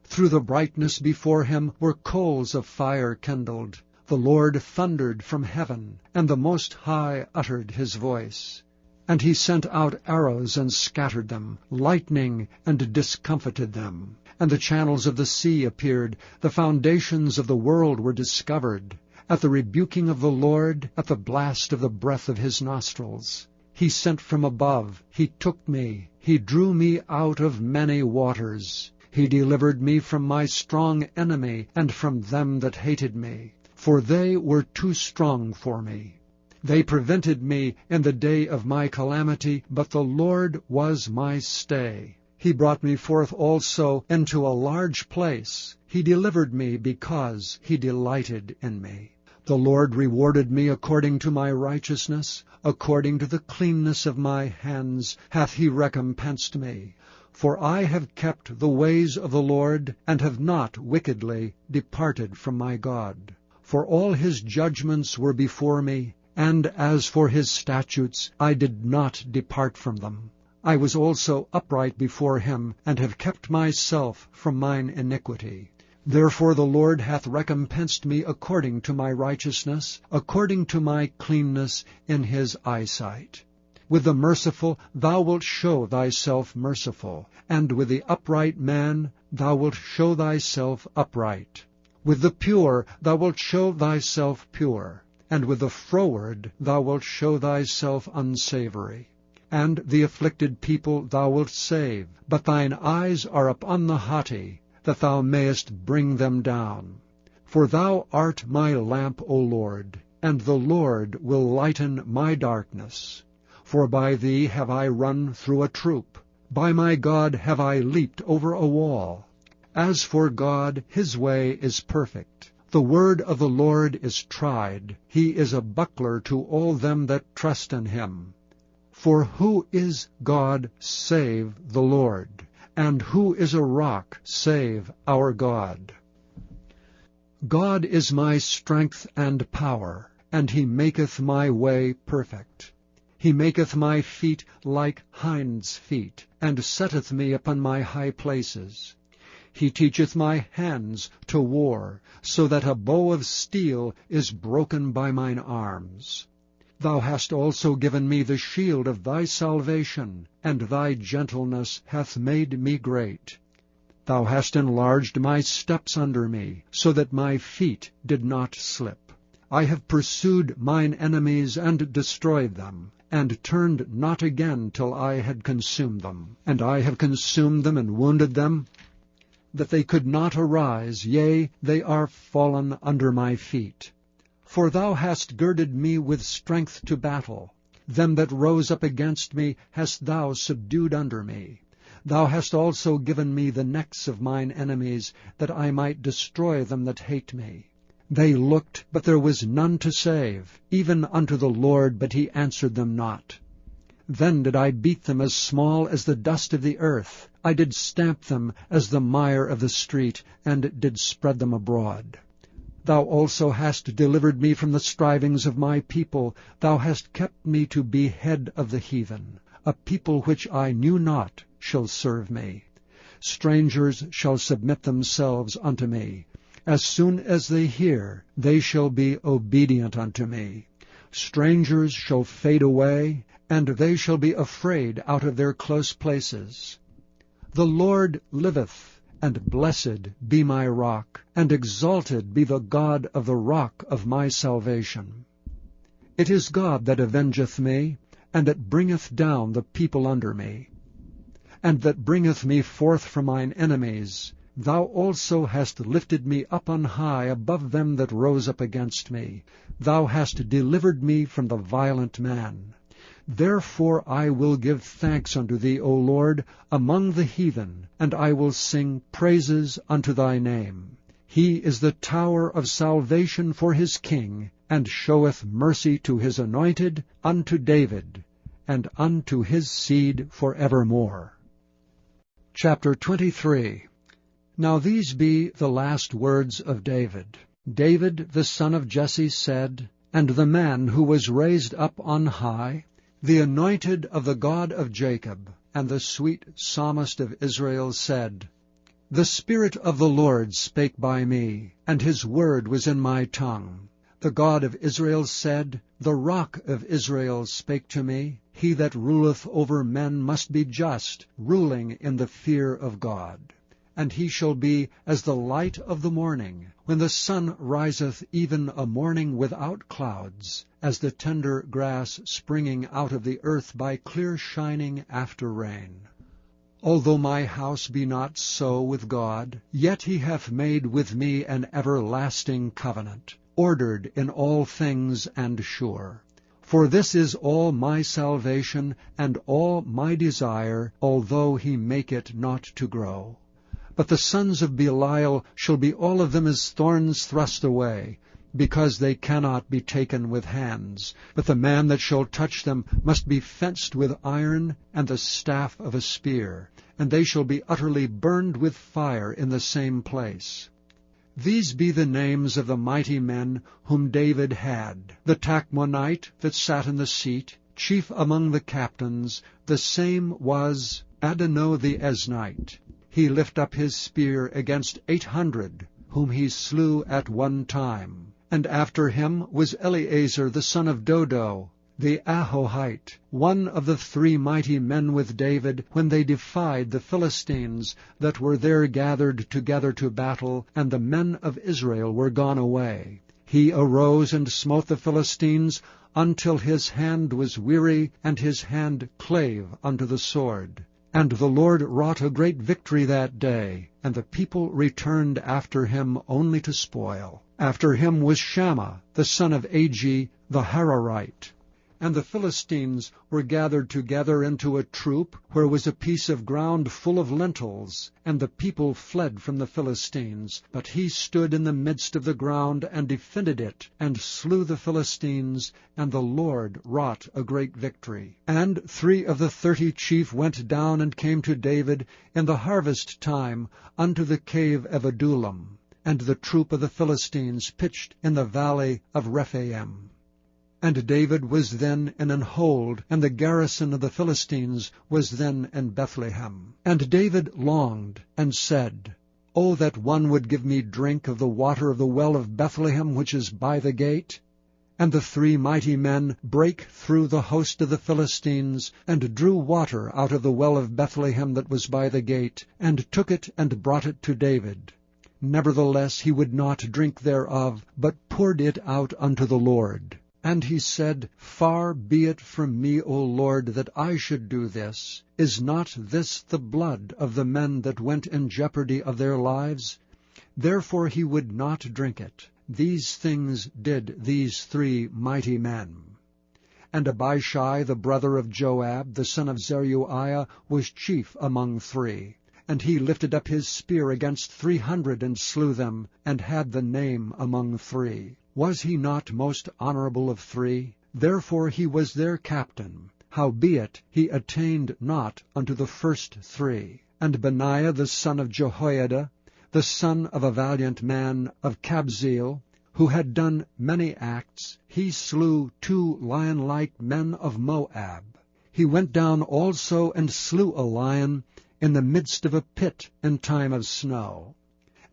S1: Through the brightness before him were coals of fire kindled. The Lord thundered from heaven, and the Most High uttered his voice. And he sent out arrows and scattered them, lightning and discomfited them. And the channels of the sea appeared, the foundations of the world were discovered. At the rebuking of the Lord, at the blast of the breath of his nostrils. He sent from above, he took me, he drew me out of many waters. He delivered me from my strong enemy, and from them that hated me. For they were too strong for me. They prevented me in the day of my calamity, but the Lord was my stay. He brought me forth also into a large place. He delivered me because he delighted in me. The Lord rewarded me according to my righteousness, according to the cleanness of my hands hath he recompensed me. For I have kept the ways of the Lord, and have not wickedly departed from my God. For all his judgments were before me, and as for his statutes, I did not depart from them. I was also upright before him, and have kept myself from mine iniquity. Therefore the Lord hath recompensed me according to my righteousness, according to my cleanness in his eyesight. With the merciful thou wilt show thyself merciful, and with the upright man thou wilt show thyself upright. With the pure thou wilt show thyself pure, and with the froward thou wilt show thyself unsavory. And the afflicted people thou wilt save, but thine eyes are upon the haughty, that thou mayest bring them down. For thou art my lamp, O Lord, and the Lord will lighten my darkness. For by thee have I run through a troop, by my God have I leaped over a wall. As for God, his way is perfect. The word of the Lord is tried. He is a buckler to all them that trust in him. For who is God save the Lord? And who is a rock save our God? God is my strength and power, and he maketh my way perfect. He maketh my feet like hinds' feet, and setteth me upon my high places. He teacheth my hands to war, so that a bow of steel is broken by mine arms. Thou hast also given me the shield of thy salvation, and thy gentleness hath made me great. Thou hast enlarged my steps under me, so that my feet did not slip. I have pursued mine enemies and destroyed them, and turned not again till I had consumed them. And I have consumed them and wounded them, that they could not arise, yea, they are fallen under my feet. For thou hast girded me with strength to battle. Them that rose up against me hast thou subdued under me. Thou hast also given me the necks of mine enemies, that I might destroy them that hate me. They looked, but there was none to save, even unto the Lord, but he answered them not. Then did I beat them as small as the dust of the earth. I did stamp them as the mire of the street, and did spread them abroad. Thou also hast delivered me from the strivings of my people. Thou hast kept me to be head of the heathen. A people which I knew not shall serve me. Strangers shall submit themselves unto me. As soon as they hear, they shall be obedient unto me. Strangers shall fade away, and they shall be afraid out of their close places. The Lord liveth, and blessed be my rock, and exalted be the God of the rock of my salvation. It is God that avengeth me, and that bringeth down the people under me, and that bringeth me forth from mine enemies. Thou also hast lifted me up on high above them that rose up against me. Thou hast delivered me from the violent man. Therefore I will give thanks unto thee, O Lord, among the heathen, and I will sing praises unto thy name. He is the tower of salvation for his king, and showeth mercy to his anointed, unto David, and unto his seed for evermore. Chapter 23. Now these be the last words of David. David the son of Jesse said, and the man who was raised up on high, the anointed of the God of Jacob, and the sweet psalmist of Israel said, The Spirit of the Lord spake by me, and his word was in my tongue. The God of Israel said, The rock of Israel spake to me. He that ruleth over men must be just, ruling in the fear of God. And he shall be as the light of the morning, when the sun riseth, even a morning without clouds, as the tender grass springing out of the earth by clear shining after rain. Although my house be not so with God, yet he hath made with me an everlasting covenant, ordered in all things and sure. For this is all my salvation, and all my desire, although he make it not to grow. But the sons of Belial shall be all of them as thorns thrust away, because they cannot be taken with hands. But the man that shall touch them must be fenced with iron and the staff of a spear, and they shall be utterly burned with fire in the same place. These be the names of the mighty men whom David had. The Tachmonite that sat in the seat, chief among the captains, the same was Adonai the Eznite. He lift up his spear against 800, whom he slew at one time. And after him was Eleazar the son of Dodo, the Ahohite, one of the 3 mighty men with David, when they defied the Philistines that were there gathered together to battle, and the men of Israel were gone away. He arose and smote the Philistines, until his hand was weary, and his hand clave unto the sword. And the Lord wrought a great victory that day, and the people returned after him only to spoil. After him was Shammah, the son of Agi, the Hararite. And the Philistines were gathered together into a troop, where was a piece of ground full of lentils. And the people fled from the Philistines. But he stood in the midst of the ground, and defended it, and slew the Philistines, and the Lord wrought a great victory. And 3 of the 30 chief went down and came to David in the harvest time unto the cave of Adullam. And the troop of the Philistines pitched in the valley of Rephaim. And David was then in an hold, and the garrison of the Philistines was then in Bethlehem. And David longed, and said, O that one would give me drink of the water of the well of Bethlehem, which is by the gate. And the 3 mighty men brake through the host of the Philistines, and drew water out of the well of Bethlehem that was by the gate, and took it and brought it to David. Nevertheless he would not drink thereof, but poured it out unto the Lord. And he said, Far be it from me, O Lord, that I should do this. Is not this the blood of the men that went in jeopardy of their lives? Therefore he would not drink it. These things did these 3 mighty men. And Abishai, the brother of Joab, the son of Zeruiah, was chief among 3. And he lifted up his spear against 300, and slew them, and had the name among 3. Was he not most honorable of 3? Therefore he was their captain. Howbeit he attained not unto the first 3. And Benaiah the son of Jehoiada, the son of a valiant man of Kabzeel, who had done many acts, he slew 2 lion-like men of Moab. He went down also and slew a lion in the midst of a pit in time of snow.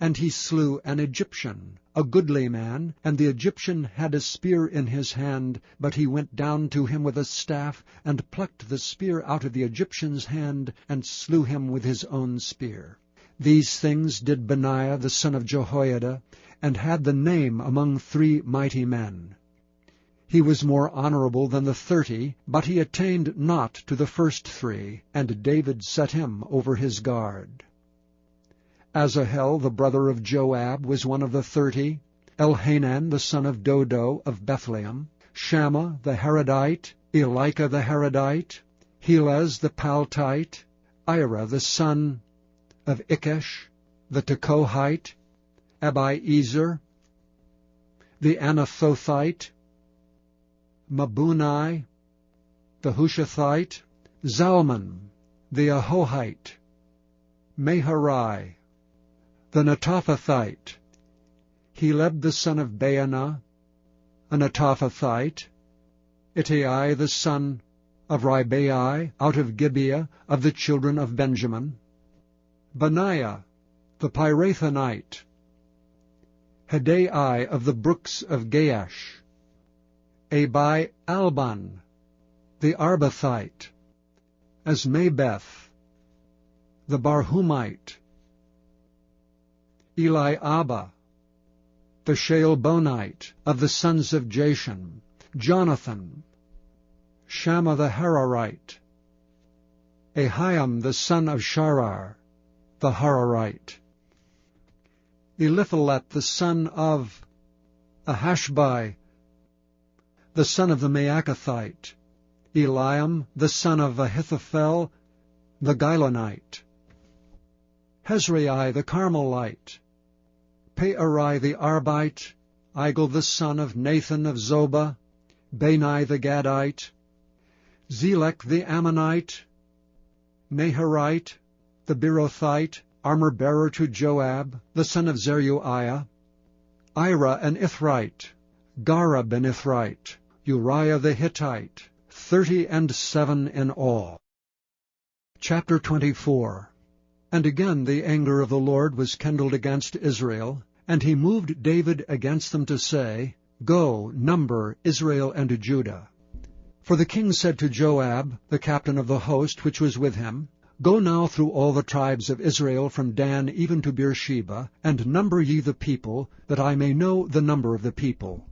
S1: And he slew an Egyptian, a goodly man, and the Egyptian had a spear in his hand, but he went down to him with a staff, and plucked the spear out of the Egyptian's hand, and slew him with his own spear. These things did Benaiah the son of Jehoiada, and had the name among 3 mighty men. He was more honorable than the 30, but he attained not to the first 3, and David set him over his guard. Asahel, the brother of Joab, was one of the 30, Elhanan, the son of Dodo of Bethlehem, Shammah the Harodite, Elika the Harodite, Helez the Paltite, Ira the son of Ikesh, the Tekohite, Abiezer, the Anathothite, Mabunai, the Hushathite, Zalman, the Ahohite, Meharai, the Netophathite, Heleb the son of Baanah, a Netophathite, Ittai the son of Ribai, out of Gibeah of the children of Benjamin, Benaiah the Pirathonite, Hedai of the brooks of Gaash, Abi Alban, the Arbathite, Asmabeth, the Barhumite, Eliabah, the Shaalbonite, of the sons of Jashan, Jonathan, Shammah the Hararite, Ahiam the son of Sharar, the Hararite, Eliphalet the son of Ahashbai, the son of the Maacathite, Eliam the son of Ahithophel, the Gilonite, Hezrai the Carmelite, Pearai the Arbite, Igel the son of Nathan of Zobah, Bani the Gadite, Zelek the Ammonite, Naharite, the Beerothite, armor-bearer to Joab, the son of Zeruiah, Ira an Ithrite, Gareb an Ithrite, Uriah the Hittite, 37 in all. Chapter 24. And again the anger of the Lord was kindled against Israel, and he moved David against them to say, Go, number Israel and Judah. For the king said to Joab, the captain of the host which was with him, Go now through all the tribes of Israel from Dan even to Beersheba, and number ye the people, that I may know the number of the people.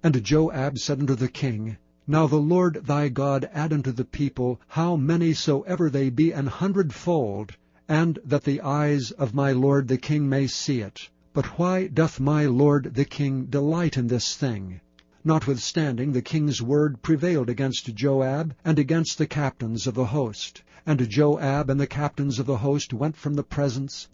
S1: And Joab said unto the king, Now the Lord thy God add unto the people how many soever they be 100-fold, and that the eyes of my lord the king may see it. But why doth my lord the king delight in this thing? Notwithstanding, the king's word prevailed against Joab and against the captains of the host. And Joab and the captains of the host went out from the presence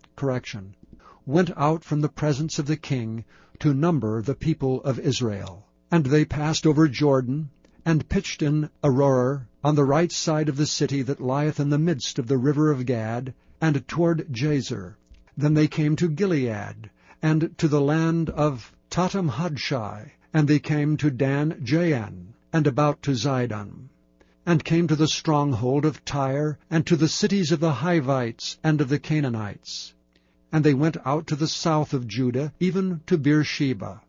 S1: of the king to number the people of Israel. And they passed over Jordan, and pitched in Aroer, on the right side of the city that lieth in the midst of the river of Gad, and toward Jazer. Then they came to Gilead, and to the land of Tatam-Hadshai, and they came to Dan-Jaan, and about to Zidon, and came to the stronghold of Tyre, and to the cities of the Hivites and of the Canaanites. And they went out to the south of Judah, even to Beersheba.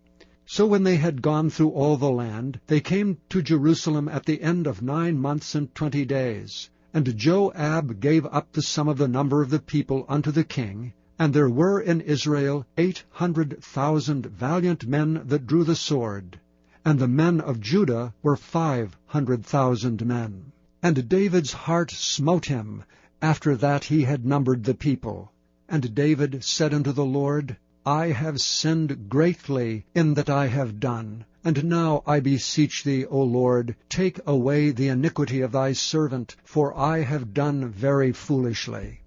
S1: So when they had gone through all the land, they came to Jerusalem at the end of 9 months and 20 days. And Joab gave up the sum of the number of the people unto the king, and there were in Israel 800,000 valiant men that drew the sword, and the men of Judah were 500,000 men. And David's heart smote him, after that he had numbered the people. And David said unto the Lord, I have sinned greatly in that I have done. And now I beseech thee, O Lord, take away the iniquity of thy servant, for I have done very foolishly.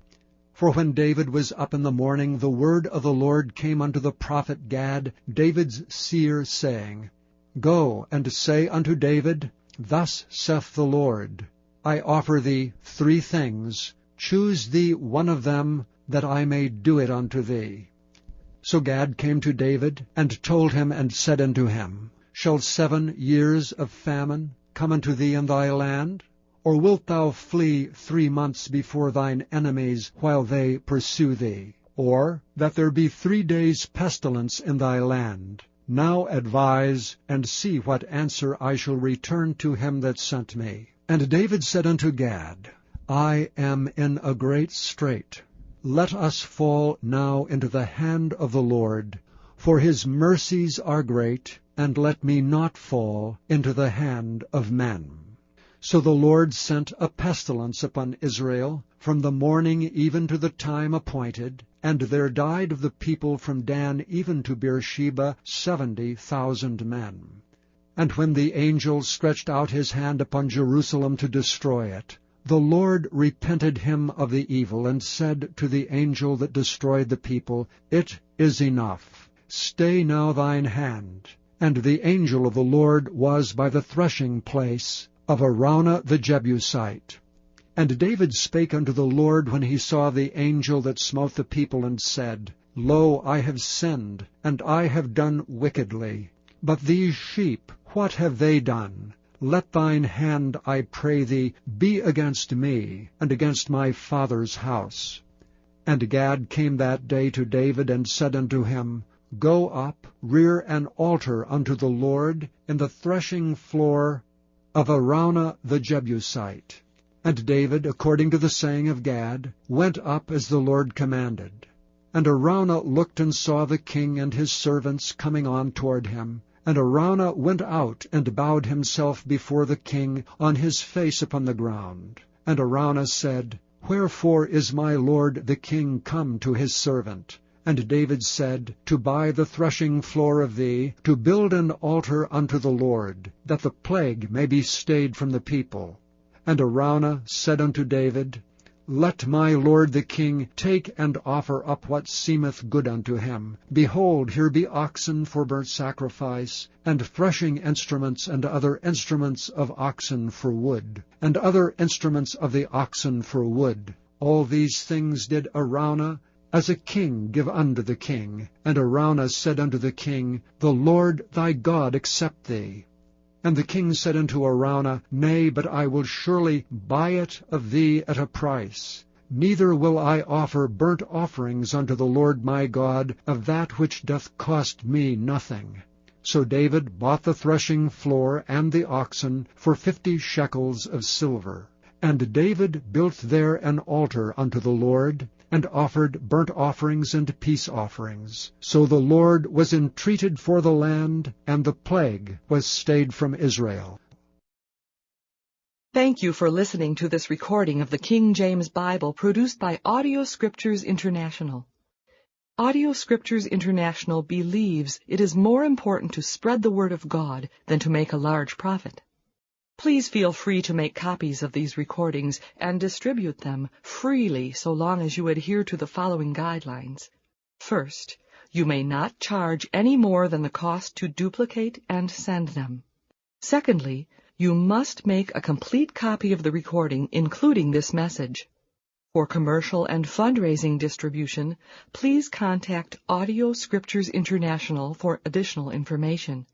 S1: For when David was up in the morning, the word of the Lord came unto the prophet Gad, David's seer, saying, Go and say unto David, Thus saith the Lord, I offer thee 3 things, choose thee one of them, that I may do it unto thee. So Gad came to David, and told him, and said unto him, Shall 7 years of famine come unto thee in thy land? Or wilt thou flee 3 months before thine enemies, while they pursue thee? or that there be 3 days' pestilence in thy land. Now advise, and see what answer I shall return to him that sent me. And David said unto Gad, I am in a great strait. Let us fall now into the hand of the Lord, for his mercies are great, and let me not fall into the hand of men. So the Lord sent a pestilence upon Israel from the morning even to the time appointed, and there died of the people from Dan even to Beersheba 70,000 men. And when the angel stretched out his hand upon Jerusalem to destroy it, the Lord repented him of the evil, and said to the angel that destroyed the people, It is enough. Stay now thine hand. And the angel of the Lord was by the threshing place of Araunah the Jebusite. And David spake unto the Lord when he saw the angel that smote the people, and said, Lo, I have sinned, and I have done wickedly. But these sheep, what have they done? Let thine hand, I pray thee, be against me, and against my father's house. And Gad came that day to David, and said unto him, Go up, rear an altar unto the Lord in the threshing floor of Araunah the Jebusite. And David, according to the saying of Gad, went up as the Lord commanded. And Araunah looked and saw the king and his servants coming on toward him. And Araunah went out and bowed himself before the king on his face upon the ground. And Araunah said, Wherefore is my lord the king come to his servant? And David said, To buy the threshing floor of thee, to build an altar unto the Lord, that the plague may be stayed from the people. And Araunah said unto David, Let my lord the king take and offer up what seemeth good unto him. Behold, here be oxen for burnt sacrifice, and threshing instruments, and other instruments of oxen for wood, and other instruments of the oxen for wood. All these things did Araunah as a king give unto the king. And Araunah said unto the king, The Lord thy God accept thee. And the king said unto Araunah, Nay, but I will surely buy it of thee at a price. Neither will I offer burnt offerings unto the Lord my God of that which doth cost me nothing. So David bought the threshing floor and the oxen for 50 shekels of silver. And David built there an altar unto the Lord, and offered burnt offerings and peace offerings. So the Lord was entreated for the land, and the plague was stayed from Israel.
S2: Thank you for listening to this recording of the King James Bible produced by Audio Scriptures International. Audio Scriptures International believes it is more important to spread the Word of God than to make a large profit. Please feel free to make copies of these recordings and distribute them freely so long as you adhere to the following guidelines. First, you may not charge any more than the cost to duplicate and send them. Secondly, you must make a complete copy of the recording, including this message. For commercial and fundraising distribution, please contact Audio Scriptures International for additional information.